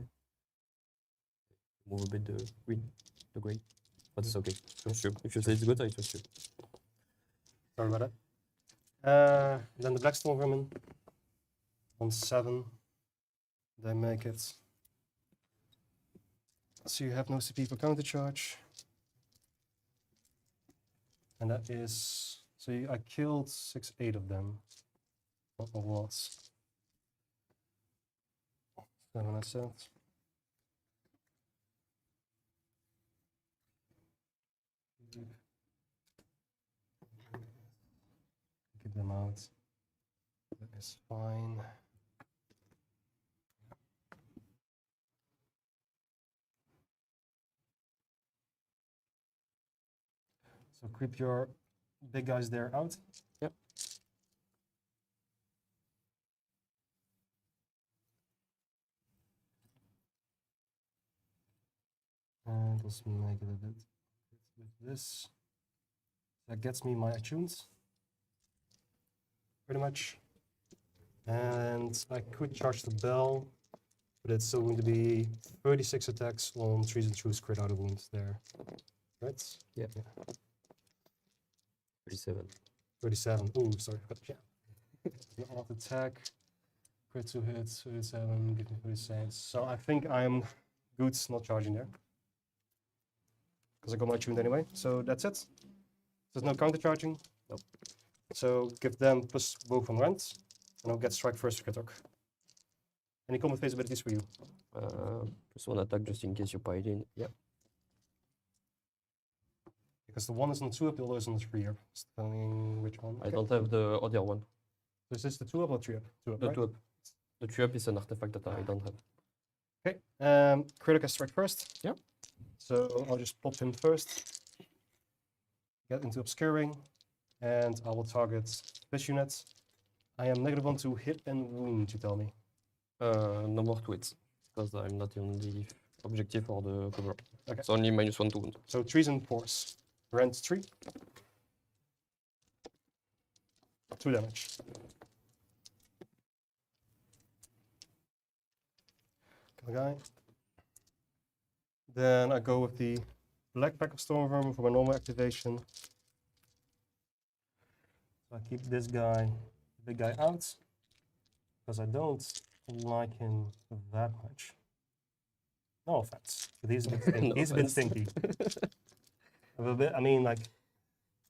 Move a bit the green, the gray. But it's okay. Trust you. If you say it's good, I trust you. Sorry about that. Then the Black Stormvermin on 7. They make it. So you have no CP for counter charge. And that is. So I killed 6-8 of them. Not a lot. 7 I said. Get them out. That is fine. So creep your big guys there out. Yep. And let's make it a bit with this. That gets me my Attuned. Pretty much. And I could charge the bell, but it's still going to be 36 attacks on 3s and 2s crit out of wounds there. Right? Yeah. 37. 37. Ooh, sorry. Off attack. Crit 2 hits, 37, give me 36. So I think I'm good not charging there. Because I got my tuned anyway. So that's it. There's no counter charging. Nope. So give them plus both on rent. And I'll get strike first to Krittok. Any combat phase abilities for you? Plus 1 attack just in case you pile in. Yep. Because the one is on 2 up, the other is on 3 up. Depending which one. I don't have the other one. So is this the 2-up or 3-up? 2-up, The right? 2-up. The 3-up is an artifact that I don't have. Okay. Krittok has strike first. Yep. So I'll just pop him first. Get into obscuring, and I will target this unit. I am -1 to hit and wound. You tell me. No more twits, because I'm not on the objective or the cover. Okay. It's only -1 to wound. So 3s and 4s. Rend 3. 2 damage. Kill the guy. Then I go with the black pack of Stormvermin for my normal activation. So I keep this guy, big guy out, because I don't like him that much. No offense, but he's a bit stinky. No He's a bit offense. stinky. A bit, I mean, like,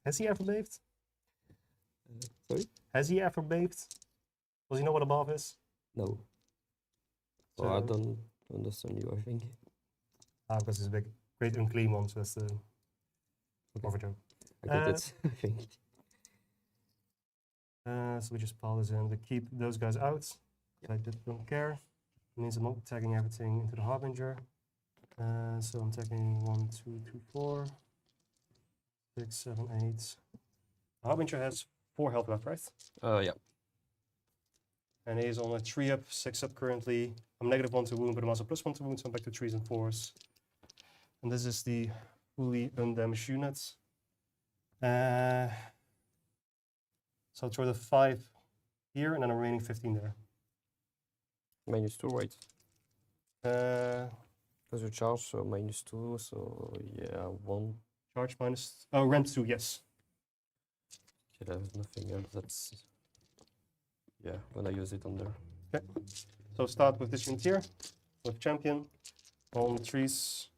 has he ever bathed? Sorry? Has he ever bathed? Does he know what a bath is? No. So I don't understand you, I think. Because it's a big, great unclean one, so that's the over joke. I got it, I think. So we just pile this in. We keep those guys out. I don't care. It means I'm not tagging everything into the Harbinger. So I'm tagging 1, 2, 3, 4, 6, 7, 8. The Harbinger has 4 health left, right? Yeah. And he's on a 3-up, 6-up currently. I'm -1 to wound, but I'm also +1 to wound, so I'm back to 3s and 4s. And this is the fully undamaged unit. So I'll throw the 5 here, and then the remaining 15 there. -2, right? Uh, Because you charge, so -2, so yeah, 1. charge minus. Oh, rend 2, yes. Okay, there's nothing else that's. Yeah, when I use it on there. Okay. So start with this unit here, with champion on 3s,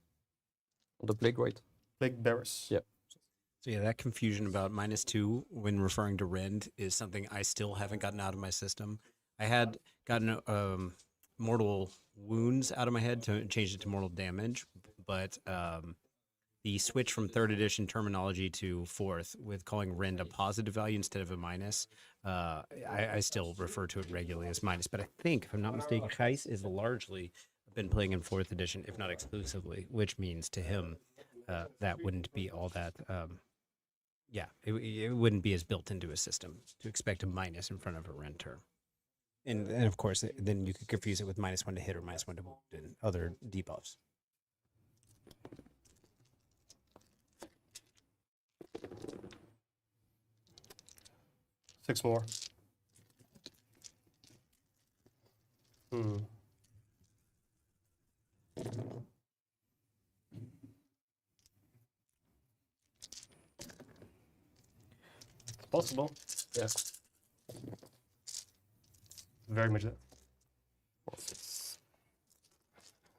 On the plague, right? plague bearers. Yeah. So yeah, that confusion about -2 when referring to rend is something I still haven't gotten out of my system. I had gotten mortal wounds out of my head to change it to mortal damage, but the switch from 3rd edition terminology to 4th with calling rend a positive value instead of a minus, I still refer to it regularly as minus. But I think, if I'm not mistaken, Gijs is largely been playing in 4th edition, if not exclusively, which means to him that wouldn't be all that. Yeah, it wouldn't be as built into a system to expect a minus in front of a rend term. And of course, then you could confuse it with -1 to hit or -1 to wound and other debuffs. Six more. It's possible. Yeah. Very much that.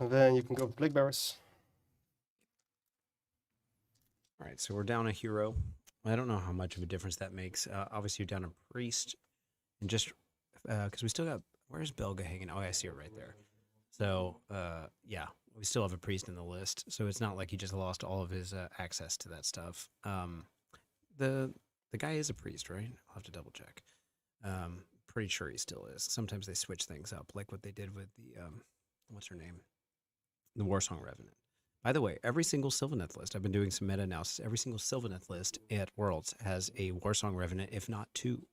And then you can go with plague bearers. All right, so we're down a hero. I don't know how much of a difference that makes. Obviously, you're down a priest, and just because we still got, where's Belga hanging? Oh, I see it right there. So yeah, we still have a priest in the list, so it's not like he just lost all of his access to that stuff. The guy is a priest, right? I'll have to double check. Pretty sure he still is. Sometimes they switch things up, like what they did with the what's her name, the Warsong Revenant. By the way, every single Sylvaneth list, I've been doing some meta analysis, every single Sylvaneth list at Worlds has a Warsong Revenant, if not 2,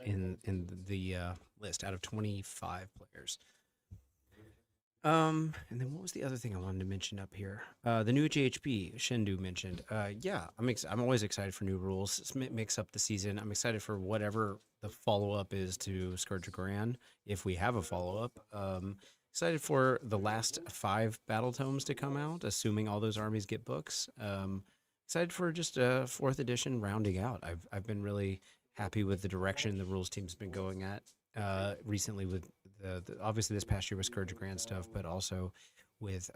in the list out of 25 players. And then what was the other thing I wanted to mention up here? The new JHP Shendu mentioned. Yeah, I'm always excited for new rules. It makes up the season. I'm excited for whatever the follow-up is to Scourge of Ghyran, if we have a follow-up. Excited for the last 5 battle tomes to come out, assuming all those armies get books. Excited for just a 4th edition rounding out. I've been really happy with the direction the rules team's been going at recently with the obviously this past year with Scourge of Ghyran stuff, but also with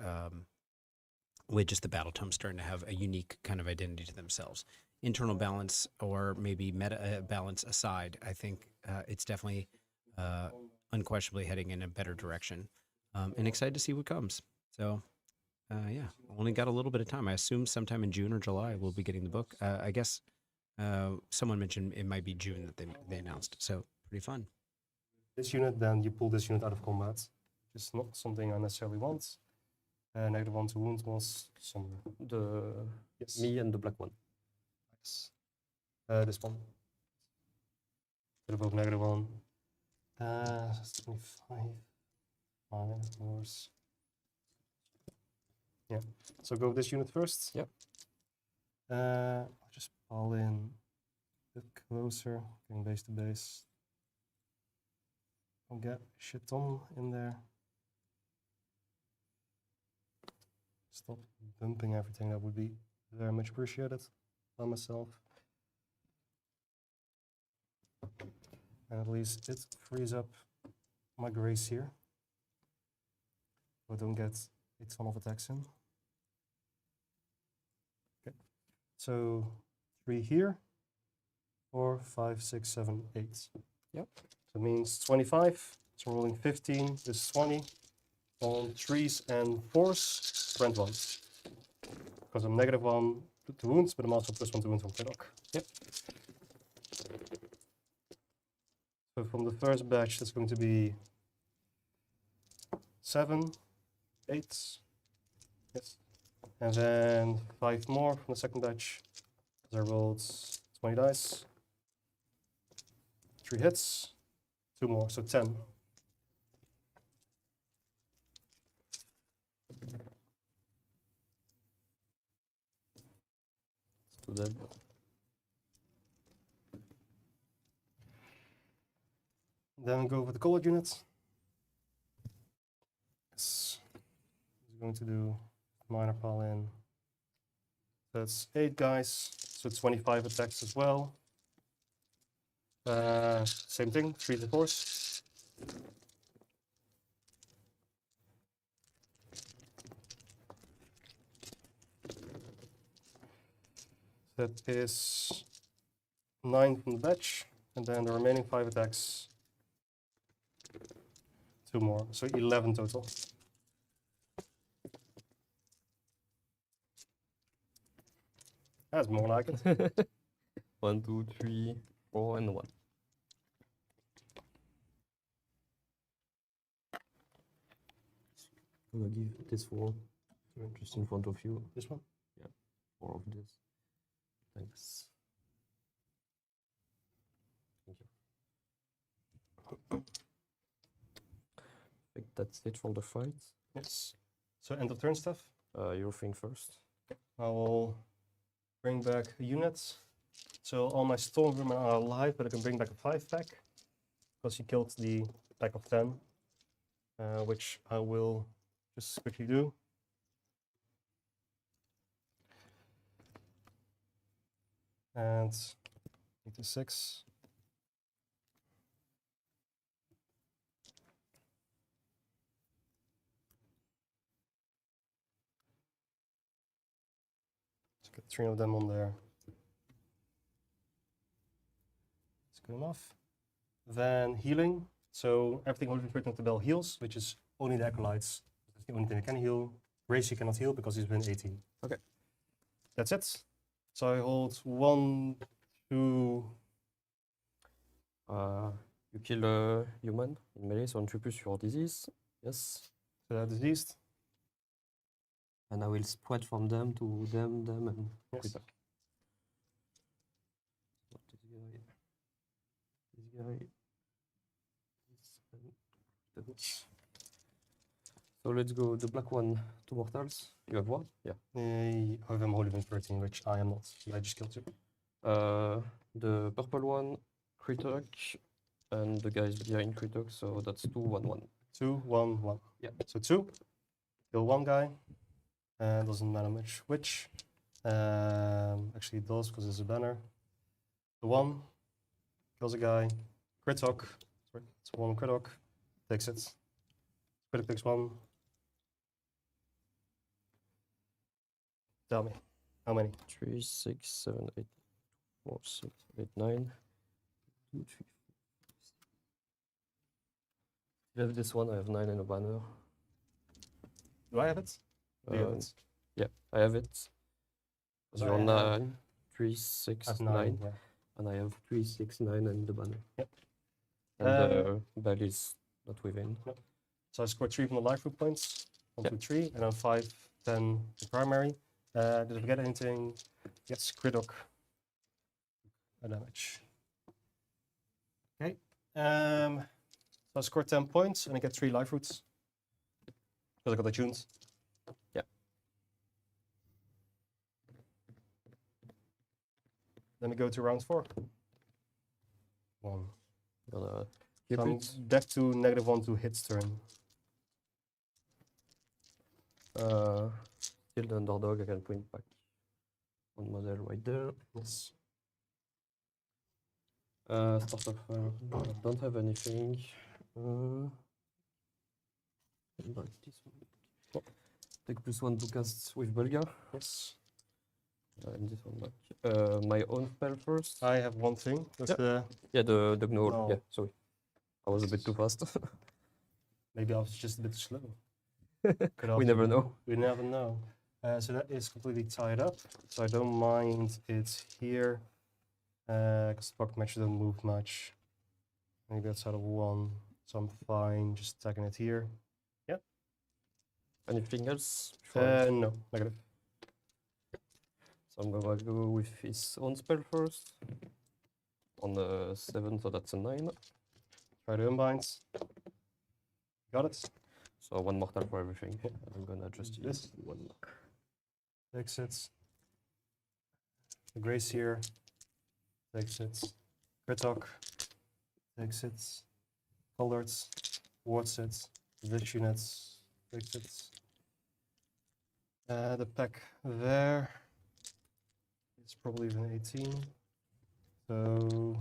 just the battle tomes starting to have a unique kind of identity to themselves. Internal balance or maybe meta balance aside, I think it's definitely unquestionably heading in a better direction. And excited to see what comes. So, yeah, only got a little bit of time. I assume sometime in June or July we'll be getting the book. I guess someone mentioned it might be June that they announced. So Pretty fun. This unit, then you pull this unit out of combat. Which is not something I necessarily want. -1 to wound was somewhere. Yes. Me and the black one. Nice. This one. Could have both -1. 25. 5 more. Yeah. So go with this unit first. Yep. I'll just pile in a bit closer, going base to base. I'll get shit ton in there. Stop bumping everything, that would be very much appreciated by myself. And at least it frees up my grace here. So I don't get a ton of attacks in. Okay, so 3 here, 4, 5, 6, 7, 8. Yep. So it means 25. So rolling 15, this is 20. On 3s and 4s, brand 1. Because I'm -1 to wounds, but I'm also +1 to wounds from Krittok. Yep. So from the first batch, that's going to be 7, 8, yes, and then 5 more from the second batch. As I rolled 20 dice, 3 hits, 2 more, so 10. To them. Then we go with the Acolyte unit. Yes. He's going to do minor pile in. That's 8 guys, so 25 attacks as well. Same thing, 3 to 4s. That is 9 from the batch, and then the remaining 5 attacks. 2 more, so 11 total. That's more like it. 1, 2, 3, 4, and 1. I'm gonna give this 4 just in front of you. This one? 4 of this. Thanks. Thank you. I think that's it for the fight. Yes. So end of turn stuff. Your thing first. I will bring back a unit. So all my Stormvermin are alive, but I can bring back a 5-pack. Because he killed the pack of 10. Which I will just quickly do. And 86. Let's get 3 of them on there. That's good enough. Then healing. So everything holding written on the bell heals, which is only the Acolytes. That's the only thing that can heal. Gracie cannot heal because he's been 18. Okay. That's it. So I hold 1, 2. You kill a human in melee, so on 3+ your disease. Yes. So they're diseased. And I will spread from them to them, and Yes. Krittok. Not this guy. This guy. This and so let's go the black one, 2 mortals. You have 1? Yeah. I have him holding with 13, which I am not. I just killed 2. The purple one, Krittok, and the guys behind Krittok, so that's 2, 1, 1. 2, 1, 1. Yeah. So 2. Kill 1 guy. Doesn't matter much which. Actually it does because it's a banner. The 1 kills a guy. Krittok. Sorry, it's 1 Krittok. Takes it. Krittok takes 1. Tell me, how many? 3, 6, 7, 8, 4, 6, 8, 9. 2, 3, 4. You have this one, I have 9 in a banner. Do I have it? Do you have it? Yeah, I have it. So You're I have- 9, 3, 6, I have 9, 9. Yeah. and I have 3, 6, 9 and the banner. Yep. And the bell is not within. So I scored 3 from the life root points. 1, Yeah. 2, 3, and then 5, 10 the primary. Did I forget anything? Yes, Krittok. A damage. Okay. So I scored 10 points and I get 3 life roots. Because I got attuned. Yeah. Then we go to round 4. 1. Gonna So keep I'm it. back to -1 to hit's turn. Still the underdog, I can point back one model right there. Yes. Start of I don't have anything. Back this one. Take +1 to cast with Belga. Yes. And this one back. My own spell first. I have one thing. That's Yeah. the The Gnawhole. No. Yeah, sorry. I was a bit too fast. maybe I was just a bit slow. We never know. We never know. So that is completely tied up. So I don't mind it here. Because the pocket match doesn't move much. Maybe outside of 1. So I'm fine just attacking it here. Anything else? No, negative. So I'm gonna go with his own spell first. On the 7, so that's a 9. Try to unbind. Got it. So 1 mortal for everything. And I'm gonna adjust This. 1. Exits. The Grace here. Exits. Krittok. Exits. Coloreds. Wardsets. This units. Exits. The pack there is probably even 18. So,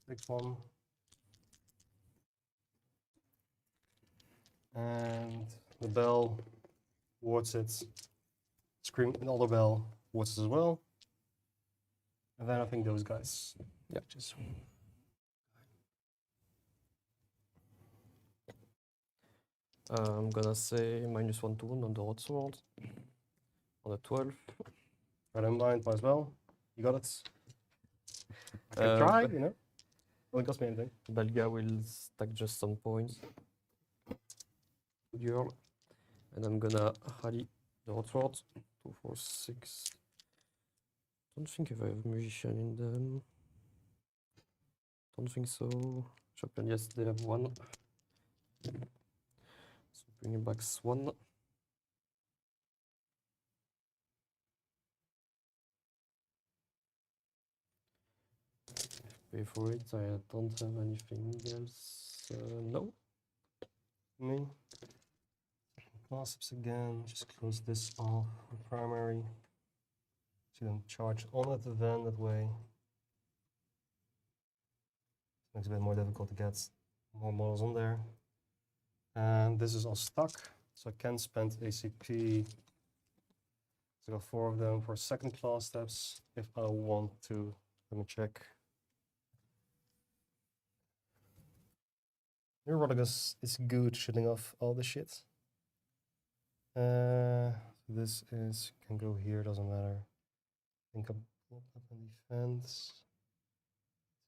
take 1. And the bell, Wardsets. Scream, another bell, Wardsets as well. And then I think those guys. Yeah. Just I'm gonna say -1 to wound on the hot sword. On the 12. try to unbind as well. You got it. I can Uh, try, but- you know. Doesn't cost me anything. Belga will stack just some points. Good girl. And I'm gonna rally the hot sword. 2, 4, 6. Don't think if I have magician in them. Don't think so. Chaplain, yes, they have 1. So bringing back 1. Pay for it. I don't have anything else. No. Me. Clasps again. Just close this off with primary. So you don't charge on at the van that way. Makes it a bit more difficult to get more models on there. And this is all stuck, so I can spend ACP to go 4 of them for second class steps if I want to. Let me check. Neuroticus is good shooting off all the shit. This is can go here, doesn't matter. I think I'm up in defense.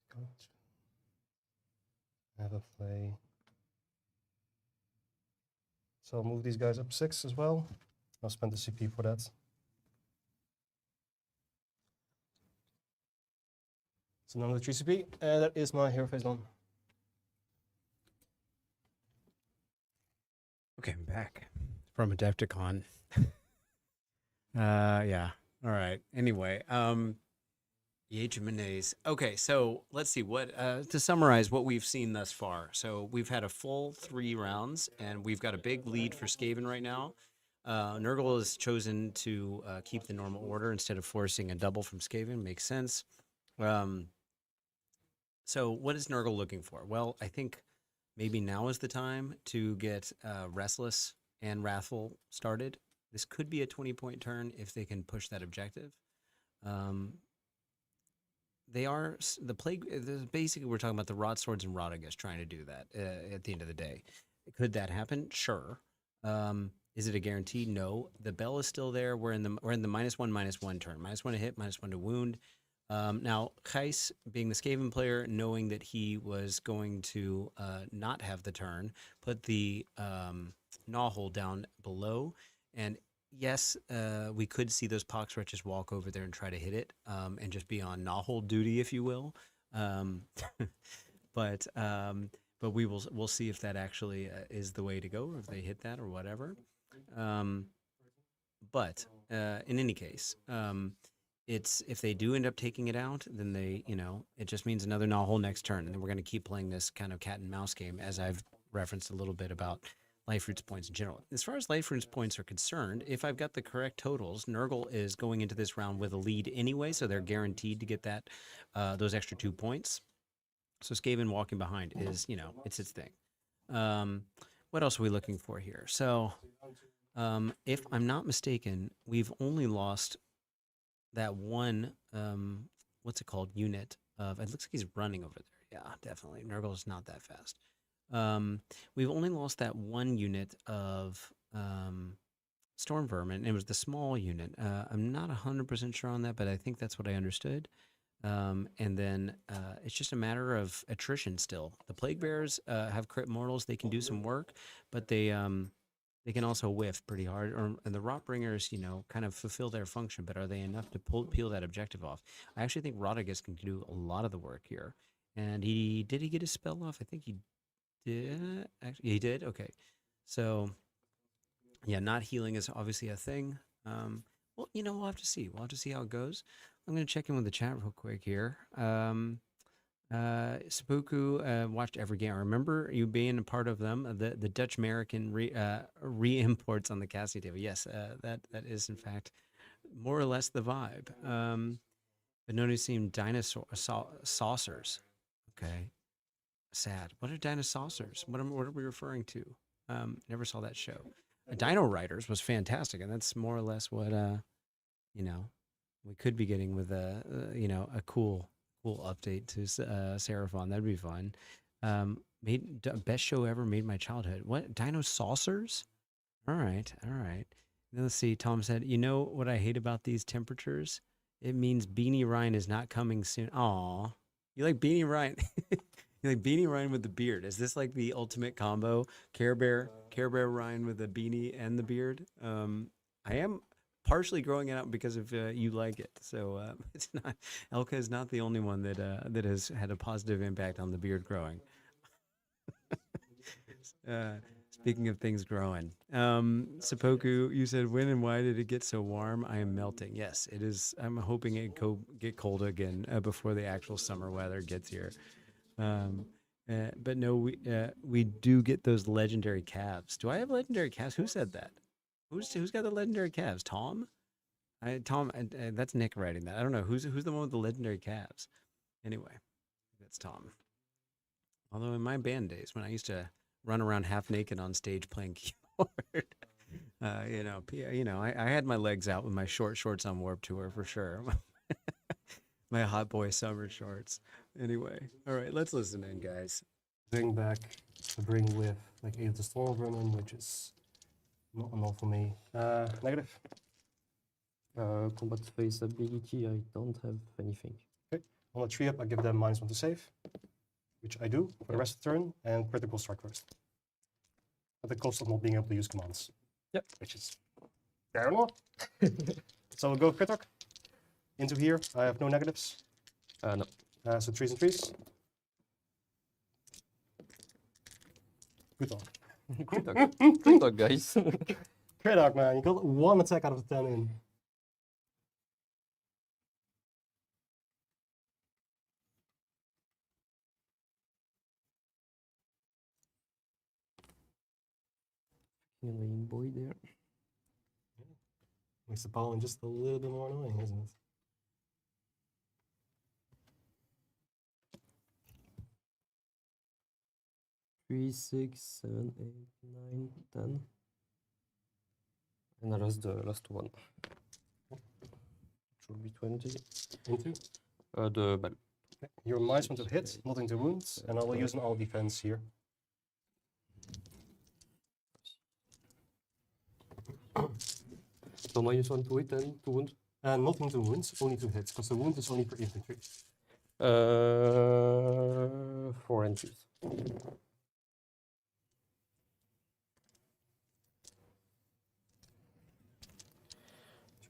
Go to have a play. So I'll move these guys up 6 as well. I'll spend the CP for that. So now the 3 CP, and that is my hero phase done. Okay, I'm back from Adepticon. Yeah. All right. Anyway, Regiment. Okay, so let's see what to summarize what we've seen thus far. So we've had a full 3 rounds, and we've got a big lead for Skaven right now. Nurgle has chosen to keep the normal order instead of forcing a double from Skaven. Makes sense. So what is Nurgle looking for? Well, I think maybe now is the time to get Restless and Wrathful started. This could be a 20-point turn if they can push that objective. They are the plague. Basically, we're talking about the Rod Swords and Rodagus trying to do that at the end of the day. Could that happen? Sure. Is it a guarantee? No. The bell is still there. We're in the -1/-1 turn. -1 to hit, -1 to wound. Now, Gijs, being the Skaven player, knowing that he was going to not have the turn, put the Gnawhole down below. And yes, we could see those pox wretches walk over there and try to hit it and just be on Gnawhole duty, if you will. But we'll see if that actually is the way to go, or if they hit that or whatever. But in any case, it's if they do end up taking it out, then they, it just means another Gnawhole next turn, and then we're going to keep playing this kind of cat and mouse game, as I've referenced a little bit about life roots points in general. As far as life roots points are concerned, if I've got the correct totals, Nurgle is going into this round with a lead anyway, so they're guaranteed to get that those extra 2 points. So Skaven walking behind is, it's its thing. What else are we looking for here? So if I'm not mistaken, we've only lost that one, what's it called, unit of, it looks like he's running over there. Yeah, definitely. Nurgle is not that fast. We've only lost that one unit of Stormvermin. It was the small unit. I'm not 100% sure on that, but I think that's what I understood. And then it's just a matter of attrition still. The Plague Bearers have crit mortals. They can do some work, but they can also whiff pretty hard. And the Rotbringers, kind of fulfill their function, but are they enough to peel that objective off? I actually think Rodriguez can do a lot of the work here. And did he get his spell off? I think he did. Actually, he did? Okay. So, yeah, not healing is obviously a thing. Well, we'll have to see. We'll have to see how it goes. I'm going to check in with the chat real quick here. Seppuku watched every game. I remember you being a part of them, the Dutch-American re-imports on the casting table. Yes, that is, in fact, more or less the vibe. But notice seeing dinosaur saucers. Okay. Sad. What are dinosaurs? What are we referring to? Never saw that show. Dino Riders was fantastic, and that's more or less what we could be getting with a cool update to Seraphon. That'd be fun. Best show ever, made my childhood. What, Dino Saucers? All right. Then let's see. Tom said, what I hate about these temperatures? It means Beanie Ryan is not coming soon. Aw, you like Beanie Ryan? You like Beanie Ryan with the beard? Is this like the ultimate combo? Care Bear Ryan with the beanie and the beard. I am partially growing it out because of you like it. So it's not, Elka is not the only one that has had a positive impact on the beard growing. Speaking of things growing, Seppuku, you said when and why did it get so warm? I am melting. Yes, it is. I'm hoping it get cold again before the actual summer weather gets here. But no, we do get those legendary calves. Do I have legendary calves? Who said that? Who's got the legendary calves? Tom? Tom, that's Nick writing that. I don't know. Who's the one with the legendary calves? Anyway, that's Tom. Although in my band days, when I used to run around half naked on stage playing keyboard, I had my legs out with my short shorts on Warped Tour for sure. My hot boy summer shorts. Anyway, all right, let's listen in, guys. Bring back a bring with like either the Stormvermin, which is not enough for me. Negative. Combat phase ability, I don't have anything. Okay. On a 3-up, I give them -1 to save, which I do for the rest of the turn, and critical strike first. At the cost of not being able to use commands. Yep. Which is fair enough. So we'll go Krittok. Into here, I have no negatives. No. So 3s and 3s. Good talk. Krittok, guys. Krittok, man, you got 1 attack out of the 10 in. Annoying boy there. Makes the pollen just a little bit more annoying, isn't it? Three, 6, 7, 8, 9, 10. And the last one. Should be 20. Into? The bell. Okay. You're -1 to hit, not into wounds, and I will use an all defense here. So -1 to hit and 2 wound. And nothing to wounds, only to hits, because the wound is only for infantry. 4 entries. 2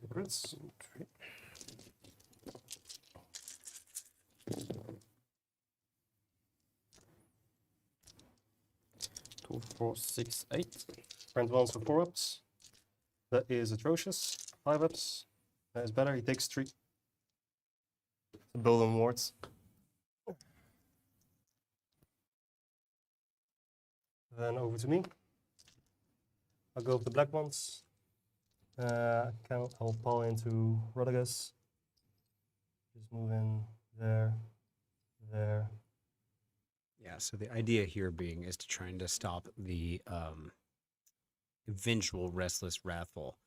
crits. 2, 4, 6, 8. Friend ones for 4 ups. That is atrocious. 5 ups. That is better. He takes 3. The Golden Wards. Then over to me. I'll go with the black ones. I'll pull into Rodriguez. Just move in there, there. Yeah, so the idea here being is to trying to stop the eventual Restless Wrathful.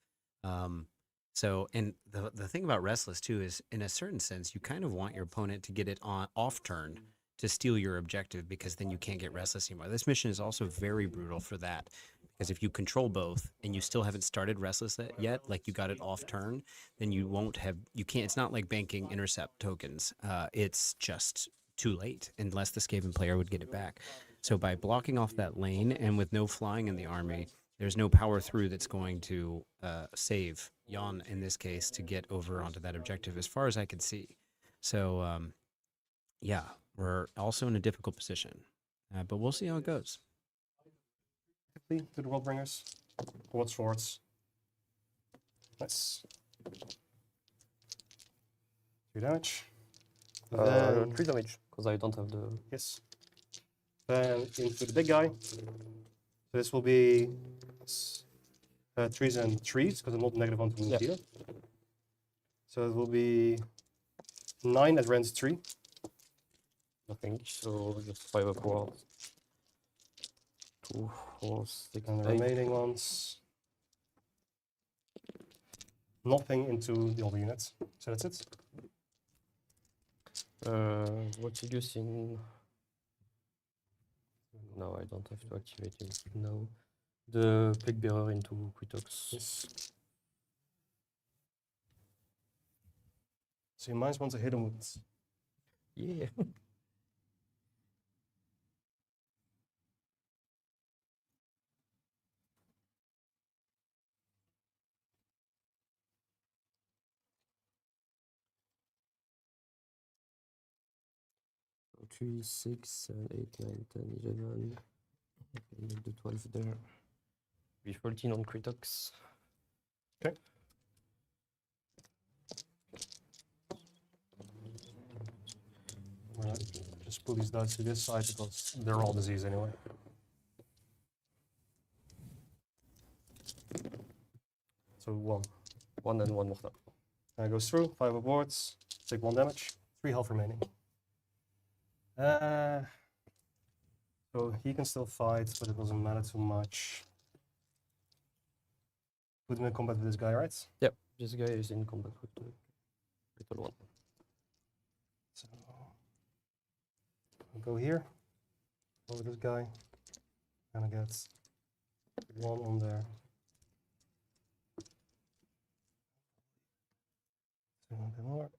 So, and the thing about Restless too is, in a certain sense, you kind of want your opponent to get it on off turn to steal your objective, because then you can't get Restless anymore. This mission is also very brutal for that, because if you control both and you still haven't started Restless yet, like you got it off turn, then you won't have, you can't, it's not like banking intercept tokens. It's just too late unless the Skaven player would get it back. So by blocking off that lane and with no flying in the army, there's no power through that's going to save Jan in this case to get over onto that objective, as far as I can see. So yeah, we're also in a difficult position, but we'll see how it goes. Quickly to the Worldbringers. What swords? Nice. 3 damage. Then 3 damage, because I don't have the... yes. Then into the big guy. So this will be 3s and 3s, because I'm not negative on to wounds either. So it will be 9 at range 3. Nothing, so just 5 upwards. 2, 4, 6, And the 8. remaining ones. Nothing into the other units. So that's it. What you using? No, I don't have to activate him now. The Plague Bearer into Krittok. Yes. So you might want to hit him with. Yeah. So 3, 6, 7, 8, 9, 10, 11. And the 12 there. Be 14 on Krittok. Okay. Just pull these dice to this side because they're all disease anyway. So 1. 1 and 1 mortal. Goes through, 5 aboards, take 1 damage, 3 health remaining. So he can still fight, but it doesn't matter too much. Put him in combat with this guy, right? Yep, this guy is in combat with the little one. So I'll go here, over this guy, and I get 1 on there. 2 more.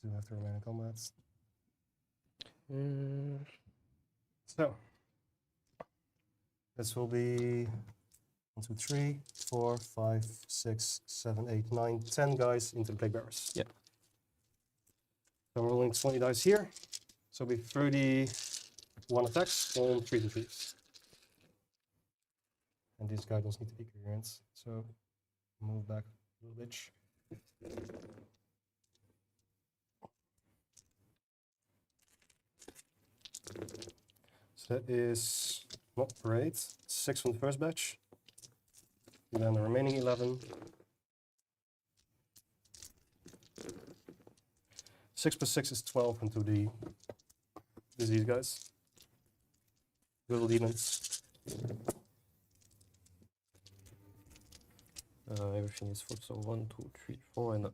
Do have to remain in combat. So this will be 1, 2, 3, 4, 5, 6, 7, 8, 9, 10 guys into the Plague Bearers. Yep. So I'm rolling 20 dice here. So it'll be 31 attacks on 3 to 3s. And this guy does need to be coherent. So move back a little bit. So that is not great. 6 from the first batch. And then the remaining 11. 6 plus 6 is 12 into the disease guys. Little demons. Everything is full, so 1, 2, 3, 4, and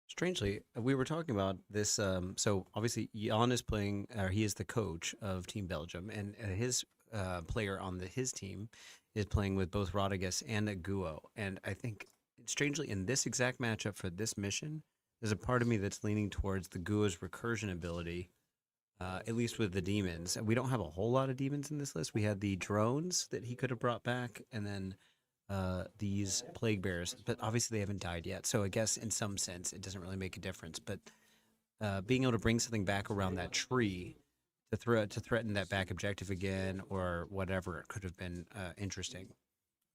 Just Strangely, we were talking about this. So obviously, Jan is playing, or he is the coach of Team Belgium, and his player on his team is playing with both Rodriguez and a Guo. And I think, strangely, in this exact matchup for this mission, there's a part of me that's leaning towards the Guo's recursion ability, at least with the demons. And we don't have a whole lot of demons in this list. We had the drones that he could have brought back, and then these plague bears, but obviously they haven't died yet. So I guess in some sense it doesn't really make a difference. But being able to bring something back around that tree to threaten that back objective again or whatever could have been interesting.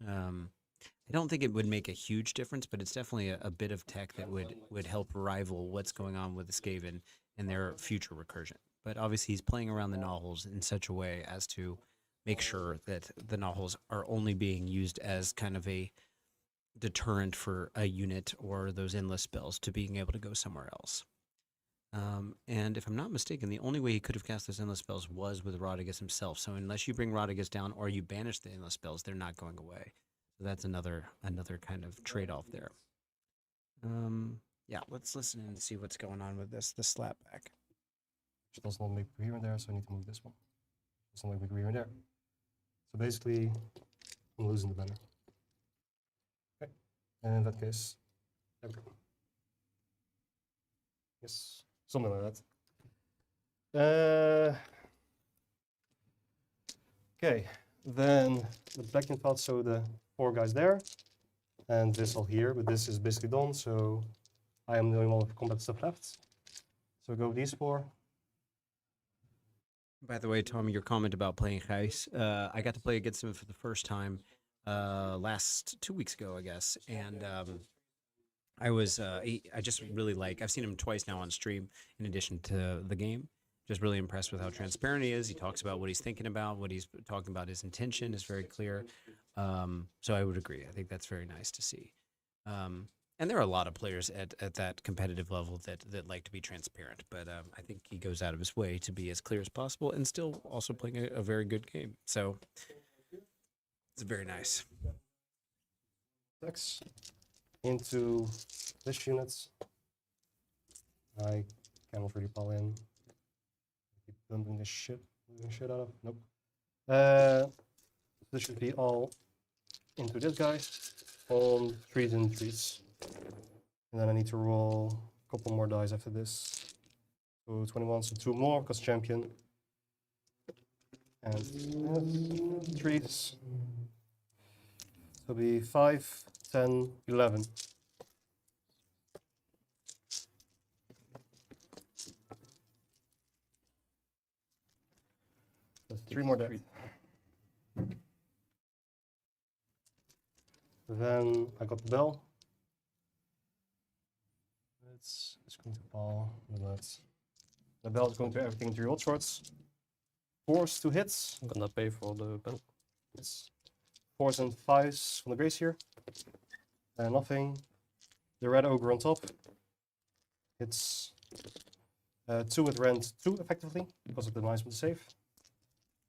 I don't think it would make a huge difference, but it's definitely a bit of tech that would help rival what's going on with the Skaven and their future recursion. But obviously he's playing around the Gnawholes in such a way as to make sure that the Gnawholes are only being used as kind of a deterrent for a unit or those endless spells to being able to go somewhere else. And if I'm not mistaken, the only way he could have cast those endless spells was with Rodriguez himself. So unless you bring Rodriguez down or you banish the endless spells, they're not going away. So that's another kind of trade-off there. Yeah, let's listen and see what's going on with the slapback. Which does not make here and there, so I need to move this one. Does not make here and there. So basically, I'm losing the banner. Okay, and in that case, there we go. Yes, something like that. Okay, then the black infalt, so the 4 guys there, and this all here, but this is basically done, so I am the only one with combat stuff left. So go with these 4. By the way, Tom, your comment about playing Gijs, I got to play against him for the first time last 2 weeks ago, I guess, and I just really like, I've seen him twice now on stream in addition to the game. Just really impressed with how transparent he is. He talks about what he's thinking about, what he's talking about. His intention is very clear. So I would agree. I think that's very nice to see. And there are a lot of players at that competitive level that like to be transparent, but I think he goes out of his way to be as clear as possible and still also playing a very good game. So it's very nice. Next, into this unit. I cannot really pull in. Keep dumping this shit, moving shit out of. Nope. This should be all into this guy on 3s and 3s. And then I need to roll a couple more dice after this. So 21, so 2 more, because champion. And 3s. So it'll be 5, 10, 11. That's 3 more dead. Then I got the bell. It's going to fall. The bell is going to everything into your old swords. 4s, 2 hits. I'm gonna pay for the pen. It's 4s and 5s from the grace here. And nothing. The red ogre on top. It's 2 with rend 2 effectively because of the minus 1 to save.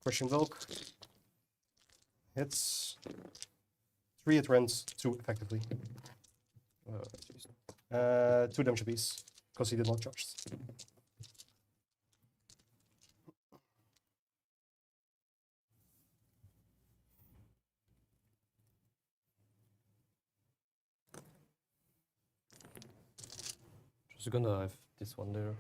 Crushing Bulk. Hits 3 at rend 2 effectively. 2 damage apiece because he did not charge. Just gonna have this one there.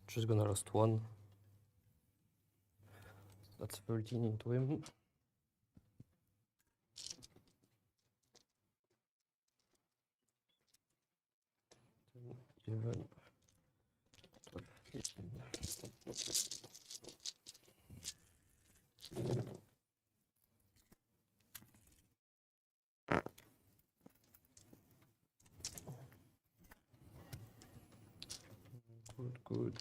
Just gonna lost 1. That's 13 into him. Even. Good.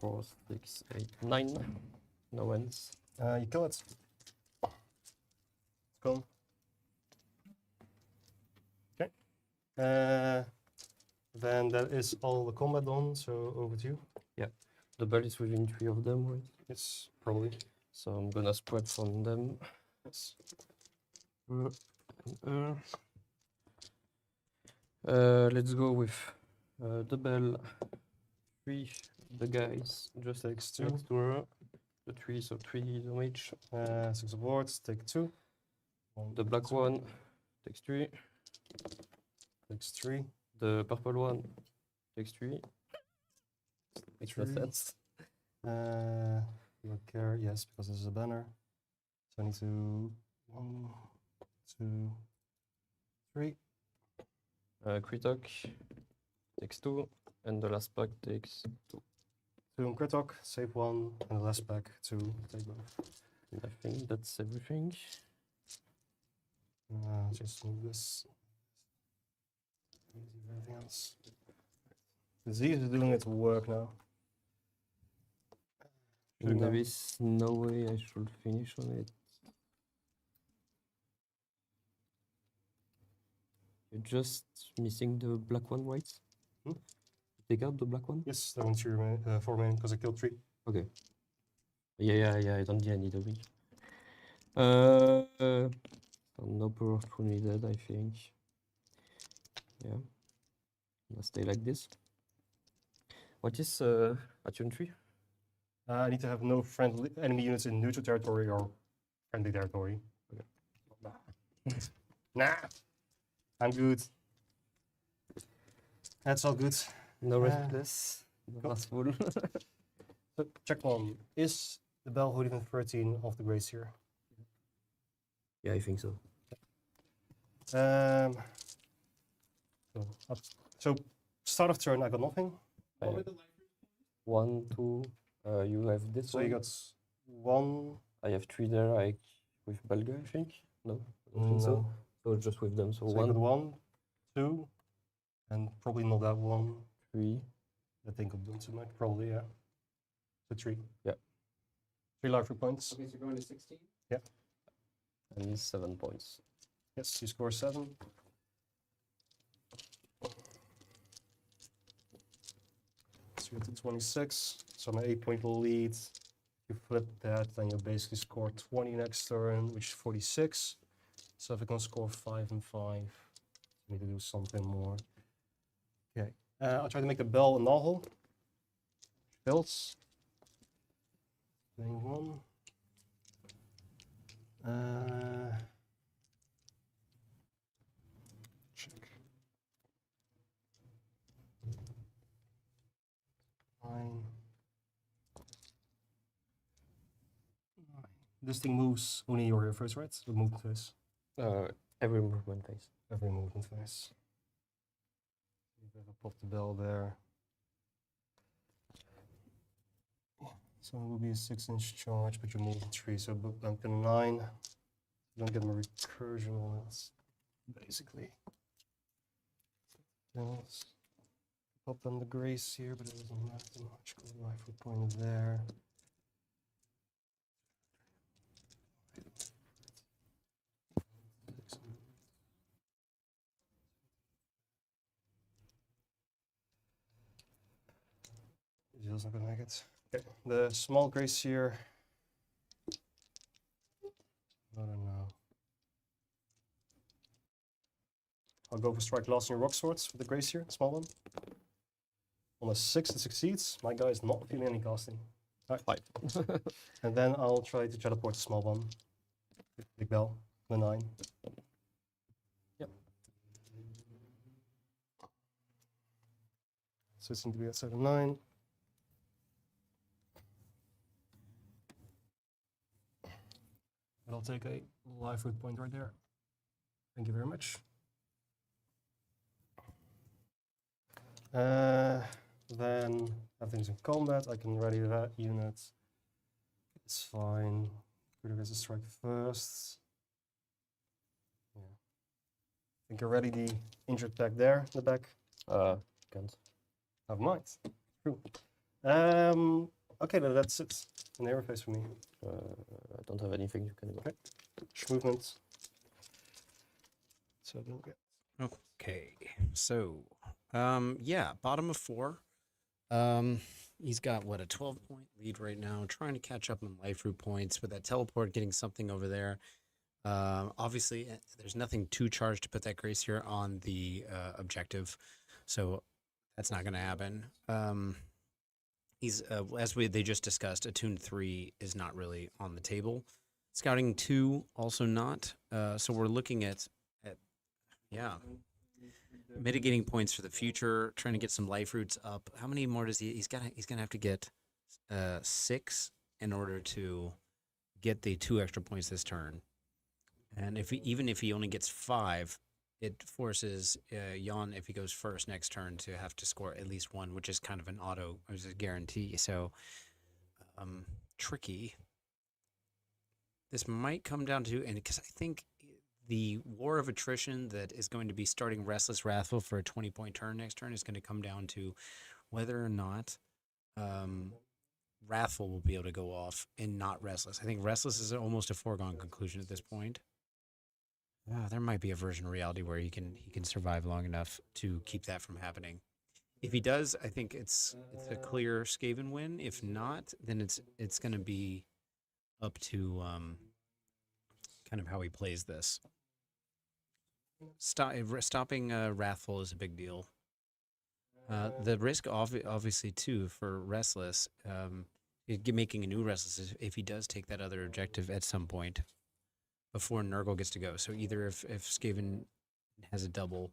4, 6, 8, 9. No ends. You kill it. Cool. Okay. Then that is all the combat done, so over to you. The bell is within 3 of them, right? Yes, probably. So I'm gonna spread from them. Yes. Let's go with the bell. 3, the guys just Takes 2. next to her. The 3, so 3 damage. 6 of wards, take 2. The black one takes 3. Takes 3. The purple one takes 3. Makes no 3. sense. Don't care, yes, because this is a banner. So I need to 1, 2, 3. Krittok takes 2, and the last pack takes 2. 2 on Krittok, save 1, and the last pack 2, take both. And I think that's everything. Just move this. Everything else. Disease is doing its work now. Should've There gone. is no way I should finish on it. You're just missing the black one, right? Hmm? Take out the black one? Yes, that one's 4 main because I killed 3. Okay. Yeah, I don't need a week. So no power to needed, I think. Yeah. Let's stay like this. What is Attuned 3? I need to have no friendly enemy units in neutral territory or friendly territory. Okay. Nah, I'm good. That's all good. No restless. cool. Last full. So check 1. Is the bell within 13 of the Grey Seer? Yeah, I think so. So start of turn, I got nothing. 1, 2. You have this So one. you got 1. I have 3 there, like with Belga, I think. No, I don't think so. No. So just with them. So So you got 1, 1, 2, and probably not that 1. 3. I think I've done too much. Probably, yeah. So 3. Yeah. 3 life points. Okay, so you're going to 16? And 7 points. Yes, you score 7. So you're to 26. So I'm an 8-point lead. If you flip that, then you basically score 20 next turn, which is 46. So if I can score 5 and 5, I need to do something more. Okay. I'll try to make the bell a Gnawhole. Builds. Main 1. Check. 9. This thing moves only your first, right? The movement phase. Every movement phase. Every movement phase. You better pop the bell there. So it will be a 6-inch charge, but you move 3, so bump to 9. You don't get my recursion on it, basically. Yes. Pop on the grace here, but it doesn't matter much. Go life point there. Jezzails not gonna make it. Okay, the small grace here. I don't know. I'll go for strike last in your rock swords with the grace here, small one. On a 6 it succeeds. My guy is not feeling any casting. All right. 5. And then I'll try to teleport the small one. Big bell, the 9. Yep. So it seems to be at 7-9. I'll take a life root point right there. Thank you very much. Then everything's in combat. I can ready that unit. It's fine. Krittok has a strike first. Yeah. I think I ready the injured pack there in the back. Can't. Never mind. True. Okay, that's it. An air phase for me. I don't have anything you can go. Okay. Movement. So don't get. Okay, so yeah, bottom of 4. He's got what, a 12-point lead right now, trying to catch up on life root points with that teleport, getting something over there. Obviously, there's nothing too charged to put that Grace here on the objective, so that's not going to happen. He's they just discussed, Attuned 3 is not really on the table. Scouting 2 also not. So we're looking at yeah, mitigating points for the future, trying to get some life roots up. How many more does he? He's gonna have to get 6 in order to get the 2 extra points this turn. And even if he only gets 5, it forces Jan, if he goes first next turn, to have to score at least 1, which is kind of an auto, which is a guarantee. So tricky. This might come down to, and because I think the war of attrition that is going to be starting Restless Wrathful for a 20-point turn next turn is going to come down to whether or not Wrathful will be able to go off and not Restless. I think Restless is almost a foregone conclusion at this point. There might be a version of reality where he can survive long enough to keep that from happening. If he does, I think it's a clear Skaven win. If not, then it's going to be up to kind of how he plays this. Stopping Wrathful is a big deal. The risk, obviously, too, for Restless, making a new Restless, is if he does take that other objective at some point before Nurgle gets to go. So either if Skaven has a double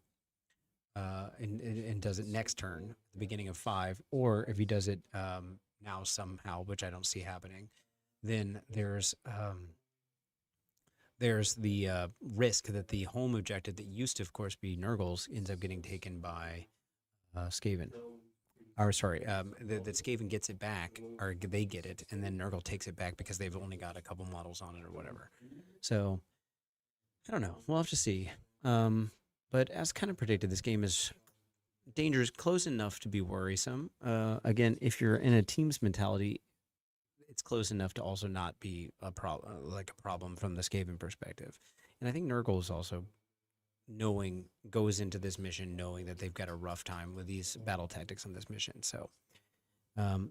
and does it next turn, the beginning of 5, or if he does it now somehow, which I don't see happening, then there's the risk that the home objective that used to, of course, be Nurgle's ends up getting taken by Skaven. Or sorry, that Skaven gets it back, or they get it, and then Nurgle takes it back because they've only got a couple models on it or whatever. So, I don't know. We'll have to see. But as kind of predicted, this game is dangerous, close enough to be worrisome. Again, if you're in a team's mentality, it's close enough to also not be a problem from the Skaven perspective. And I think Nurgle is also goes into this mission knowing that they've got a rough time with these battle tactics on this mission. So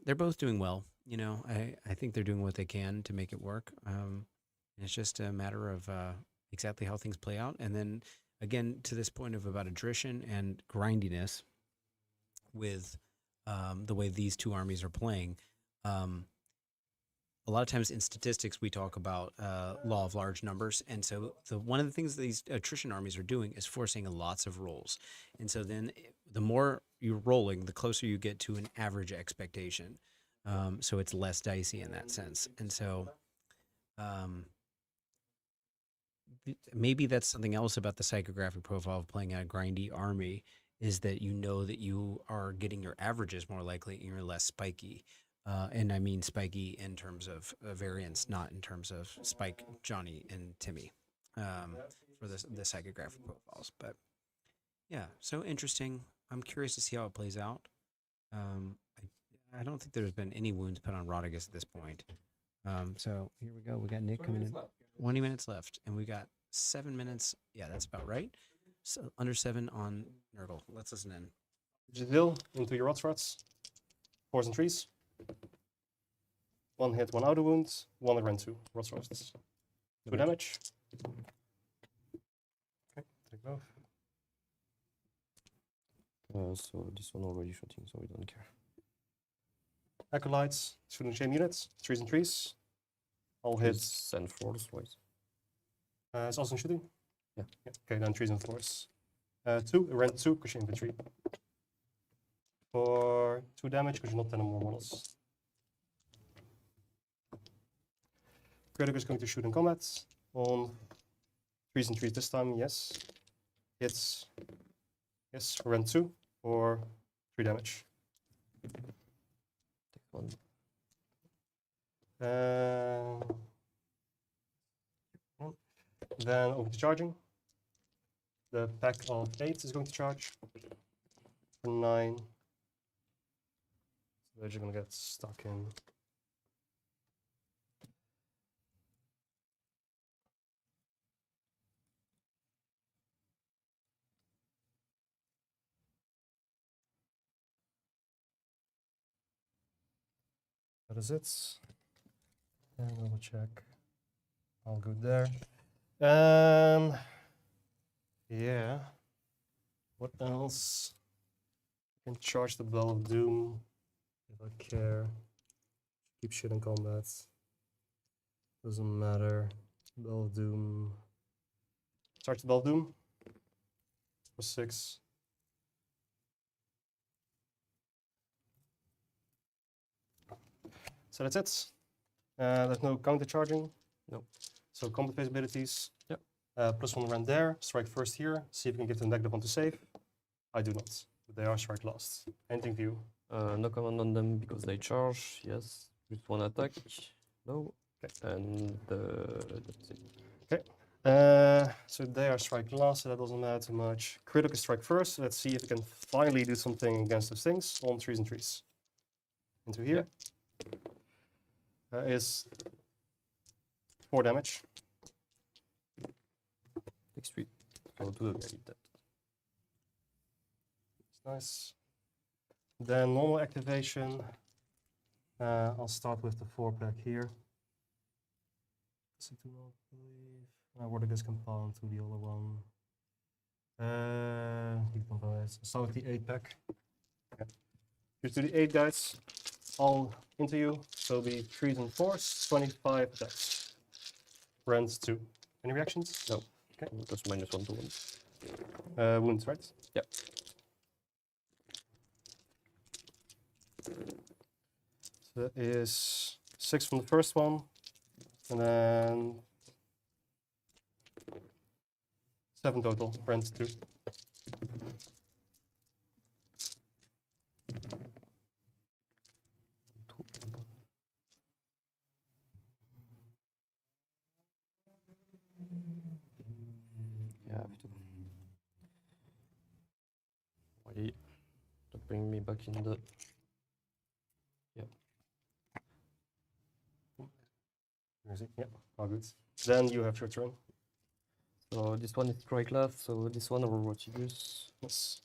they're both doing well. You know, I think they're doing what they can to make it work. It's just a matter of exactly how things play out. And then again, to this point of about attrition and grindiness with the way these two armies are playing. A lot of times in statistics, we talk about law of large numbers. And so one of the things that these attrition armies are doing is forcing lots of rolls. And so then the more you're rolling, the closer you get to an average expectation. So it's less dicey in that sense. And so maybe that's something else about the psychographic profile of playing a grindy army, is that you know that you are getting your averages more likely and you're less spiky. And I mean spiky in terms of variance, not in terms of Spike, Johnny, and Timmy for the psychographic profiles. But yeah, so interesting. I'm curious to see how it plays out. I don't think there's been any wounds put on Rodriguez at this point. So here we go. We got Nick coming in. 20 minutes left, and we got 7 minutes. Yeah, that's about right. So under 7 on Nurgle. Let's listen in. Jezzail into your rots. Poison trees. 1 hit, 1 outer wound, 1 rend 2. Rots. 2 damage. Okay, take both. So this one already shooting, so we don't care. Acolytes, shooting chain units, 3s and 3s. All hits. And 4s, right? It's also shooting? Yeah. Okay, then 3s and 4s. 2, rend 2, because you're infantry. For 2 damage, because you're not 10 or more models. Krittok is going to shoot in combat on 3s and 3s this time, yes. Hits, yes, rend 2 for 3 damage. Take 1. Then over to charging. The pack of 8 is going to charge for 9. They're just gonna get stuck in. That is it. And double check. All good there. Yeah. What else? I can charge the Bell of Doom if I care. Keep shit in combat. Doesn't matter. Bell of Doom. Charge the Bell of Doom. For 6. So that's it. There's no counter charging. No. So combat phase abilities. Yep. +1 run there. Strike first here. See if you can give them -1 to save. I do not. But they are strike last. Anything for you? No command on them because they charge. Yes. +1 attack. No. Okay. And that's it. So they are strike last, so that doesn't matter too much. Krittok is strike first. So let's see if we can finally do something against those things on 3s and 3s. Into here. Is 4 damage. Takes 3. So to the guy that. It's nice. Then normal activation. I'll start with the 4-pack here. I do not believe. Where does compound to the other one? Start with the 8-pack. Okay. Just do the 8 dice. All into you. So be 3s and 4s. 25 attacks. Rend 2. Any reactions? No. Okay. Just -1 to 1. Wounds, right? Yep. So that is 6 from the first one. And then 7 total. Rend 2. Yeah, I have to. Wait. To bring me back in the. Yeah, all good. Then you have your turn. So this one is strike last, so this one or what you use. Yes.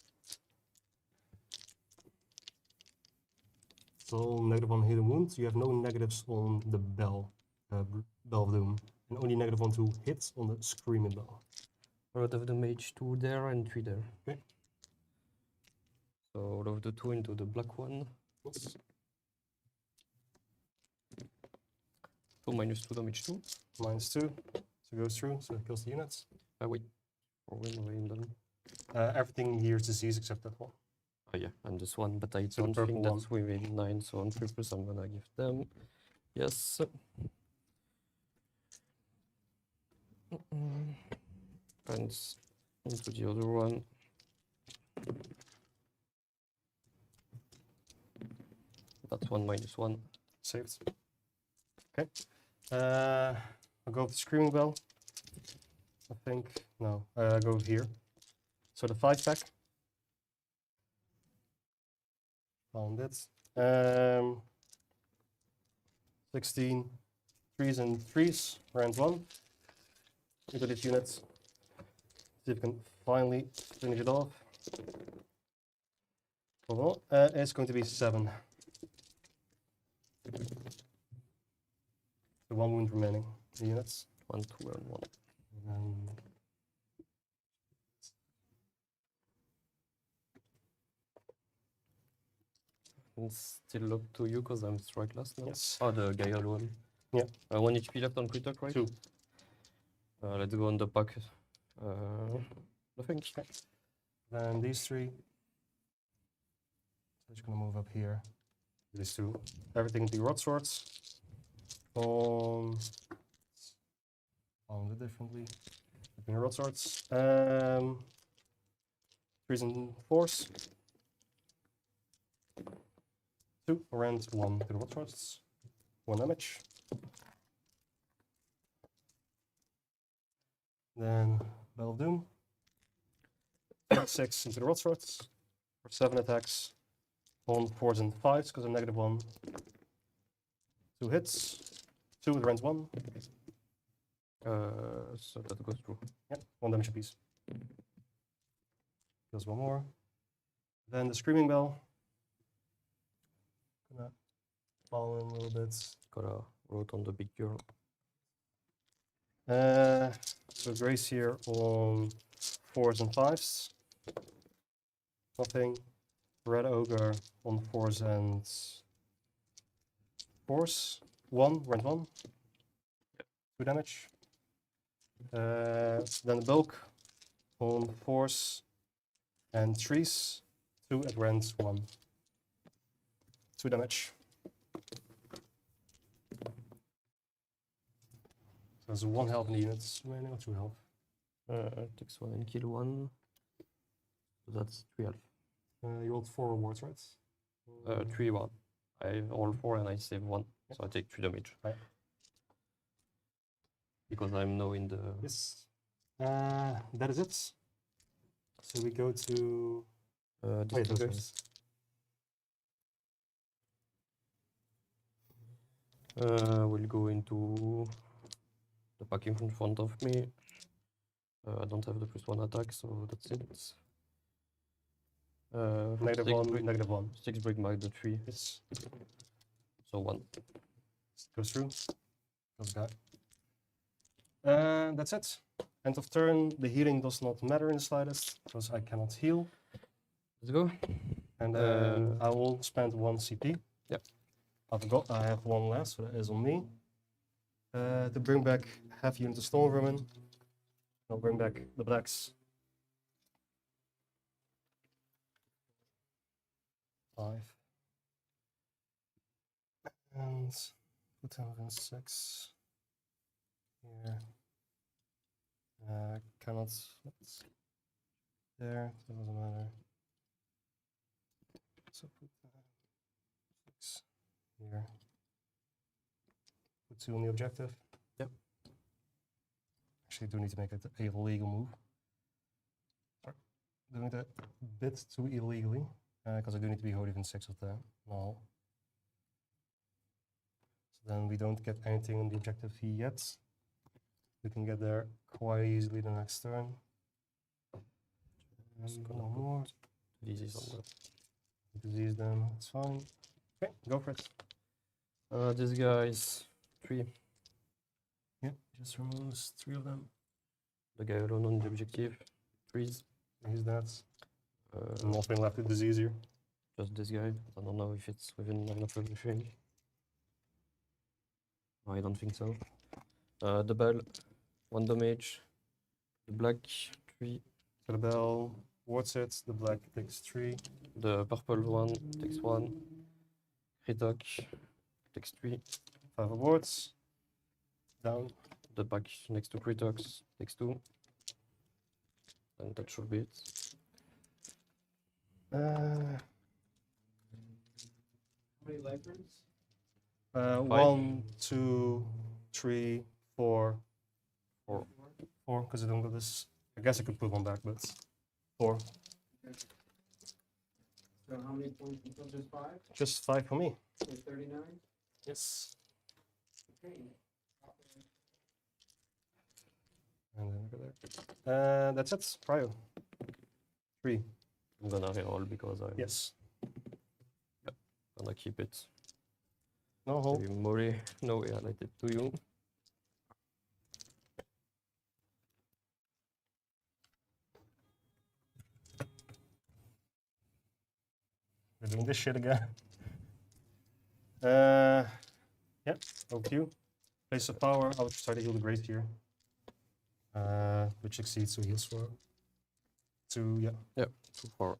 So -1 hit and wound. You have no negatives on the bell, Bell of Doom, and only -1 to hit on the Screaming Bell. Out of the mage 2 there and 3 there. Okay. So out of the 2 into the black one. Yes. So -2 damage 2. -2. So it goes through, so it kills the units. Wait. Or when are we done? Everything here is disease except that one. Oh yeah, and this one, but I So the don't purple think that's within 9, so on purpose I'm gonna give them. Yes. And into the other one. That's 1 -1. Saved. Okay. I'll go with the Screaming Bell. I think. No, I go here. So the 5-pack. Found it. 16 3s and 3s. Round 1. Into this unit. See if we can finally finish it off. Well, it's going to be 7. The 1 wound remaining. The units. 1, 2, and 1. And And still up to you because I'm strike last now. yes. Oh, the Gaia one. Yeah. 1 HP left on Krittok, right? 2. Let's go on the pack. Nothing. Then these 3. So just gonna move up here. These 2. Everything into rod swords. Found it differently. Between rod swords. 3s and 4s. 2 rend 1 to the rod swords. 1 damage. Then Bell of Doom. 6 into the rod swords for 7 attacks. on 4s and 5s because I'm -1. 2 hits. 2 with range 1. So that goes through. Yep, 1 damage apiece. Kills 1 more. Then the Screaming Bell. Gonna fall in a little bit. Gotta root on the big girl. So Grace here on 4s and 5s. Nothing. Red Ogre on 4s and 4s. 1, range 1. 2 damage. Then the Bulk on 4s and 3s. 2 at range 1. 2 damage. So there's 1 health in the units remaining, or 2 health. Takes 1 and kill 1. So that's 3 health. You rolled 4 rewards, right? 3 1. I roll 4 and I save 1. So I take 3 damage. Right. Because I'm now in the. Yes. That is it. So we go to. Wait, those guys. We'll go into the pack in front of me. I don't have the +1 attack, so that's it. -1. 6 break back the 3. Yes. So 1. Goes through. Goes back. That's it. End of turn. The healing does not matter in the slightest because I cannot heal. Let's go. And then I will spend 1 CP. Yep. I forgot I have 1 left, so that is on me. To bring back half unit of Stormvermin. I'll bring back the blacks. 5. And put them on 6. Here. Cannot. There. That doesn't matter. So put 6 here. Put 2 on the objective. Yep. Actually, do need to make it a illegal move. Sorry. Doing that a bit too illegally. Because I do need to be hold even 6 of them. No. So then we don't get anything on the objective yet. We can get there quite easily the next turn. And one more. Disease on Disease them, it's fine. Okay, go for it. this guy is 3. Yeah, just removes 3 of them. The guy alone on the objective. 3s. He's that. Nothing left to disease here. Just this guy. I don't know if it's within line of everything. No, I don't think so. The bell, 1 damage. The black, 3. So the bell wards it, the black takes 3. The purple one takes 1. Krittok takes 3. 5 wards. Down. The pack next to Krittoks takes 2. And that should be it. How many life runes? 1, 2, 3, 4. 4, because I don't got this. I guess I could put 1 back, but 4. So how many points until just 5? Just 5 for me. So 39? Yes. Okay. And then over there. That's it. Prio. 3. I'm gonna reroll because I'm Yes. gonna keep it. Gnawhole. Maybe Mori, no, I highlight it to you. We're doing this shit again. Yeah, over to you. Place of power. I would try to heal the Grace here. Which exceeds, so heals for 2, yeah. Yep, 2 4.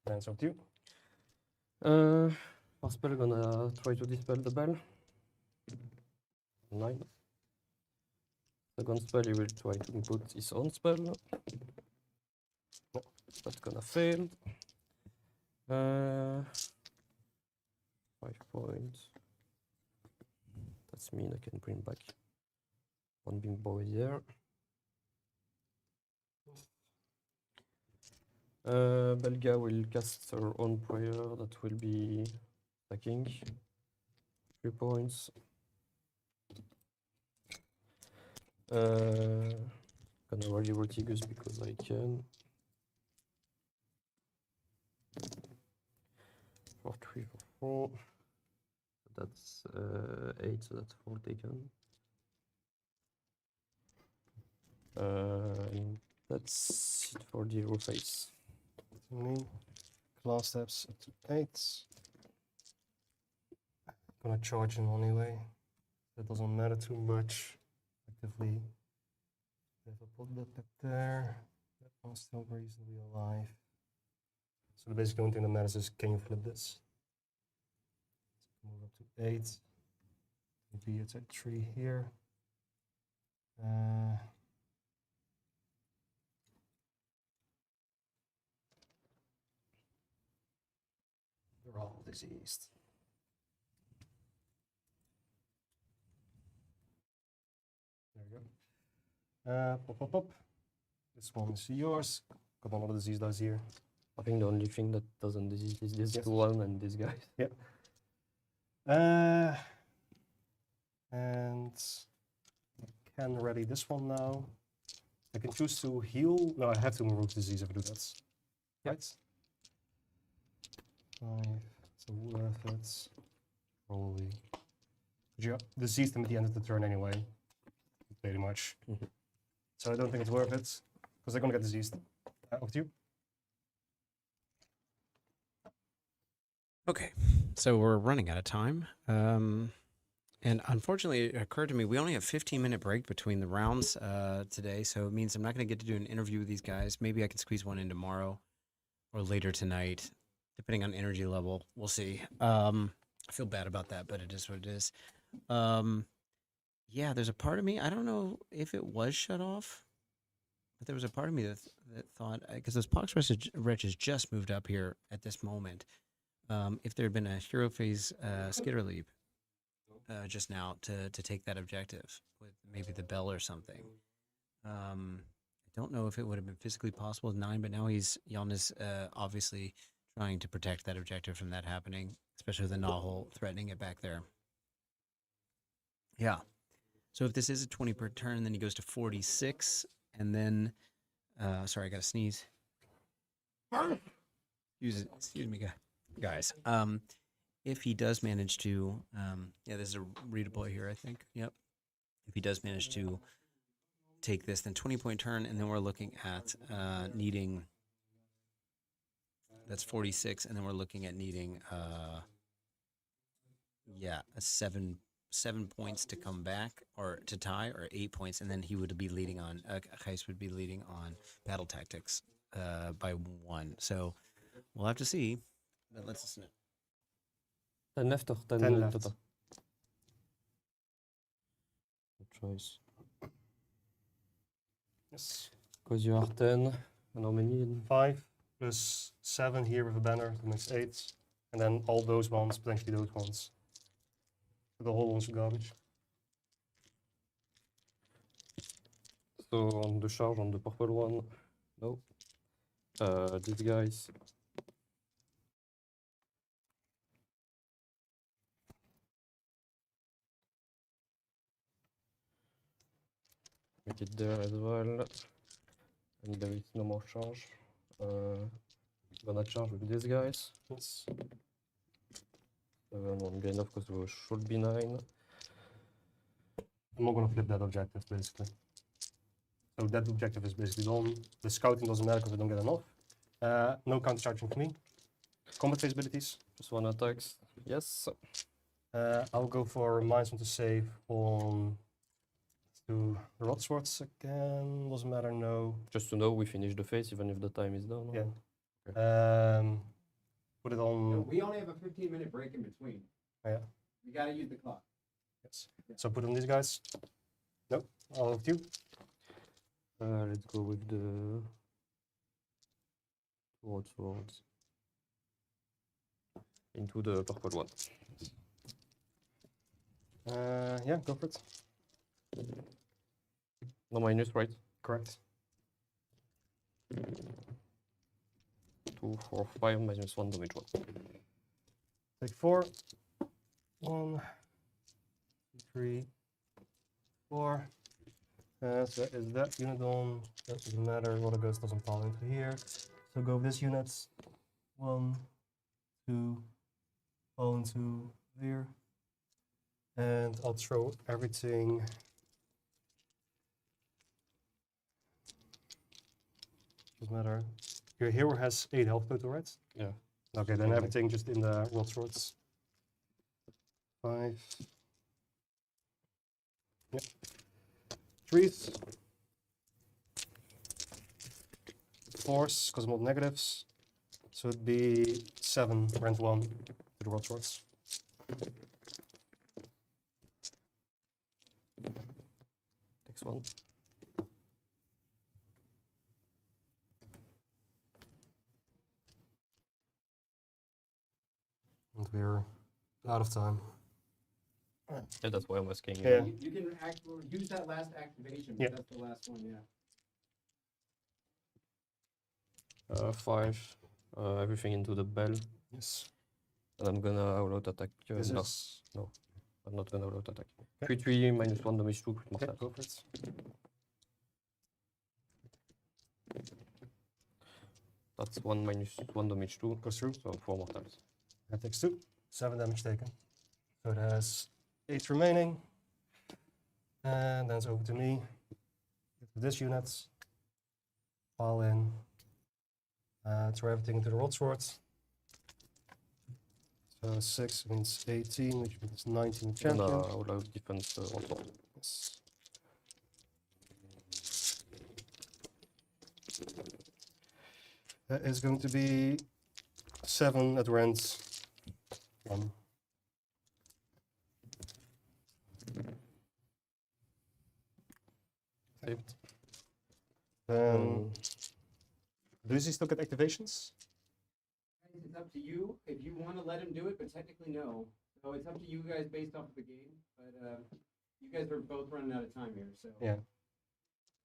Then it's up to you. First spell gonna try to dispel the bell. 9. Second spell he will try to input his own spell. That's gonna fail. 5 points. That's mean I can bring back 1 big boy there. Belga will cast her own prayer. That will be attacking. 3 points. Gonna already roll Tigers because I can. For 3, for 4. That's 8, so that's 4 taken. That's it for the hero phase. To me, claw steps up to 8. Gonna charge him anyway. That doesn't matter too much. Actively. If I put that there, that one's still reasonably alive. So the basic only thing that matters is can you flip this? Move up to 8. Maybe it's at 3 here. They're all diseased. There we go. Pop, pop, pop. This one is yours. Got another disease dice here. I think the only thing that doesn't disease is this Yes. one and this guy. Yep. And I can ready this one now. I can choose to heal. No, I have to remove disease if I do that. Yep. Right? 5. So worth it. Probably. But you diseased them at the end of the turn anyway. Pretty much. Mhm. So I don't think it's worth it. Because they're gonna get diseased. Over to you. Okay, so we're running out of time. And unfortunately, it occurred to me we only have 15-minute break between the rounds today, so it means I'm not going to get to do an interview with these guys. Maybe I can squeeze one in tomorrow or later tonight, depending on energy level. We'll see. I feel bad about that, but it is what it is. Yeah, there's a part of me, I don't know if it was shut off, but there was a part of me that thought, because those Pox Wretches just moved up here at this moment. If there had been a hero phase skitter leap just now to take that objective with maybe the bell or something. I don't know if it would have been physically possible with 9, but now Jan is obviously trying to protect that objective from that happening, especially with the Gnawhole threatening it back there. Yeah. So if this is a 20 per turn, then he goes to 46, and then, sorry, I got to sneeze. Excuse me, guys. If he does manage to, yeah, this is a redeploy here, I think. Yep. If he does manage to take this, then 20-point turn, and then we're looking at needing, that's 46, and then we're looking at needing, yeah, a 7 points to come back, or to tie, or 8 points, and then he would be leading on, Gijs would be leading on battle tactics by 1. So we'll have to see, but let's listen. 10 left or 10, 10 left. total? No choice. Yes. Because you are 10, and how many? 5 plus 7 here with a banner, that makes 8. And then all those ones, potentially those ones. The whole one's garbage. So on the charge, on the purple one, no. These guys. Make it there as well. And there is no more charge. Gonna charge with these guys. Yes. 7 won't be enough because we should be 9. I'm not gonna flip that objective basically. So that objective is basically done. The scouting doesn't matter because I don't get enough. No counter charging for me. Combat phase abilities. Just 1 attacks. Yes. I'll go for minus 1 to save on to the rod swords again. Doesn't matter, no. Just to know, we finish the phase even if the time is done. Yeah. Okay. Put it on. We only have a 15-minute break in between. Oh, yeah. You gotta use the clock. Yes. So put on these guys. Nope. All of you. Let's go with the rod swords into the purple one. Yeah, go for it. No minus, right? Correct. 2, 4, 5, -1 damage 1. Take 4. 1, 2, 3, 4. So that is that unit on. That doesn't matter. What it goes doesn't fall into here. So go with this unit. 1, 2, fall into there. And I'll throw everything. Doesn't matter. Your hero has 8 health total, right? Yeah. Okay, then everything just in the world swords. 5. Yep. 3s. 4s, because I'm all negatives. So it'd be 7, rend 1 to the world swords. Next one. And we're out of time. Yeah, that's why I'm asking. Yeah. You can use that last activation, but Yeah. that's the last one, yeah. 5. Everything into the bell. Yes. And I'm gonna all-out attack. This No, is no. I'm not gonna all-out attack. Okay. 3, -1 damage 2, crit okay, mortal. go for it. That's 1 -1 damage 2. Goes through. So 4 mortals. That takes 2. 7 damage taken. So it has 8 remaining. And then it's over to me. With this unit. Fall in. Throw everything into the rod sword. So 6 means 18, which means 19 And champion. all-out defense also. Yes. That is going to be 7 at rend 1. Saved. Do you still get activations? It's up to you if you want to let him do it, but technically no. So it's up to you guys based off of the game. But you guys are both running out of time here, so. Yeah.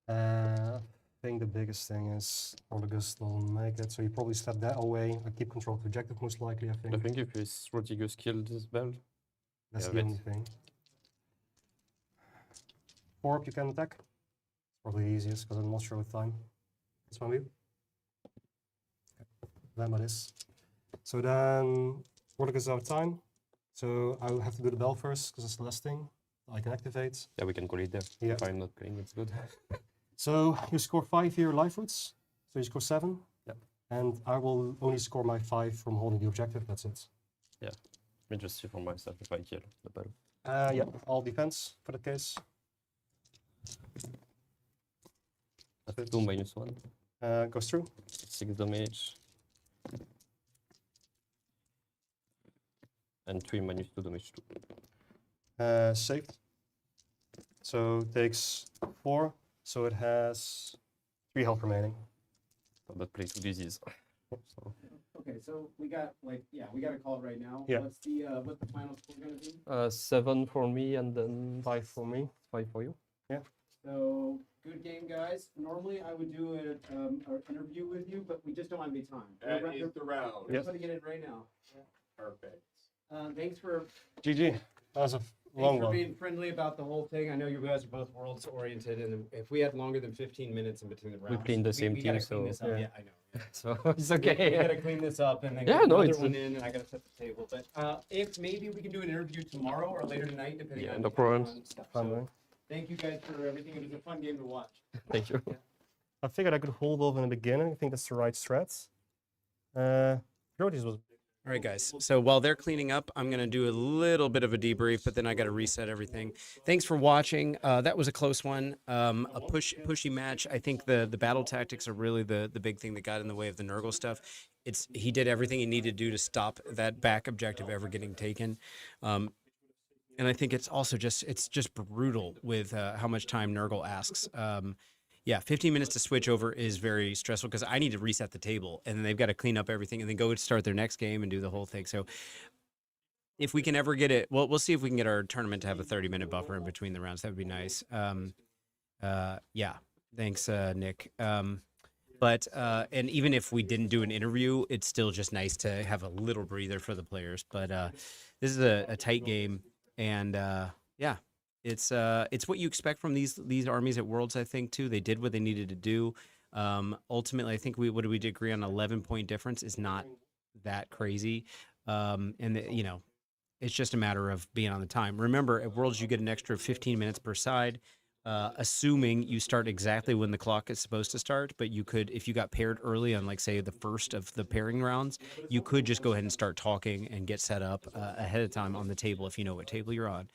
I think the biggest thing is Ortigus will make it, so you probably step that away. I keep control of the objective most likely, I think. I think if his Rotigus killed this bell, That's yeah, the but- only thing. 4 up you can attack. Probably easiest because I'm not sure with time. It's my move. Then by this. So then Ortigus is out of time. So I'll have to do the bell first because it's the last thing I can activate. yeah, we can call it there. Yeah. If I'm not playing, it's good. So you score 5 here life roots. So you score 7. Yeah. And I will only score my 5 from holding the objective. That's it. Let me just see for myself if I kill the bell. Yeah, all defense for the case. That's 2 -1. Goes through. 6 damage. And 3 -2 damage 2. Saved. So takes 4. So it has 3 health remaining. So that plays 2 disease. So, Okay, so we got we got to call it right now. Yeah. What's the final score gonna be? 7 for me and then 5 for me. 5 for you. So good game, guys. Normally I would do an interview with you, but we just don't have any time. That We're is the round. Yes. putting it in right now. Perfect. Thanks for GG. That was a long Thanks for one. being friendly about the whole thing. I know you guys are both worlds oriented, and if we had longer than 15 minutes in between the rounds, play in the same we team, gotta clean so- this up. Yeah. Yeah, I know. Yeah. So it's We okay. gotta clean this up and then Yeah, get no, another it's- one in, and I gotta set the table. But if maybe we can do an interview tomorrow or later tonight, depending Yeah, on no problem. on stuff. Fine, So, man. thank you guys for everything. It was a fun game to watch. Thank you. I figured I could hold off in the beginning. I think that's the right strat. Proteus was All right, guys. So while they're cleaning up, I'm going to do a little bit of a debrief, but then I got to reset everything. Thanks for watching. That was a close one. A pushy match. I think the battle tactics are really the big thing that got in the way of the Nurgle stuff. He did everything he needed to do to stop that back objective ever getting taken. And I think it's also just brutal with how much time Nurgle asks. Yeah, 15 minutes to switch over is very stressful because I need to reset the table and then they've got to clean up everything and then go start their next game and do the whole thing. So if we can ever get it, well, we'll see if we can get our tournament to have a 30-minute buffer in between the rounds. That would be nice. Yeah, thanks, Nick. But and even if we didn't do an interview, it's still just nice to have a little breather for the players. But this is a tight game, and yeah, it's what you expect from these armies at Worlds. I think too, they did what they needed to do. Ultimately, I think what did we agree on? 11-point difference is not that crazy, and it's just a matter of being on the time. Remember, at Worlds, you get an extra 15 minutes per side, assuming you start exactly when the clock is supposed to start. But you could, if you got paired early on, like, say, the first of the pairing rounds, you could just go ahead and start talking and get set up ahead of time on the table if you know what table you're on.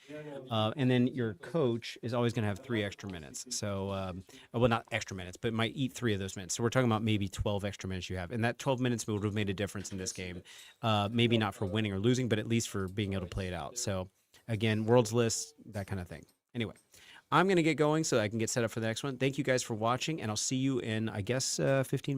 And then your coach is always going to have 3 extra minutes. So, well, not extra minutes, but might eat 3 of those minutes. So we're talking about maybe 12 extra minutes you have. And that 12 minutes would have made a difference in this game. Maybe not for winning or losing, but at least for being able to play it out. So, again, Worlds list, that kind of thing. Anyway, I'm going to get going so I can get set up for the next one. Thank you guys for watching, and I'll see you in, I guess, 15 minutes.